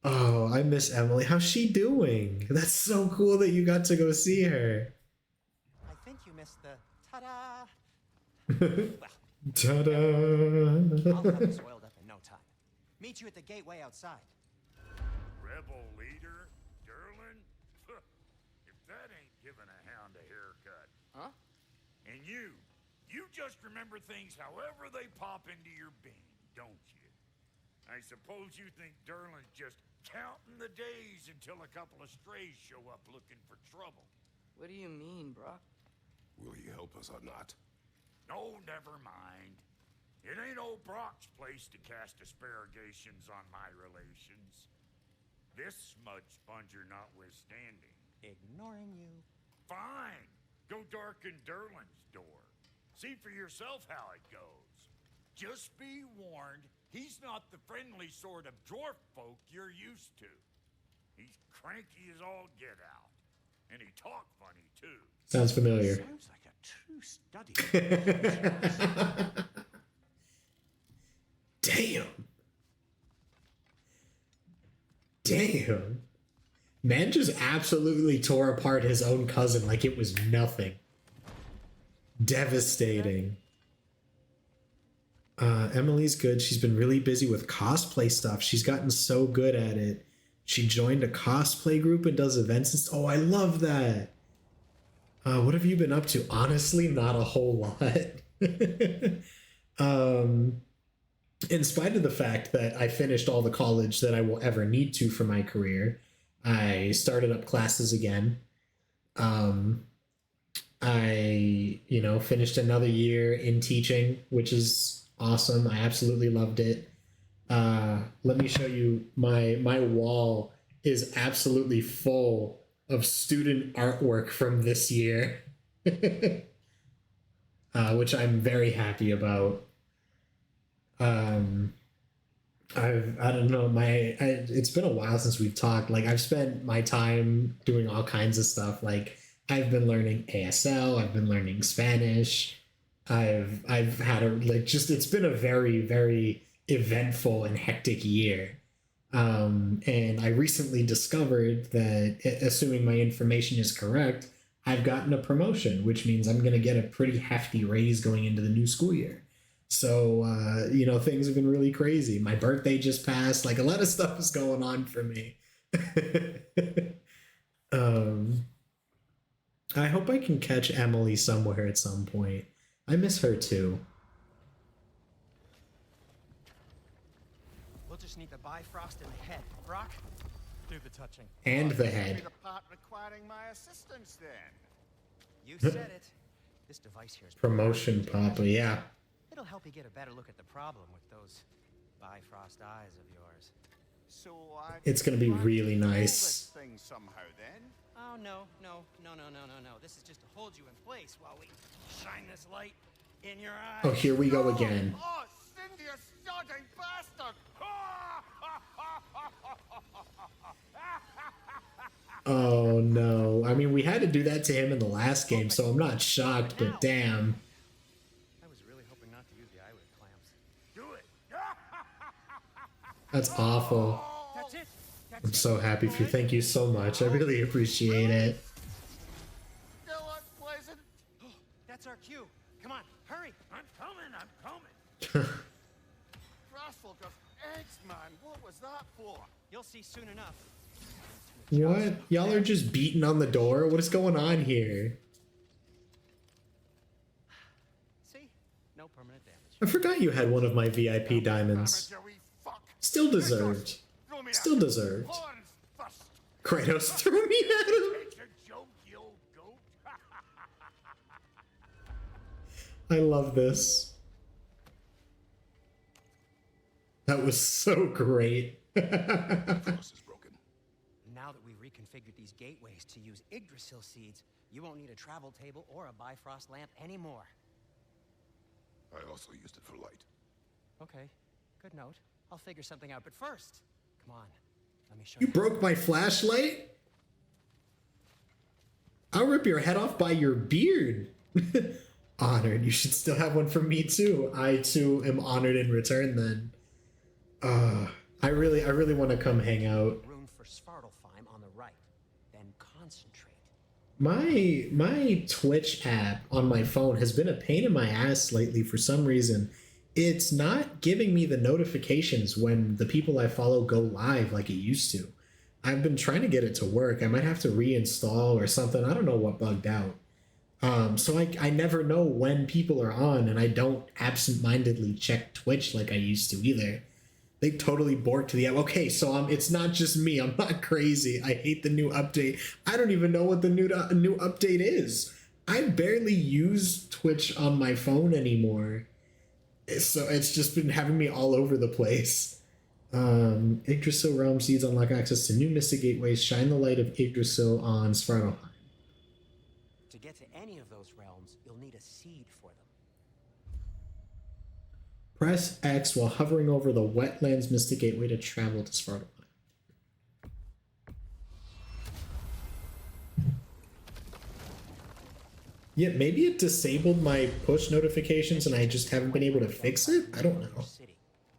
Oh, I miss Emily. How's she doing? That's so cool that you got to go see her. I think you missed the ta-da. Ta-da! I'll have this oiled up in no time. Meet you at the gateway outside. Rebel leader? Derlin? If that ain't giving a hound a haircut. Huh? And you just remember things however they pop into your bean, don't you? I suppose you think Derlin's just counting the days until a couple of strays show up looking for trouble. What do you mean, Brock? Will he help us or not? No, never mind. It ain't old Brock's place to cast aspersions on my relations. This smudge sponger notwithstanding. ignoring you. Fine. Go darken Derlin's door. See for yourself how it goes. Just be warned, he's not the friendly sort of dwarf folk you're used to. He's cranky as all get out. And he talk funny, too. Sounds familiar. Sounds like a true study. Damn. Damn. Man just absolutely tore apart his own cousin like it was nothing. Devastating. Emily's good. She's been really busy with cosplay stuff. She's gotten so good at it. She joined a cosplay group and does events and oh, I love that. What have you been up to? Honestly, not a whole lot. In spite of the fact that I finished all the college that I will ever need to for my career, I started up classes again. I, finished another year in teaching, which is awesome. I absolutely loved it. Let me show you my wall is absolutely full of student artwork from this year, which I'm very happy about. I don't know, it's been a while since we've talked. Like, I've spent my time doing all kinds of stuff. Like, I've been learning ASL, I've been learning Spanish. I've had it's been a very, very eventful and hectic year. And I recently discovered that, assuming my information is correct, I've gotten a promotion, which means I'm going to get a pretty hefty raise going into the new school year. So, things have been really crazy. My birthday just passed. Like, a lot of stuff is going on for me. I hope I can catch Emily somewhere at some point. I miss her too. We'll just need the Bifrost in the head. Brock, do the touching. And the head. The part requiring my assistance then. You said it. This device here is Promotion, Papa, yeah. It'll help you get a better look at the problem with those Bifrost eyes of yours. So it's gonna be really nice. This thing somehow then. Oh, no. This is just to hold you in place while we shine this light in your eyes. Oh, here we go again. Oh, Cindy, you sodding bastard! Oh no. I mean, we had to do that to him in the last game, so I'm not shocked, but damn. I was really hoping not to use the eyelid clamps. Do it. That's awful. That's it. I'm so happy for you. Thank you so much. I really appreciate it. Still unpleasant. That's our cue. Come on, hurry. I'm coming. Frostful got eggs, man. What was that for? You'll see soon enough. What? Y'all are just beating on the door? What is going on here? See? No permanent damage. I forgot you had one of my VIP diamonds. Amateur wee fuck. Still deserved. Throw me Still at deserved. horns first. Kratos threw me at him. It's a joke, you old goat. I love this. That was so great. Frost is broken. Now that we've reconfigured these gateways to use Yggdrasil seeds, you won't need a travel table or a Bifrost lamp anymore. I also used it for light. Okay, good note. I'll figure something out, but first, come on. Let me show You you. broke my flashlight? I'll rip your head off by your beard. Honored. You should still have one for me too. I too am honored in return then. I really want to come hang out. Room for Svartalfheim on the right. Then concentrate. My Twitch app on my phone has been a pain in my ass lately for some reason. It's not giving me the notifications when the people I follow go live like it used to. I've been trying to get it to work. I might have to reinstall or something. I don't know what bugged out. So I never know when people are on, and I don't absentmindedly check Twitch like I used to either. They totally borked the app. Okay, so it's not just me. I'm not crazy. I hate the new update. I don't even know what the new update is. I barely use Twitch on my phone anymore. So it's just been having me all over the place. Yggdrasil realm seeds unlock access to new mystic gateways. Shine the light of Yggdrasil on Svartalfheim. To get to any of those realms, you'll need a seed for them. Press X while hovering over the Wetlands Mystic Gateway to travel to Svartalfheim. Yeah, maybe it disabled my push notifications and I just haven't been able to fix it? I don't know.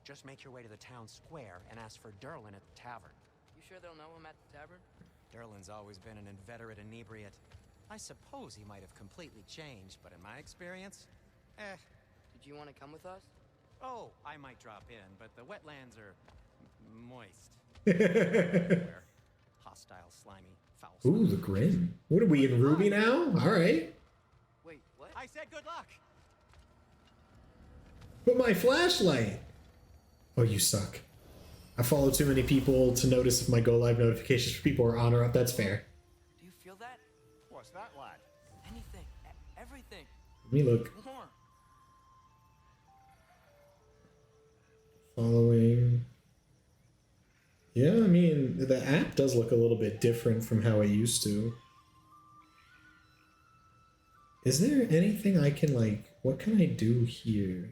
Just make your way to the town square and ask for Derlin at the tavern. You sure they'll know him at the tavern? Derlin's always been an inveterate inebriate. I suppose he might have completely changed, but in my experience, Did you want to come with us? Oh, I might drop in, but the wetlands are moist. Hostile, slimy, foul. Ooh, the grin. What are we in Ruby now? Alright. Wait, what? I said good luck! But my flashlight! Oh, you suck. I follow too many people to notice if my go live notifications for people are on or up. That's fair. Do you feel that? What's that, lad? Anything. Everything. Let me look. More. Following. Yeah, I mean, the app does look a little bit different from how it used to. Is there anything I can, like, what can I do here?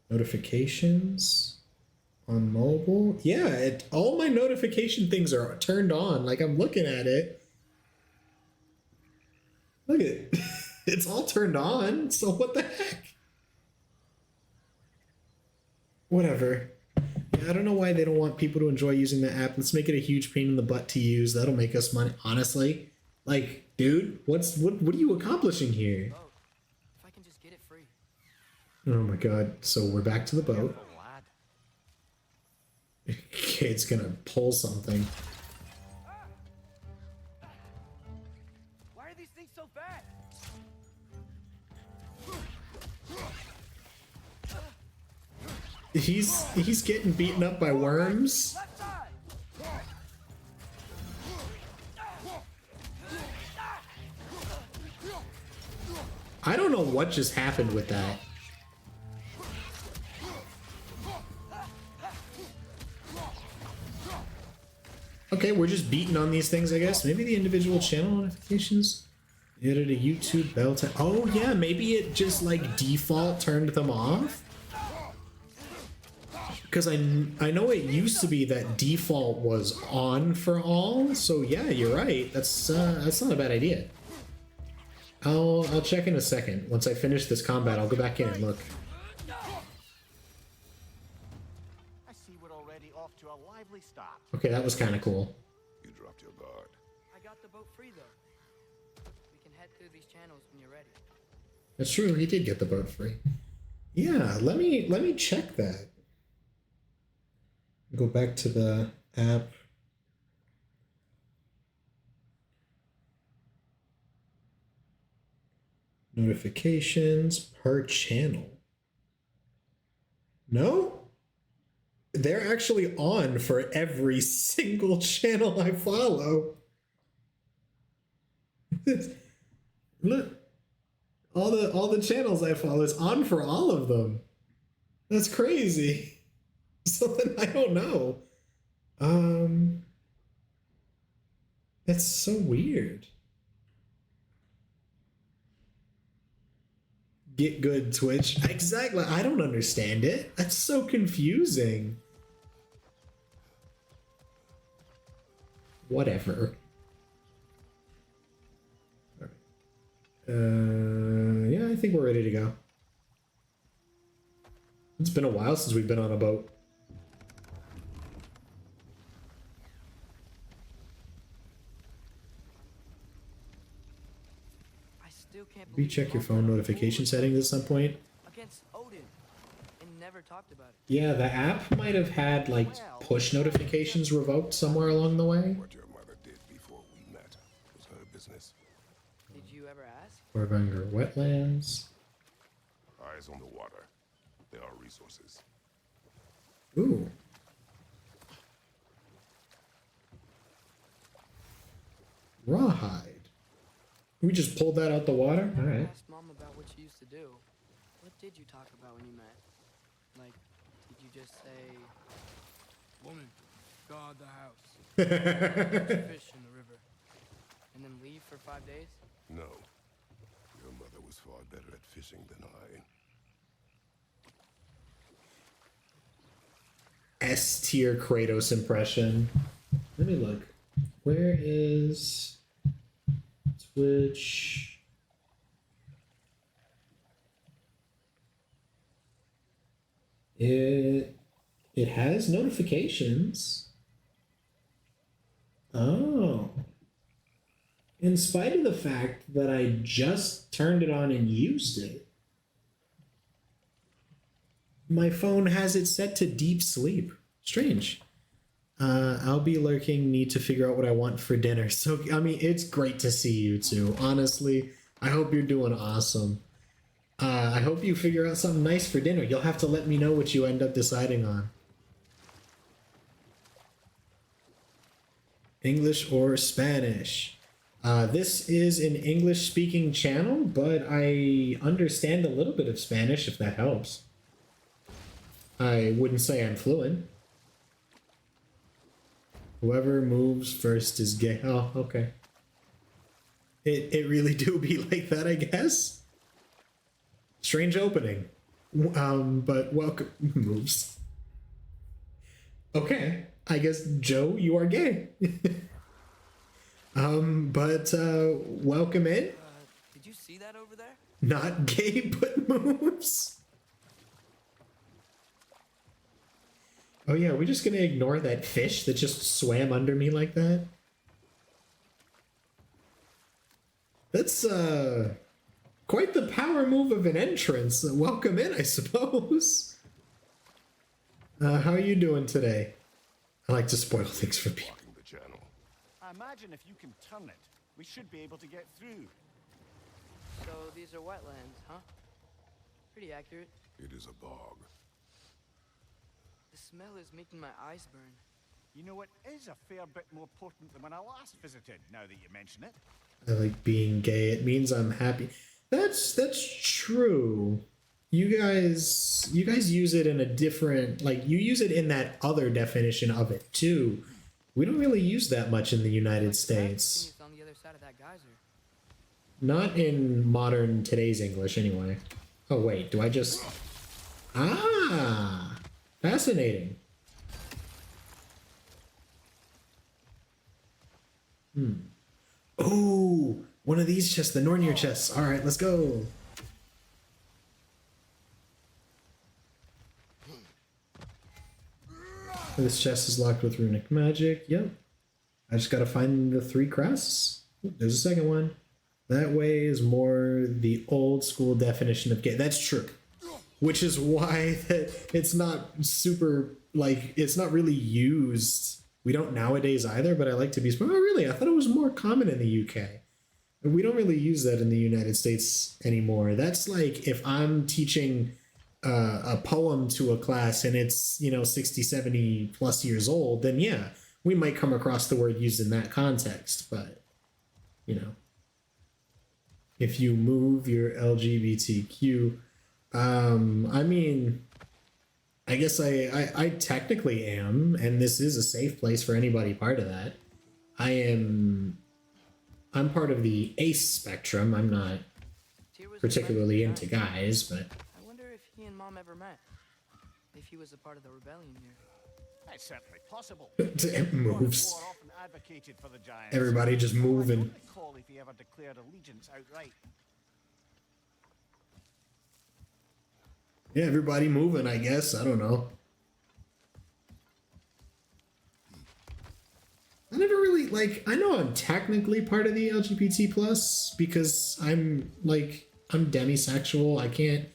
Notifications on mobile? Yeah, all my notification things are turned on. Like, I'm looking at it. Look at it. It's all turned on. So what the heck? Whatever. Yeah, I don't know why they don't want people to enjoy using the app. Let's make it a huge pain in the butt to use. That'll make us money. Honestly, like, dude, what are you accomplishing here? Boat. If I can just get it free. Oh my god. So we're back to the boat. Kid's gonna pull something. Why are these things so bad? He's getting beaten up by worms. Left side. I don't know what just happened with that. Okay, we're just beating on these things, I guess. Maybe the individual channel notifications. You added a YouTube bell to. Oh yeah, maybe it just like default turned them off. Because I know it used to be that default was on for all. So yeah, you're right. That's not a bad idea. I'll check in a second. Once I finish this combat, I'll go back in and look. I see we're already off to a lively start. Okay, that was kind of cool. You dropped your guard. I got the boat free though. We can head through these channels when you're ready. That's true. He did get the boat free. Yeah, let me check that. Go back to the app. Notifications per channel. No? They're actually on for every single channel I follow. Look. All the channels I follow is on for all of them. That's crazy. So then I don't know. That's so weird. Get good, Twitch. Exactly. I don't understand it. That's so confusing. Whatever. All right. Yeah, I think we're ready to go. It's been a while since we've been on a boat. Recheck your phone notification settings at some point. Against Odin, and never talked about it. Yeah, the app might have had like push notifications revoked somewhere along the way. What your mother did before we met was her business. Did you ever ask? Warbanger wetlands. Eyes on the water. There are resources. Ooh. Rawhide. We just pulled that out the water? I Alright. asked Mom about what you used to do. What did you talk about when you met? Like, did you just say, Woman, guard the house. Fish in the river. And then leave for 5 days? No. Your mother was far better at fishing than I. S tier Kratos impression. Let me look. Where is Twitch? It has notifications. Oh. In spite of the fact that I just turned it on and used it, my phone has it set to deep sleep. Strange. I'll be lurking, need to figure out what I want for dinner. So, I mean, it's great to see you two. Honestly, I hope you're doing awesome. I hope you figure out something nice for dinner. You'll have to let me know what you end up deciding on. English or Spanish? This is an English-speaking channel, but I understand a little bit of Spanish, if that helps. I wouldn't say I'm fluent. Whoever moves first is gay. Oh, okay. It really do be like that, I guess. Strange opening. But welcome. Moves. Okay. I guess, Joe, you are gay. But welcome in. Did you see that over there? Not gay, but moves. Oh yeah, we're just gonna ignore that fish that just swam under me like that? That's, quite the power move of an entrance. Welcome in, I suppose. How are you doing today? I like to spoil things for people. Blocking the channel. I imagine if you can turn it, we should be able to get through. So these are wetlands, huh? Pretty accurate. It is a bog. The smell is making my eyes burn. You know, it is a fair bit more potent than when I last visited, now that you mention it. I like being gay. It means I'm happy. That's true. You guys use it in a different, like, you use it in that other definition of it too. We don't really use that much in the United States. It's on the other side of that geyser. Not in modern today's English anyway. Oh wait, do I just... Ah! Fascinating. Oh, one of these chests, the Nornir chests. All right, let's go. This chest is locked with runic magic. Yep. I just gotta find the 3 crests. Ooh, there's a second one. That way is more the old school definition of gay. That's true. Which is why it's not super, like, it's not really used. We don't nowadays either, but I like to be... Oh, really? I thought it was more common in the UK. We don't really use that in the United States anymore. That's like if I'm teaching a poem to a class and it's, 60, 70 plus years old, then yeah, we might come across the word used in that context. But, if you move your LGBTQ... I mean, I guess I technically am, and this is a safe place for anybody part of that. I'm part of the ace spectrum. I'm not particularly into guys, but... I wonder if he and Mom ever met. If he was a part of the rebellion here. It's certainly possible. It moves. Thor often advocated for the giants. Everybody just moving. I don't recall if he ever declared allegiance outright. Yeah, everybody moving, I guess. I don't know. I never really, I know I'm technically part of the LGBT plus because I'm demisexual. I can't,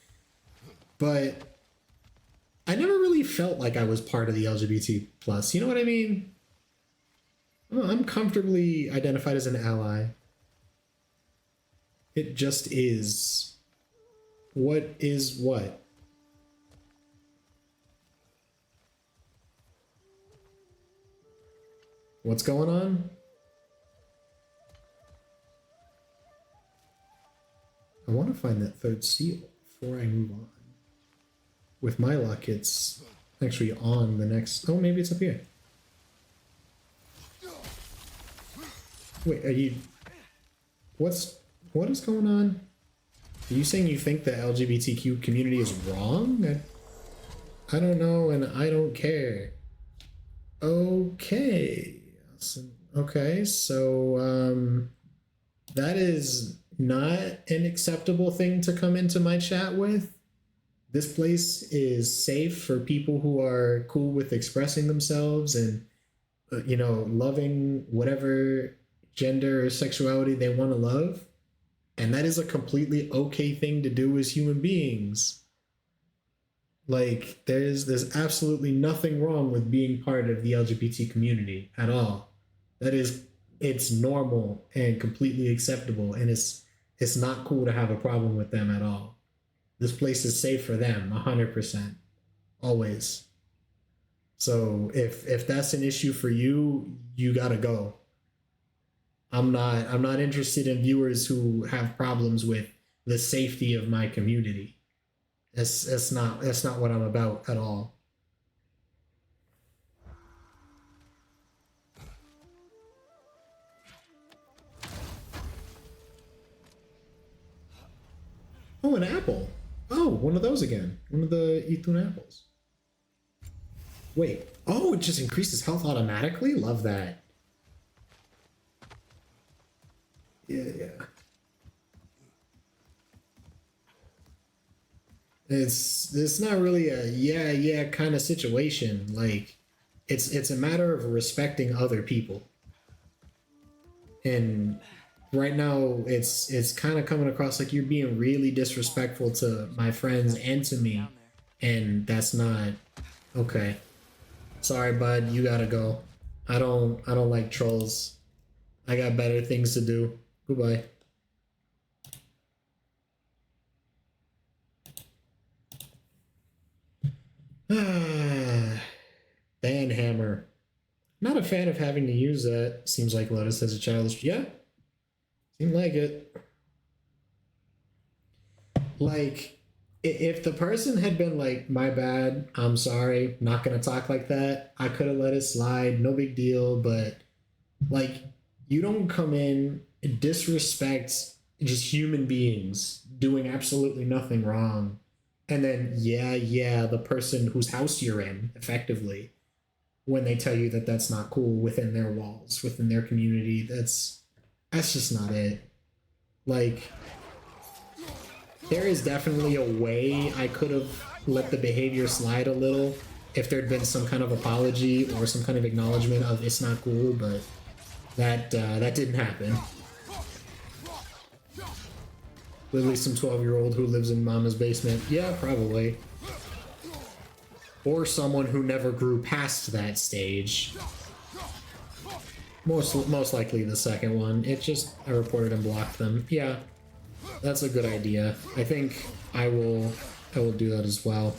but I never really felt like I was part of the LGBT plus. You know what I mean? I'm comfortably identified as an ally. It just is. What is what? What's going on? I want to find that 3rd seal before I move on. With my luck, it's actually on the next... Oh, maybe it's up here. Wait, are you... What is going on? Are you saying you think the LGBTQ community is wrong? I don't know, and I don't care. Okay. Okay, so, that is not an acceptable thing to come into my chat with. This place is safe for people who are cool with expressing themselves and, you know, loving whatever gender or sexuality they want to love. And that is a completely okay thing to do as human beings. Like, there's absolutely nothing wrong with being part of the LGBT community at all. It's normal and completely acceptable, and it's not cool to have a problem with them at all. This place is safe for them, 100%, always. So if that's an issue for you, you gotta go. I'm not interested in viewers who have problems with the safety of my community. That's not what I'm about at all. Oh, an apple. Oh, one of those again. One of the Ithun apples. Wait. Oh, it just increases health automatically? Love that. Yeah. It's not really a yeah kind of situation. Like, it's a matter of respecting other people. And right now it's kind of coming across like you're being really disrespectful to my friends and to me, and that's not okay. Sorry, bud, you gotta go. I don't like trolls. I got better things to do. Goodbye. Banhammer. Not a fan of having to use that. Seems like Lotus has a childish... Yeah. Seemed like it. Like, if the person had been like, my bad, I'm sorry, not gonna talk like that, I could have let it slide, no big deal, but, like, you don't come in and disrespect just human beings doing absolutely nothing wrong, and then, yeah, the person whose house you're in, effectively, when they tell you that that's not cool within their walls, within their community, that's just not it. Like, there is definitely a way I could have let the behavior slide a little if there'd been some kind of apology or some kind of acknowledgement of it's not cool, but that didn't happen. Literally some 12-year-old who lives in mama's basement. Yeah, probably. Or someone who never grew past that stage. Most likely the second one. I reported and blocked them. Yeah, that's a good idea. I think I will do that as well.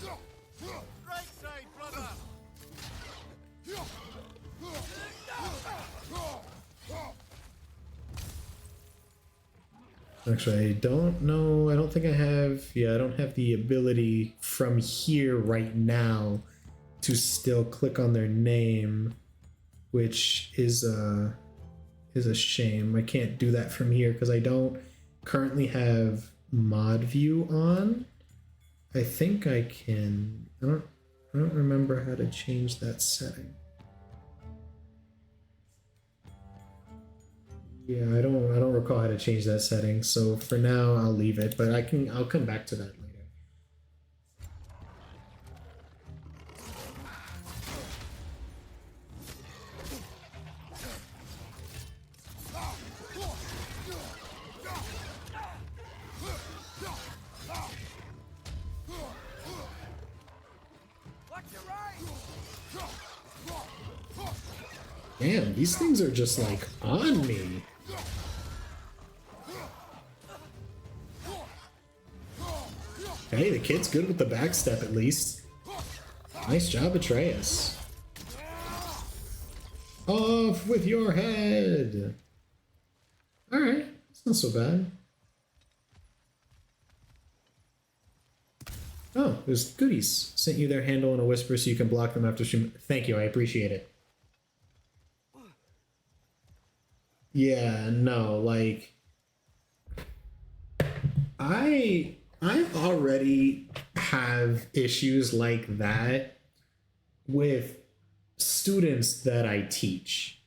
Actually, I don't know. I don't think I have... Yeah, I don't have the ability from here right now to still click on their name, which is a shame. I can't do that from here because I don't currently have mod view on. I think I can... I don't remember how to change that setting. Yeah, I don't recall how to change that setting, so for now I'll leave it, but I'll come back to that later. Damn, these things are just like on me. Hey, the kid's good with the backstep at least. Nice job, Atreus. Off with your head! Alright, it's not so bad. Oh, there's goodies. Sent you their handle in a whisper so you can block them after stream. Thank you, I appreciate it. Yeah, no, like I already have issues like that with students that I teach.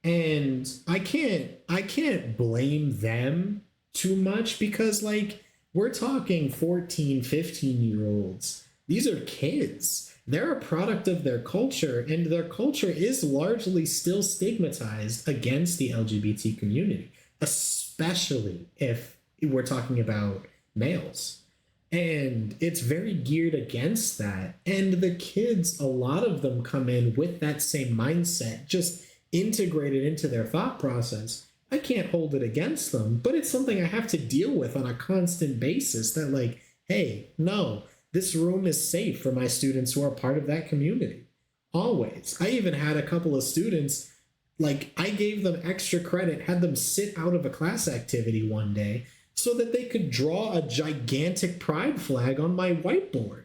And I can't blame them too much because like we're talking 14, 15-year-olds. These are kids. They're a product of their culture, and their culture is largely still stigmatized against the LGBT community, especially if we're talking about males. And it's very geared against that. And the kids, a lot of them come in with that same mindset, just integrated into their thought process. I can't hold it against them, but it's something I have to deal with on a constant basis that, like, hey, no, this room is safe for my students who are part of that community. Always. I even had a couple of students, like, I gave them extra credit, had them sit out of a class activity one day so that they could draw a gigantic pride flag on my whiteboard,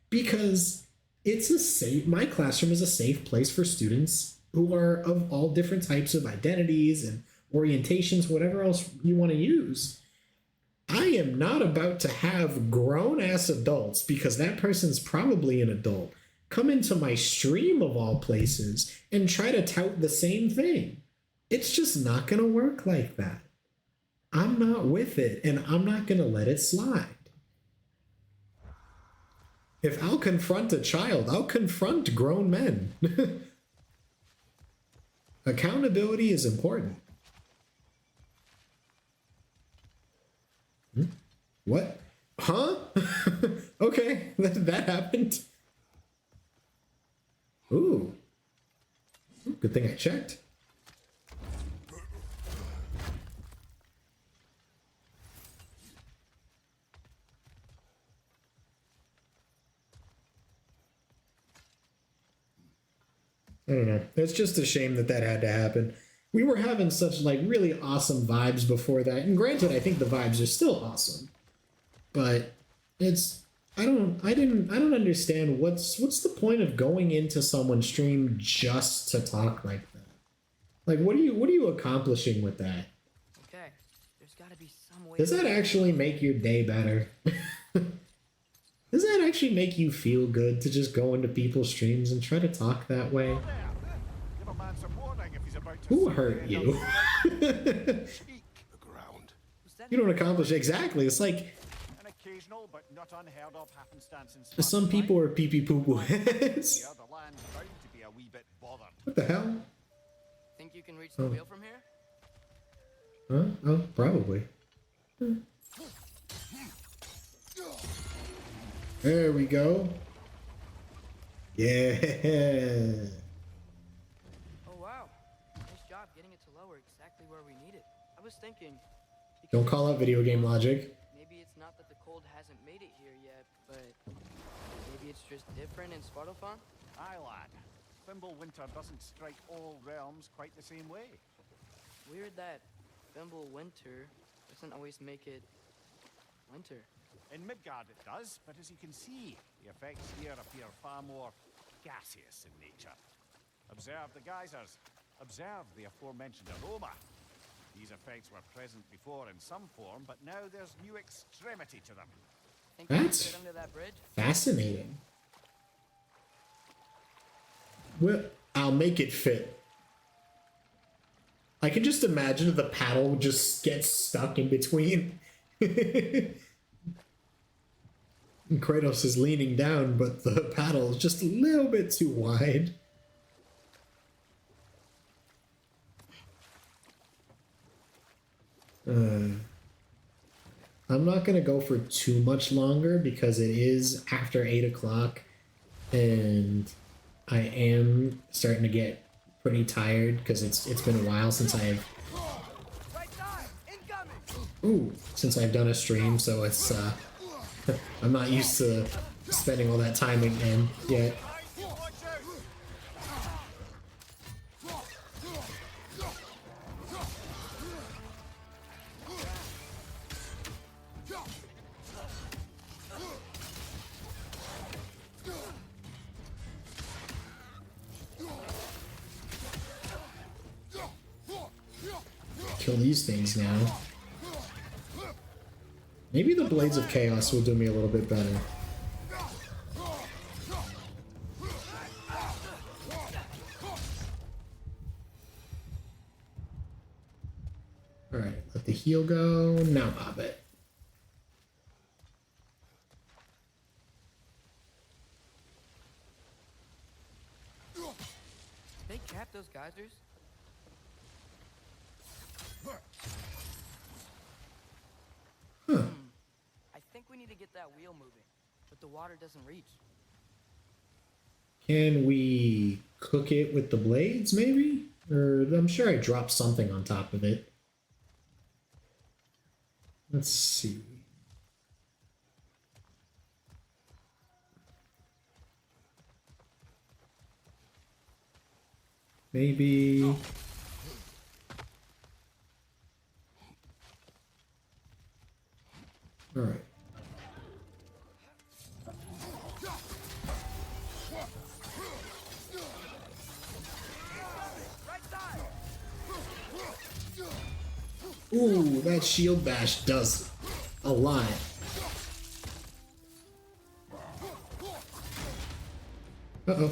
because it's a safe, my classroom is a safe place for students who are of all different types of identities and orientations, whatever else you want to use. I am not about to have grown-ass adults, because that person's probably an adult, come into my stream of all places and try to tout the same thing. It's just not going to work like that. I'm not with it, and I'm not going to let it slide. If I'll confront a child, I'll confront grown men. Accountability is important. What? Huh? Okay, that happened. Ooh. Good thing I checked. I don't know. It's just a shame that had to happen. We were having such like really awesome vibes before that. And granted, I think the vibes are still awesome. But it's I don't understand what's the point of going into someone's stream just to talk like that? Like what are you accomplishing with that? Okay, there's gotta be some way. Does that actually make your day better? Does that actually make you feel good to just go into people's streams and try to talk that way? Who hurt you? You don't accomplish exactly. It's like some people are pee pee poo poo heads. What the hell? Think you can reach the wheel from here? Huh? Oh, probably. There we go. Yeah. Oh wow, nice job getting it to lower exactly where we need it. I was thinking. Don't call out video game logic. Maybe it's not that the cold hasn't made it here yet, but maybe it's just different in Svartalfheim? Aye, lad. Winter doesn't strike all realms quite the same way. Weird that Winter doesn't always make it winter. In Midgard it does, but as you can see, the effects here appear far more gaseous in nature. Observe the geysers. Observe the aforementioned aroma. These effects were present before in some form, but now there's new extremity to them. Think we can That's fit under that bridge? fascinating. Well, I'll make it fit. I can just imagine the paddle just gets stuck in between. Kratos is leaning down, but the paddle is just a little bit too wide. I'm not going to go for too much longer because it is after 8 o'clock and I am starting to get pretty tired because it's been a while since since I've done a stream, so it's I'm not used to spending all that time again yet. kill these things now. Maybe the Blades of Chaos will do me a little bit better. Alright, let the heal go. Now pop it. They cap those geysers? I think we need to get that wheel moving, but the water doesn't reach. Can we cook it with the blades, maybe? Or I'm sure I dropped something on top of it. Let's see. Maybe... All right. Ooh, that shield bash does a lot. Uh-oh.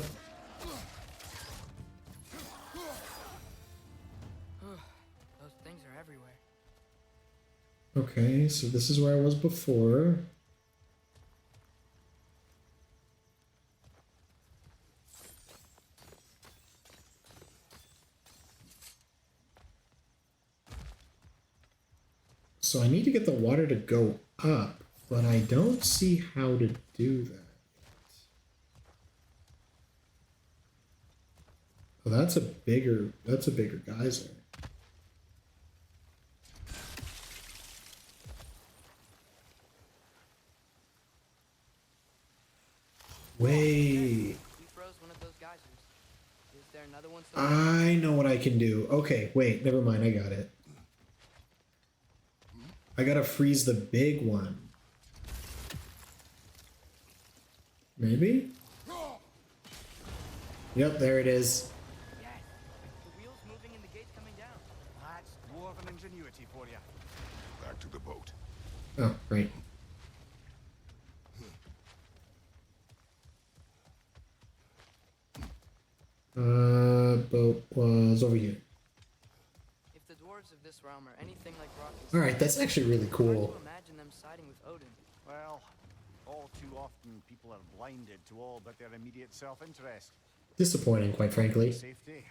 Those things are everywhere. Okay, so this is where I was before. So I need to get the water to go up, but I don't see how to do that. Oh, that's a bigger geyser. Wait. We froze one of those geysers. Is there another one? I know what I can do. Okay, wait, never mind, I got it. I gotta freeze the big one. Maybe? Yep, there it is. Yes. The wheel's moving and the gate's coming down. That's dwarven ingenuity for you. Back to the boat. Oh, right. Boat was over here. If the dwarves of this realm are anything like Rock's, Alright, that's actually really hard cool. to imagine them siding with Odin. Well, all too often people are blinded to all but their immediate self-interest. Disappointing, quite frankly. Safety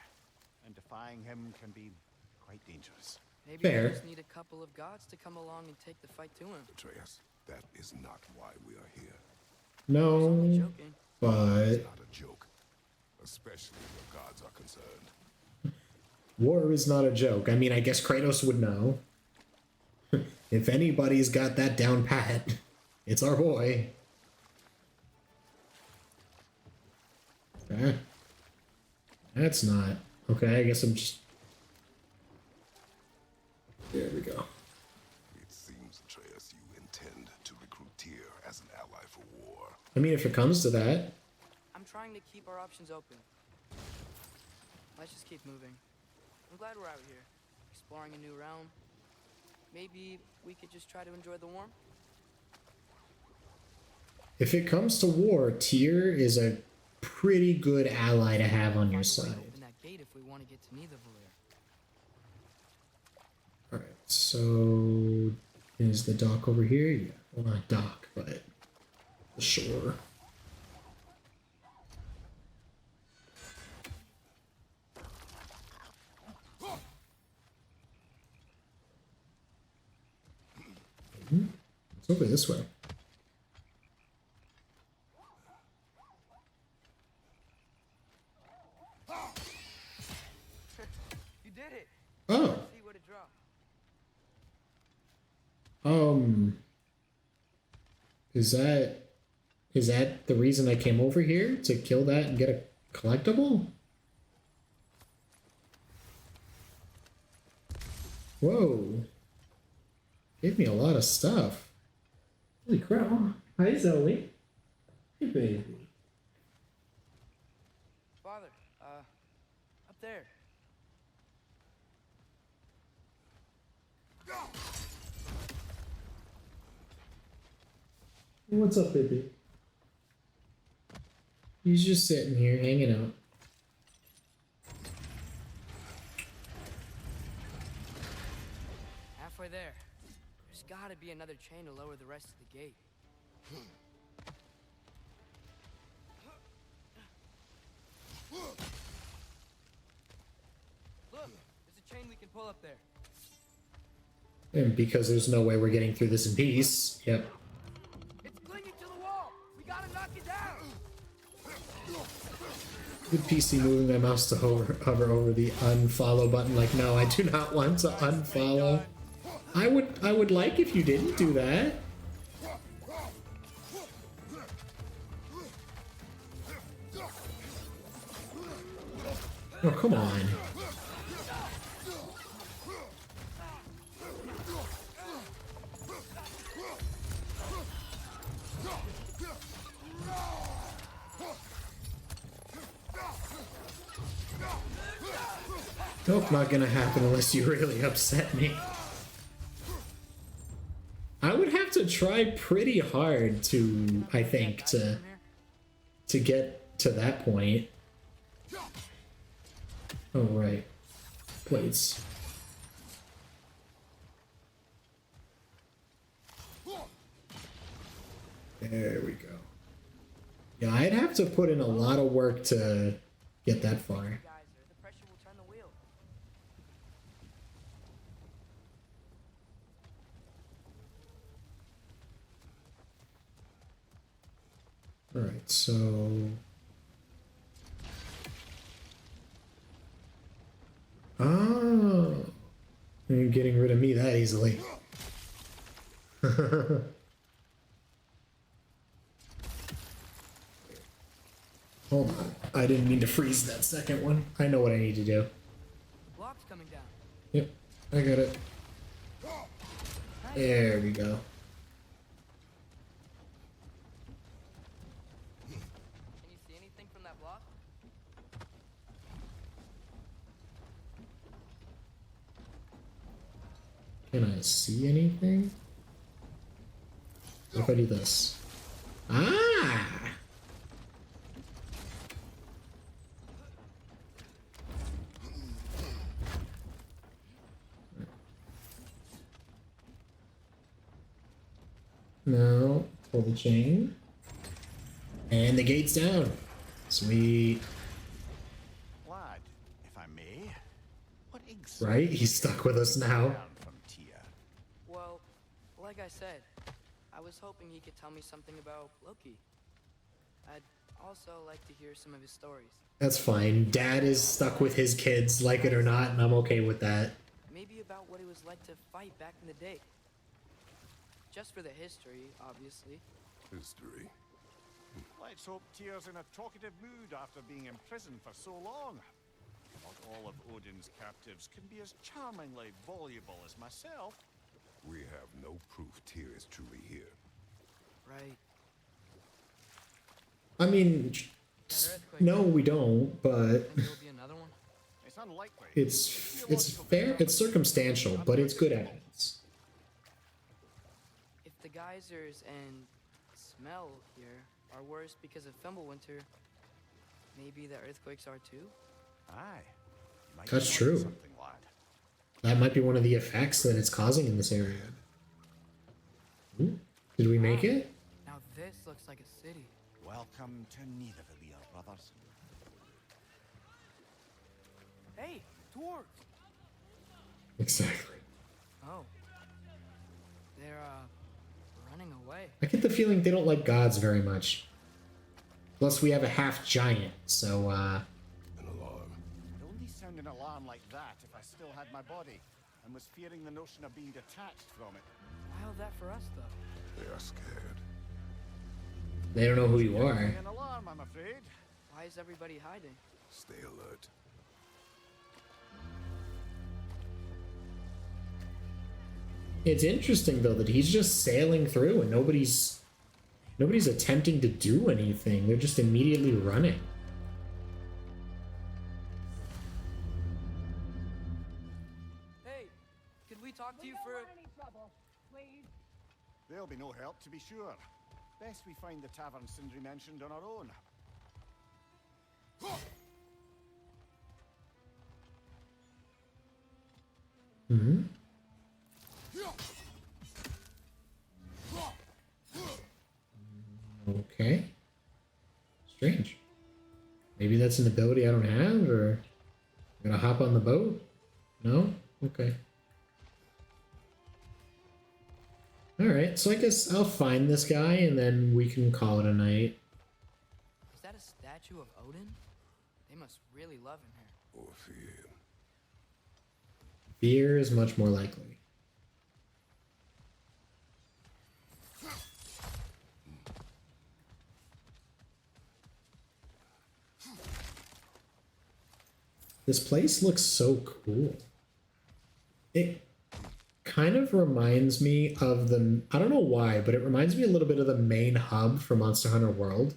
and defying him can be quite dangerous. Maybe Fair. we just need a couple of gods to come along and take the fight to him. Atreus, that is not why we are here. Only No, joking. but It's not a joke. Especially where gods are concerned. war is not a joke. I mean, I guess Kratos would know. If anybody's got that down pat, it's our boy. Okay. That's not... Okay, I guess I'm just... There we go. It seems, Atreus, you intend to recruit Tyr as an ally for war. I mean, if it comes to that... I'm trying to keep our options open. Let's just keep moving. I'm glad we're out here, exploring a new realm. Maybe we could just try to enjoy the warmth? If it comes to war, Tyr is a pretty good ally to have on your Find a way to side. open that gate if we want to get to Nidavellir. Alright, so... Is the dock over here? Yeah. Well, not dock, but... the shore. It's over this way. You did it! Oh! Let's see what it dropped. Is that the reason I came over here? To kill that and get a collectible? Whoa. Gave me a lot of stuff. Holy crap. Hi, Zoe. Hey, baby. Father, up there. What's up, baby? He's just sitting here hanging out. Halfway there. There's gotta be another chain to lower the rest of the gate. Look, there's a chain we can pull up there. And because there's no way we're getting through this in peace. Yep. It's clinging to the wall. We gotta knock it down. Good PC moving my mouse to hover over the unfollow button. Like, no, I do not want to unfollow. I would like if you didn't do that. Oh, come on. Nope, not gonna happen unless you really upset me. I would have to try pretty hard to, I think, to get to that point. Oh, right. Plates. There we go. Yeah, I'd have to put in a lot of work to get that far. The pressure will turn the wheel. Alright, so... Oh! You're getting rid of me that easily. Hold on. I didn't mean to freeze that second one. I know what I need to do. Block's coming down. Yep, I got it. There we go. Can you see anything from that block? Can I see anything? What if I do this? Ah! Now, pull the chain. And the gate's down. Sweet. Lad, if I may, what exactly Right? He's stuck with us now. learned from Tia? Well, like I said, I was hoping he could tell me something about Loki. I'd also like to hear some of his stories. That's fine. Dad is stuck with his kids, like it or not, and I'm okay with that. Maybe about what it was like to fight back in the day. Just for the history, obviously. History. Let's hope Tia's in a talkative mood after being imprisoned for so long. Not all of Odin's captives can be as charmingly voluble as myself. We have no proof Tyr is truly here. Right. I mean, That earthquake. no, we don't, but Think there'll be another one? It's unlikely. it's fair, it's circumstantial, but it's good evidence. If the geysers and smell here are worse because of Fimbulwinter, maybe the earthquakes are too? Aye. You might That's be onto true. something, lad. That might be one of the effects that it's causing in this area. Ooh, did we make it? Now this looks like a city. Welcome to Nidavellir, brothers. Hey, dwarves! Exactly. Oh. They're, running away. I get the feeling they don't like gods very much. Plus, we have a half giant, so, An alarm. I'd only sound an alarm like that if I still had my body and was fearing the notion of being detached from it. Why all that for us, though? They are scared. they don't know who you are. An alarm, I'm afraid. Why is everybody hiding? Stay alert. It's interesting, though, that he's just sailing through and nobody's attempting to do anything. They're just immediately running. Hey, could we talk to you for a... They'll be no help, to be sure. Best we find the tavern Sindri mentioned on our own. Hmm. Okay. Strange. Maybe that's an ability I don't have, or I'm gonna hop on the boat? No? Okay. Alright, so I guess I'll find this guy and then we can call it a night. Is that a statue of Odin? They must really love him here. Or fear. Fear is much more likely. This place looks so cool. It kind of reminds me of the, I don't know why, but it reminds me a little bit of the main hub for Monster Hunter World.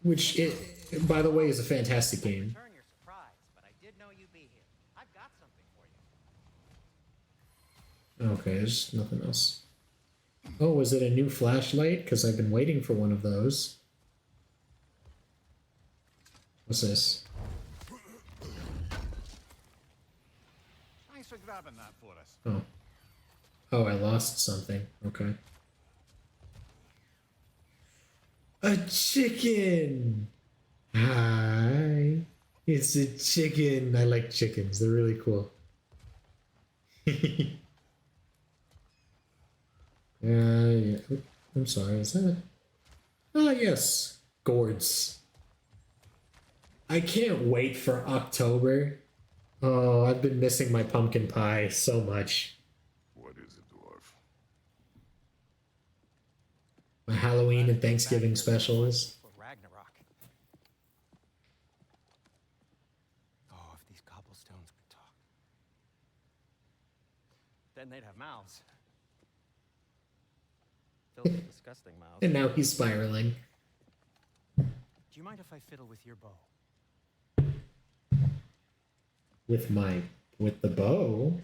Which, it, by the way, is a fantastic game. Return your surprise, but I did know you'd be here. I've got something for you. Okay, there's nothing else. Oh, is it a new flashlight? Because I've been waiting for one of those. What's this? Thanks for grabbing that for us. Oh. Oh, I lost something. Okay. A chicken! Hi. It's a chicken. I like chickens. They're really cool. Yeah. I'm sorry, is that? Ah, yes. Gourds. I can't wait for October. Oh, I've been missing my pumpkin pie so much. What is it, dwarf? My Halloween and Thanksgiving specials. For Ragnarok. Oh, if these cobblestones could talk. Then they'd have mouths. Filled with disgusting mouths. And now he's spiraling. Do you mind if I fiddle with your bow? With the bow?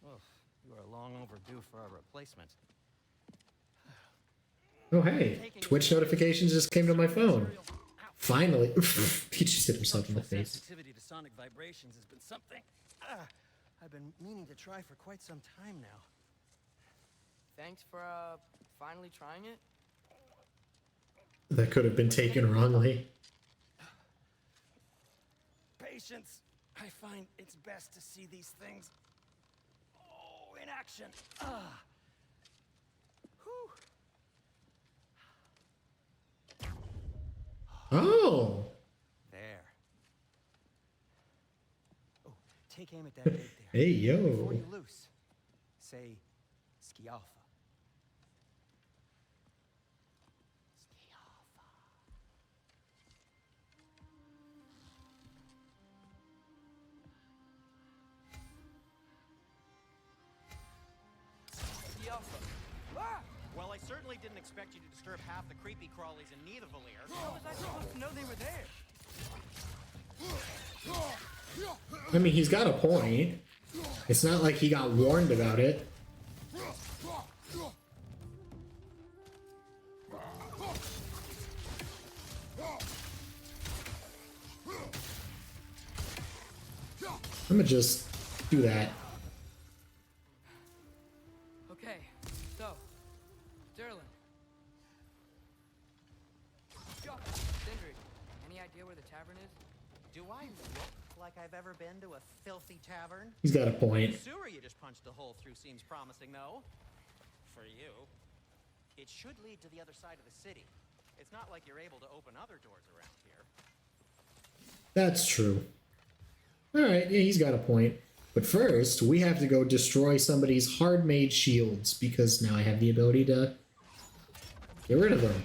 Oof, you are long overdue for a replacement. Oh hey, Twitch notifications just came to my phone. Finally. He just hit himself in the face. Sensitivity to sonic vibrations has been something I've been meaning to try for quite some time now. Thanks for, finally trying it. That could have been taken wrongly. Patience. I find it's best to see these things, oh, in action. Oh! There. Oh, take aim at that bait there. Hey, yo. Before you loose, say, Skialfa. Well, I certainly didn't expect you to disturb half the creepy crawlies in need of Valir. How was I supposed to know they were there? I mean, he's got a point. It's not like he got warned about it. I'm gonna just do that. Okay, so, Derlin. Sindri, any idea where the tavern is? Do I look like I've ever been to a filthy tavern? He's got a point. The sewer you just punched a hole through seems promising, though. For you. It should lead to the other side of the city. It's not like you're able to open other doors around here. That's true. Alright, yeah, he's got a point. But first, we have to go destroy somebody's hard-made shields, because now I have the ability to get rid of them.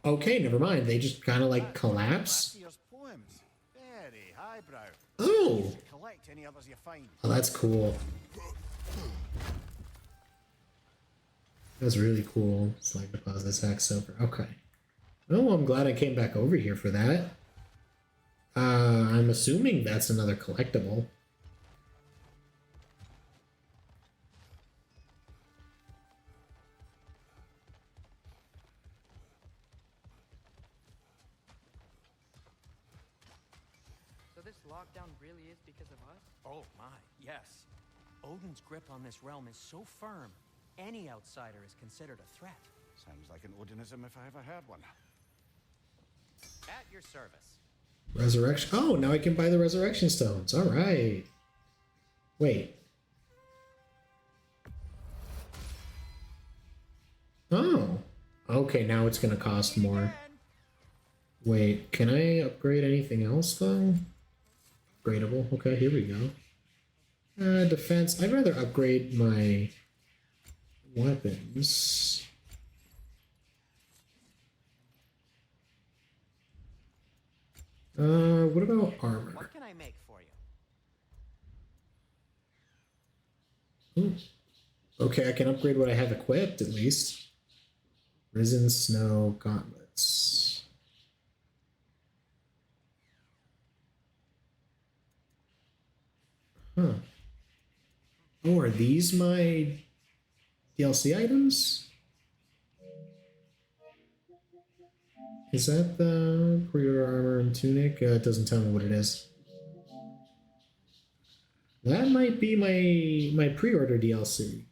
Okay, never mind. They just kind of like collapse. Poems. Very highbrow. Oh! Collect any others you find. Oh, that's cool. That's really cool. Select deposit attack silver. Okay. Oh, I'm glad I came back over here for that. I'm assuming that's another collectible. this lockdown really is because of us? Oh my, yes. Odin's grip on this realm is so firm, any outsider is considered a threat. Sounds like an Odinism if I ever heard one. At your service. Resurrection. Oh, now I can buy the resurrection stones. All right. Wait. Oh. Okay, now it's going to cost more. Wait, can I upgrade anything else, though? Upgradable. Okay, here we go. Defense. I'd rather upgrade my weapons. What about armor? What can I make for you? Ooh. Okay, I can upgrade what I have equipped, at least. Risen Snow Gauntlets. Huh. Oh, are these my DLC items? Is that the pre-order armor and tunic? It doesn't tell me what it is. That might be my pre-order DLC.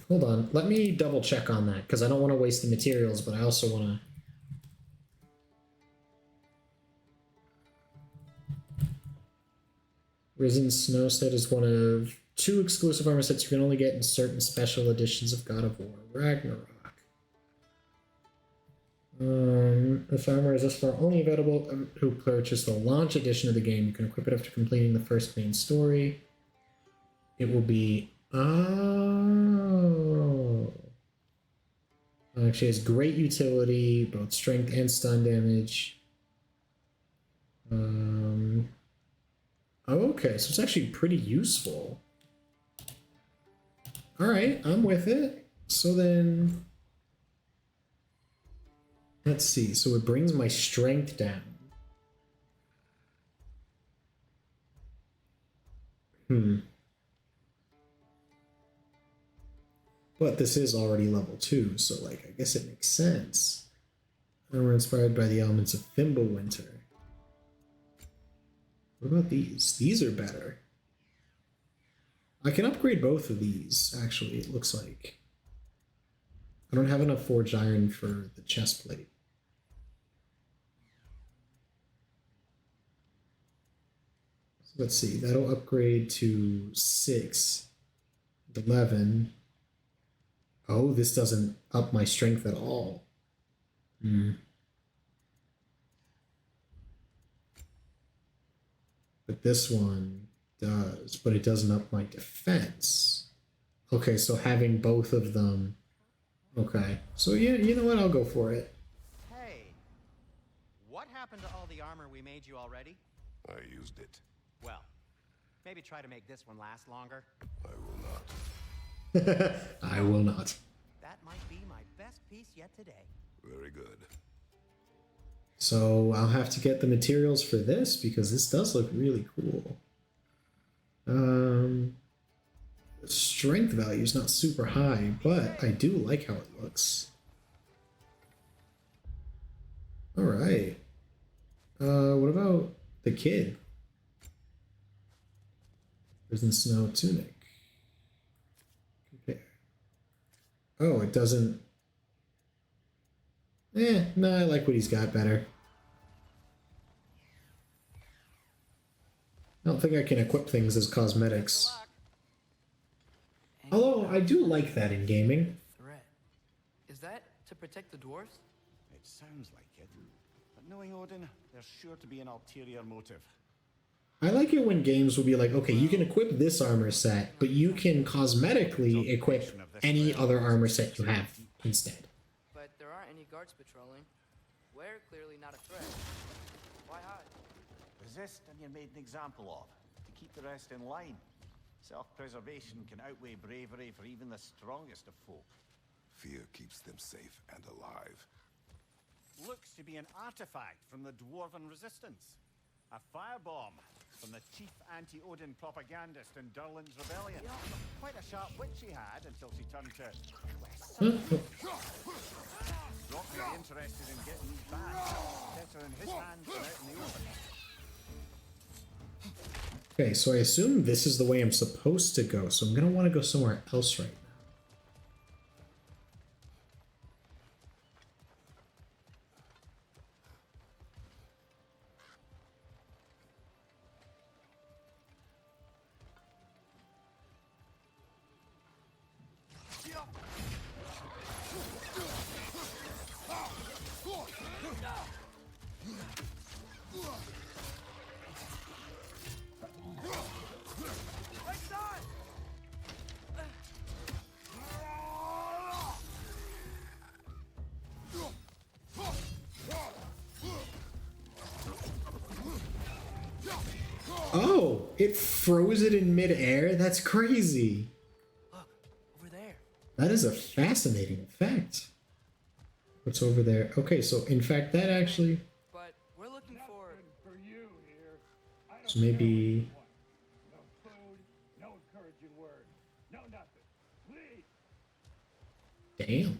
Hold on, let me double check on that, because I don't want to waste the materials, but I also want to... Risen Snow set is one of 2 exclusive armor sets you can only get in certain special editions of God of War Ragnarok. If armor is thus far only available who purchase the launch edition of the game, you can equip it after completing the first main story. It will be... Oh. Actually, it has great utility, both strength and stun damage. Oh, okay, so it's actually pretty useful. Alright, I'm with it. So then... Let's see, so it brings my strength down. But this is already level 2, so like, I guess it makes sense. And we're inspired by the elements of Fimbulwinter. What about these? These are better. I can upgrade both of these, actually, it looks like. I don't have enough forged iron for the chest plate. So let's see, that'll upgrade to 6, 11. Oh, this doesn't up my strength at all. But this one does, but it doesn't up my defense. Okay, so having both of them. Okay, so yeah, you know what? I'll go for it. Hey, what happened to all the armor we made you already? I used it. Well, maybe try to make this one last longer. I will not. I will not. That might be my best piece yet today. Very good. So I'll have to get the materials for this because this does look really cool. The strength value is not super high, but I do like how it looks. All right. What about the kid? Risen Snow tunic. Compare. Oh, it doesn't. No, I like what he's got better. I don't think I can equip things as cosmetics. Although, I do like that in gaming. Threat. Is that to protect the dwarves? It sounds like it. But knowing Odin, there's sure to be an ulterior motive. I like it when games will be like, okay, you can equip this armor set, but you can cosmetically equip any other armor set you have instead. But there aren't any guards patrolling. We're clearly not a threat. Why hide? Resist and you're made an example of, to keep the rest in line. Self-preservation can outweigh bravery for even the strongest of folk. Fear keeps them safe and alive. Looks to be an artifact from the Dwarven Resistance. A firebomb from the chief anti-Odin propagandist in Durlin's rebellion. Quite a sharp wit she had until she turned to quest. not very interested in getting these back. Better in his hands than out in the open. Okay, so I assume this is the way I'm supposed to go, so I'm gonna want to go somewhere else right now. Oh, it froze it in midair? That's crazy. Look, over there. That is a fascinating effect. What's over there? Okay, so in fact that actually... But we're looking for... For you here. I don't So maybe... No food, no encouraging words, no nothing. Leave. Damn.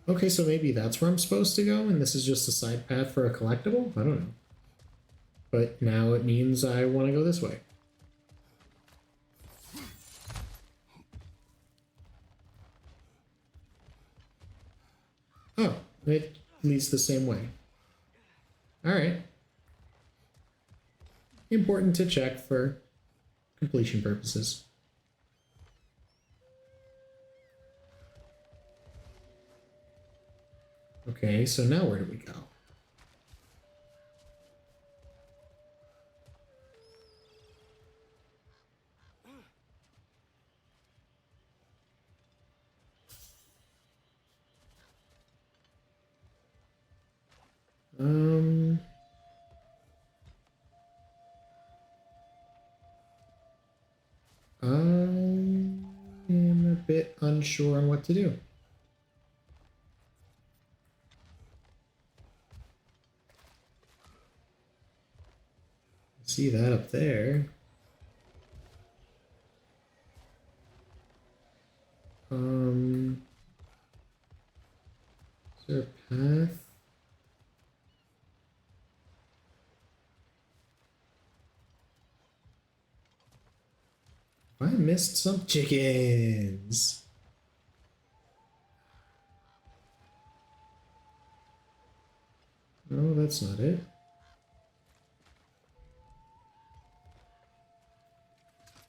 Okay, so maybe that's where I'm supposed to go, and this is just a side path for a collectible? I don't know. But now it means I want to go this way. Oh, it leads the same way. Alright. Important to check for completion purposes. Okay, so now where do we go? I am a bit unsure on what to do. See that up there. Is there a path? I missed some chickens. No, that's not it.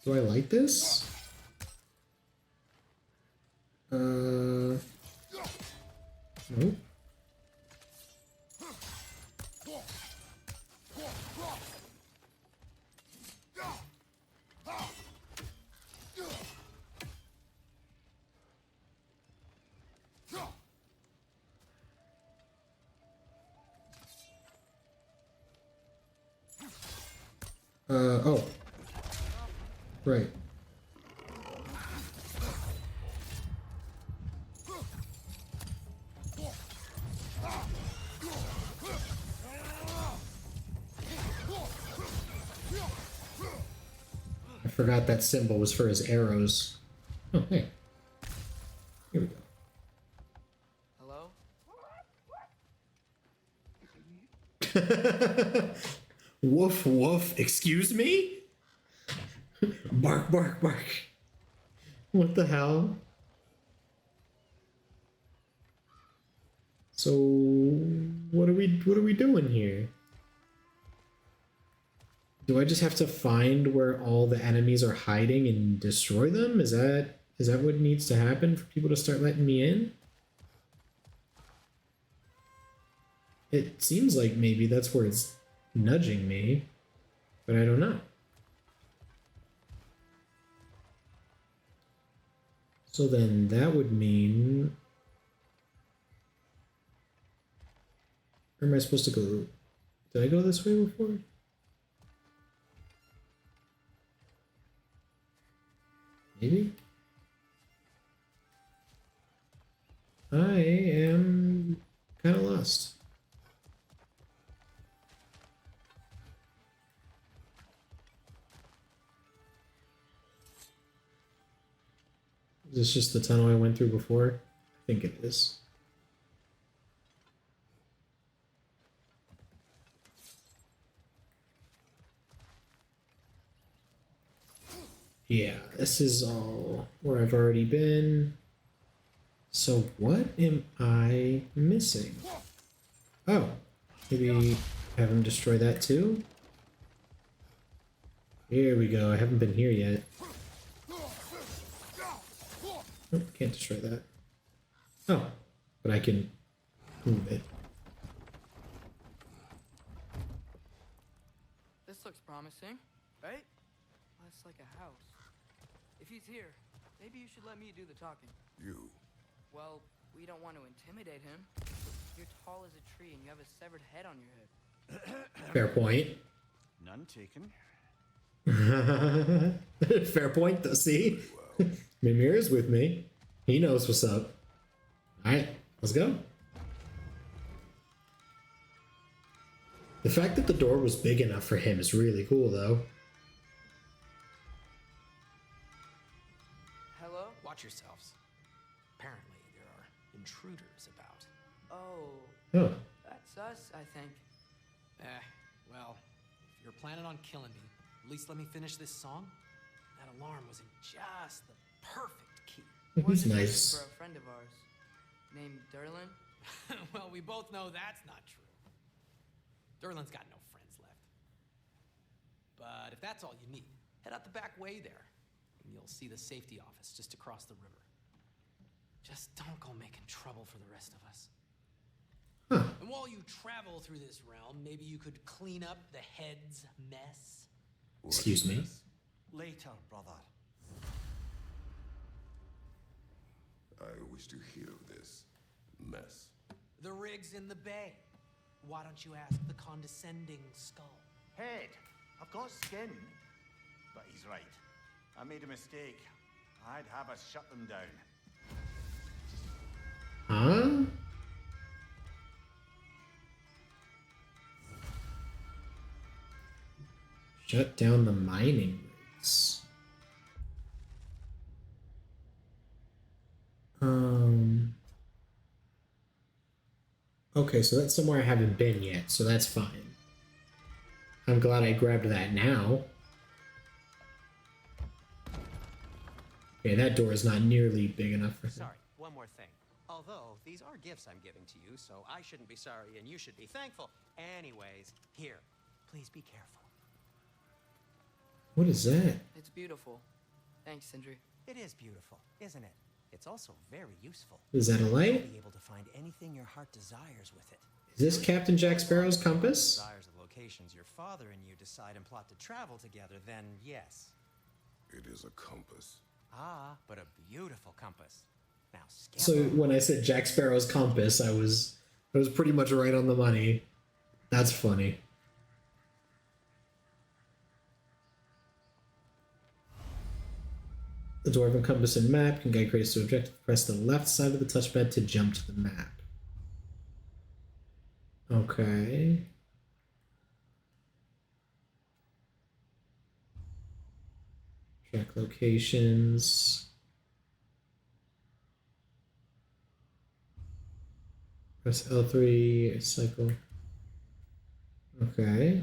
Do I like this? Nope. Oh. Right. I forgot that symbol was for his arrows. Oh, hey. Here we go. Hello? Woof, woof. Excuse me? Bark, bark, bark. What the hell? So, what are we doing here? Do I just have to find where all the enemies are hiding and destroy them? Is that what needs to happen for people to start letting me in? It seems like maybe that's where it's nudging me, but I don't know. So then that would mean... Where am I supposed to go? Did I go this way before? Maybe? I am kind of lost. Is this just the tunnel I went through before? I think it is. Yeah, this is all where I've already been. So what am I missing? Oh, maybe have him destroy that too? Here we go. I haven't been here yet. Oh, can't destroy that. Oh, but I can move it. This looks promising, right? Less like a house. If he's here, maybe you should let me do the talking. You. Well, we don't want to intimidate him. You're tall as a tree and you have a severed head on your head. Fair point. None taken. Fair point, though. See? Mimir's with me. He knows what's up. Alright, let's go. The fact that the door was big enough for him is really cool, though. Hello? Watch yourselves. Apparently, there are intruders about. Oh, Oh. that's us, I think. Well, if you're planning on killing me, at least let me finish this song. That alarm was in just the perfect key. He's We're just looking nice. for a friend of ours named Derlin. Well, we both know that's not true. Derlin's got no friends left. But if that's all you need, head out the back way there, and you'll see the safety office just across the river. Just don't go making trouble for the rest of us. Huh. And while you travel through this realm, maybe you could clean up the head's mess. Excuse me. Later, brother. I wish to hear this mess. The rig's in the bay. Why don't you ask the condescending skull? Head, I've got skin. But he's right. I made a mistake. I'd have us shut them down. Huh? Shut down the mining rigs. Okay, so that's somewhere I haven't been yet, so that's fine. I'm glad I grabbed that now. Okay, that door is not nearly big enough for him. Sorry, one more thing. Although, these are gifts I'm giving to you, so I shouldn't be sorry and you should be thankful. Anyways, here, please be careful. What is that? It's beautiful. Thanks, Sindri. It is beautiful, isn't it? It's also very useful. Is that a You'll light? be able to find anything your heart desires with it. Is this Captain Jack Sparrow's compass? Desires of locations your father and you decide and plot to travel together, then yes. It is a compass. Ah, but a beautiful compass. Now, So when I said Jack Sparrow's compass, I was pretty much right on the money. That's funny. The dwarven compass and map can guide creators to objective. Press the left side of the touchpad to jump to the map. Okay. Track locations. Press L3, cycle. Okay.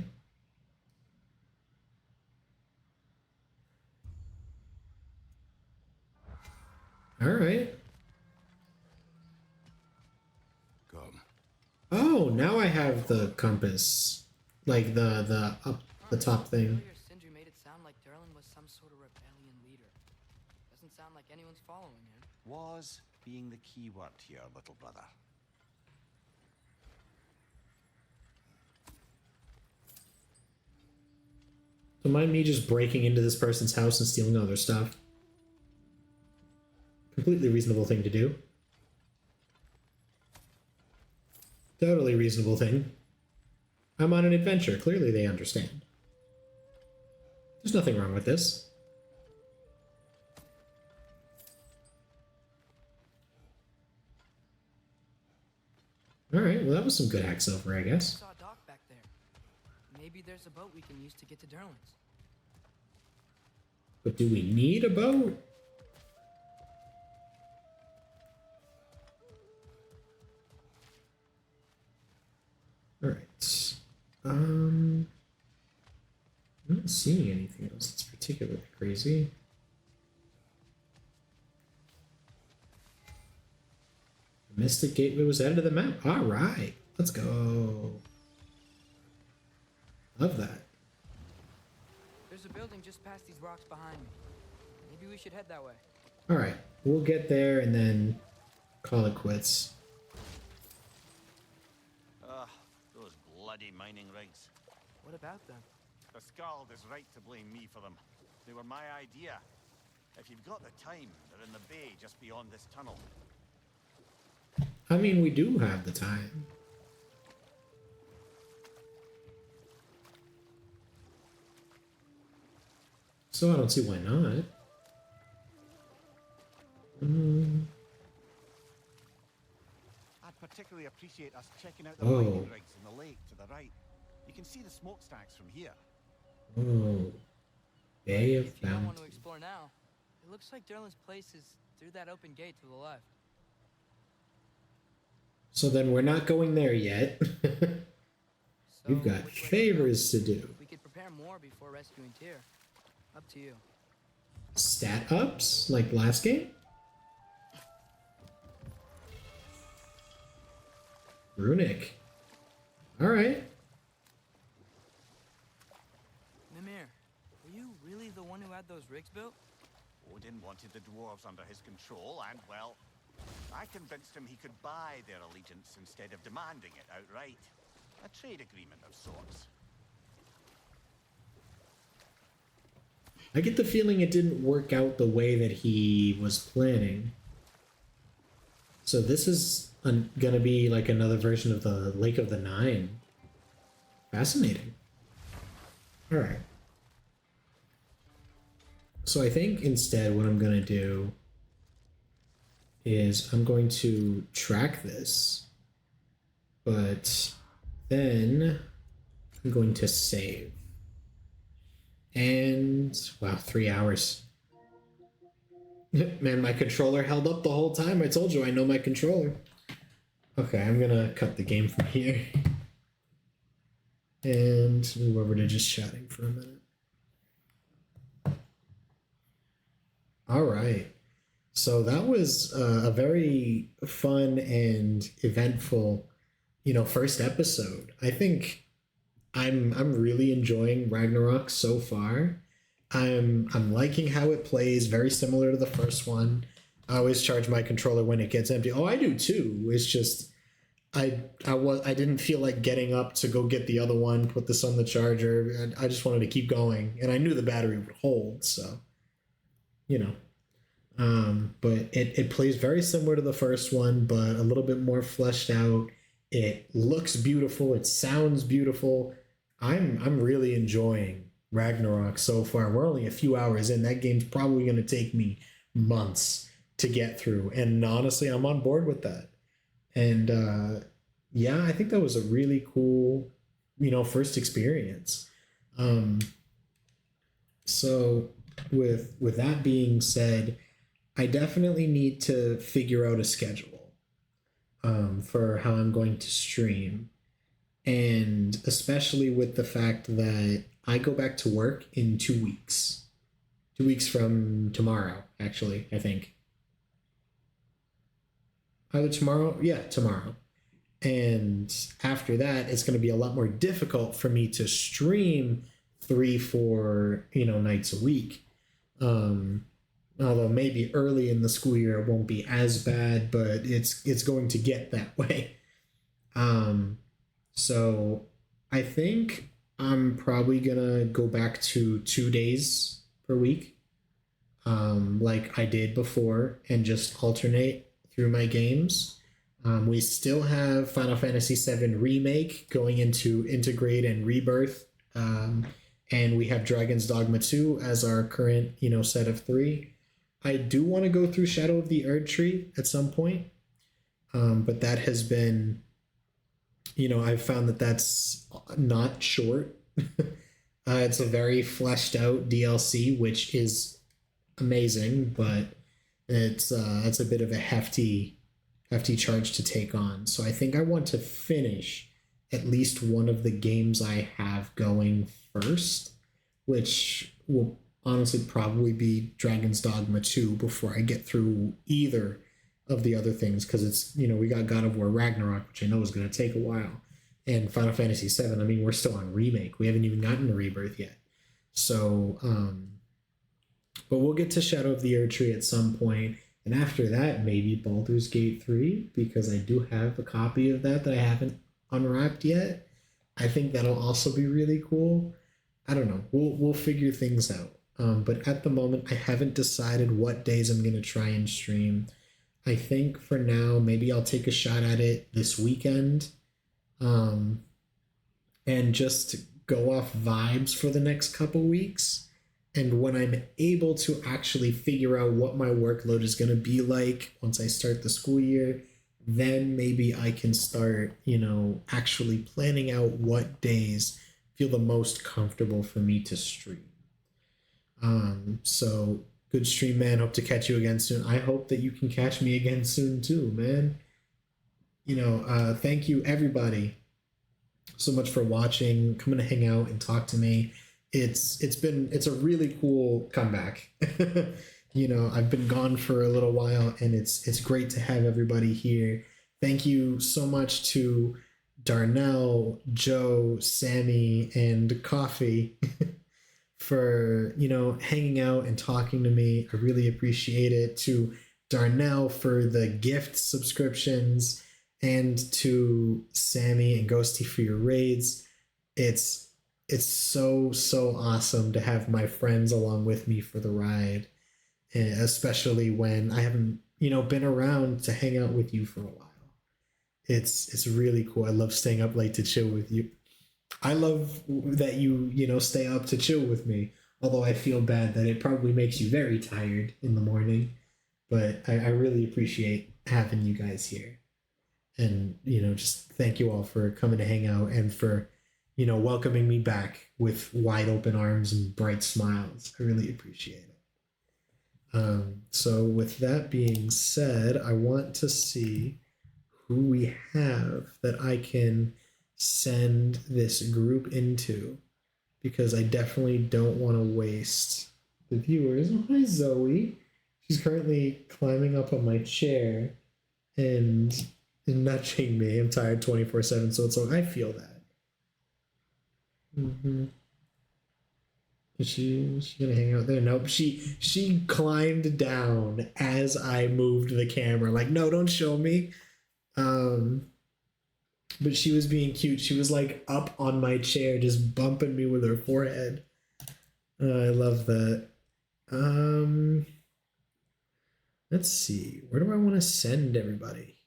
All right. Come. Oh, now I have the compass. Like the up the top thing. Earlier, Sindri made it sound like Derlin was some sort of rebellion leader. Doesn't sound like anyone's following him. Was being the key word here, little brother. Don't mind me just breaking into this person's house and stealing all their stuff. Completely reasonable thing to do. Totally reasonable thing. I'm on an adventure. Clearly they understand. There's nothing wrong with this. Alright, well that was some good hack silver, I I guess. saw a dock back there. Maybe there's a boat we can use to get to Derlin's. But do we need a boat? Alright. I'm not seeing anything else that's particularly crazy. Mystic Gateway was added to the map. All right, let's go. Love that. There's a building just past these rocks behind me. Maybe we should head that way. All right, we'll get there and then call it quits. Those bloody mining rigs. What about them? The Skald is right to blame me for them. They were my idea. If you've got the time, they're in the bay just beyond this tunnel. I mean, we do have the time. So I don't see why not. I'd particularly appreciate us checking out the Oh. mining rigs in the lake to the right. You can see the smokestacks from here. Oh. Bay of If you don't want to Bounty. explore now, it looks like Derlin's place is through that open gate to the left. So then we're not going there yet. So, We've got which way favors to go? do. We could prepare more before rescuing Tyr. Up to you. Stat ups like last game? Runic. Alright. Mimir, were you really the one who had those rigs built? Odin wanted the dwarves under his control, and, well, I convinced him he could buy their allegiance instead of demanding it outright. A trade agreement of sorts. I get the feeling it didn't work out the way that he was planning. So this is gonna be like another version of the Lake of the Nine. Fascinating. Alright. So I think instead what I'm gonna do is I'm going to track this, but then I'm going to save. And wow, 3 hours. Man, my controller held up the whole time. I told you I know my controller. Okay, I'm gonna cut the game from here and move over to just chatting for a minute. All right. So that was a very fun and eventful, first episode. I think I'm really enjoying Ragnarok so far. I'm liking how it plays, very similar to the first one. I always charge my controller when it gets empty. Oh, I do too. It's just I didn't feel like getting up to go get the other one, put this on the charger. And I just wanted to keep going, and I knew the battery would hold, so but it plays very similar to the first one, but a little bit more fleshed out. It looks beautiful. It sounds beautiful. I'm really enjoying Ragnarok so far. We're only a few hours in. That game's probably going to take me months to get through, and honestly, I'm on board with that. And yeah, I think that was a really cool, first experience. So with that being said, I definitely need to figure out a schedule for how I'm going to stream. And especially with the fact that I go back to work in 2 weeks. 2 weeks from tomorrow, actually, I think. Either tomorrow? Yeah, tomorrow. And after that, it's going to be a lot more difficult for me to stream 3-4, nights a week. Although maybe early in the school year it won't be as bad, but it's going to get that way. So I think I'm probably gonna go back to 2 days per week, like I did before, and just alternate through my games. We still have Final Fantasy VII Remake going into Integrate and Rebirth, and we have Dragon's Dogma 2 as our current, set of 3. I do want to go through Shadow of the Erdtree at some point, but that has been, I've found that that's not short. It's a very fleshed out DLC, which is amazing, but it's a bit of a hefty charge to take on. So I think I want to finish at least one of the games I have going first, which will honestly probably be Dragon's Dogma 2 before I get through either of the other things, because it's, you know, we got God of War Ragnarok, which I know is going to take a while, and Final Fantasy VII. I mean, we're still on remake. We haven't even gotten to Rebirth yet. So, but we'll get to Shadow of the Erdtree at some point, and after that, maybe Baldur's Gate 3, because I do have a copy of that I haven't unwrapped yet. I think that'll also be really cool. I don't know. We'll figure things out. But at the moment, I haven't decided what days I'm going to try and stream. I think for now, maybe I'll take a shot at it this weekend, and just go off vibes for the next couple weeks. And when I'm able to actually figure out what my workload is going to be like once I start the school year, then maybe I can start, you know, actually planning out what days feel the most comfortable for me to stream. So good stream, man. Hope to catch you again soon. I hope that you can catch me again soon too, man. You know, thank you everybody so much for watching, coming to hang out and talk to me. It's a really cool comeback. You know, I've been gone for a little while, and it's great to have everybody here. Thank you so much to Darnell, Joe, Sammy, and Coffee for, you know, hanging out and talking to me. I really appreciate it. To Darnell for the gift subscriptions, and to Sammy and Ghosty for your raids. It's so awesome to have my friends along with me for the ride, especially when I haven't, you know, been around to hang out with you for a while. It's really cool. I love staying up late to chill with you. I love that you know, stay up to chill with me, although I feel bad that it probably makes you very tired in the morning. But I really appreciate having you guys here. And, you know, just thank you all for coming to hang out and for, you know, welcoming me back with wide open arms and bright smiles. I really appreciate it. So with that being said, I want to see who we have that I can send this group into, because I definitely don't want to waste the viewers. Oh, hi, Zoe. She's currently climbing up on my chair and nudging me. I'm tired 24/7, so it's like I feel that. Is she gonna hang out there? Nope. She climbed down as I moved the camera. Like, no, don't show me. But she was being cute. She was like up on my chair, just bumping me with her forehead. I love that. Let's see. Where do I want to send everybody?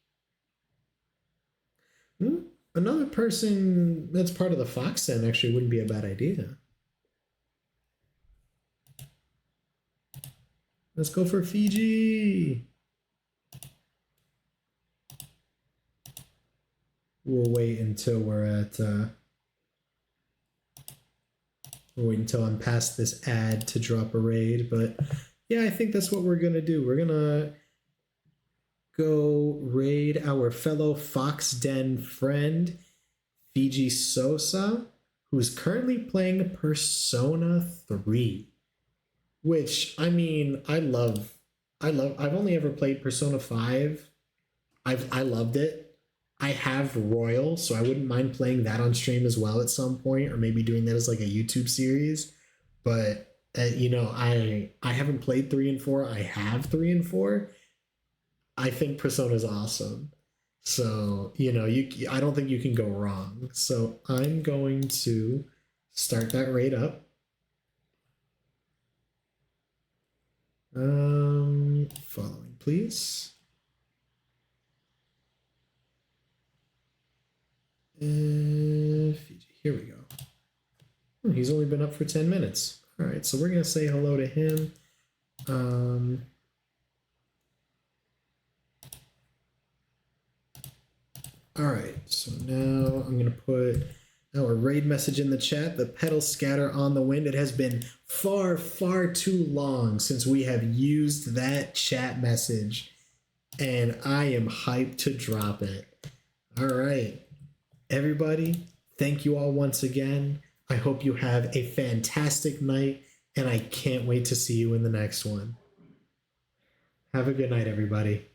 Another person that's part of the Fox Den actually wouldn't be a bad idea. Let's go for Fiji. We'll wait until we're at we'll wait until I'm past this ad to drop a raid. But yeah, I think that's what we're gonna do. We're gonna go raid our fellow Fox Den friend, Fiji Sosa, who's currently playing Persona 3. Which, I mean, I love. I've only ever played Persona 5. I loved it. I have Royal, so I wouldn't mind playing that on stream as well at some point, or maybe doing that as like a YouTube series. But you know, I haven't played 3 and 4. I have 3 and 4. I think Persona's awesome. So, you know, I don't think you can go wrong. So I'm going to start that raid up. Following, please. Fiji, here we go. Oh, he's only been up for 10 minutes. All right, so we're going to say hello to him. All right, so now I'm going to put our raid message in the chat. The petals scatter on the wind. It has been far, far too long since we have used that chat message, and I am hyped to drop it. All right. Everybody, thank you all once again. I hope you have a fantastic night, and I can't wait to see you in the next one. Have a good night, everybody.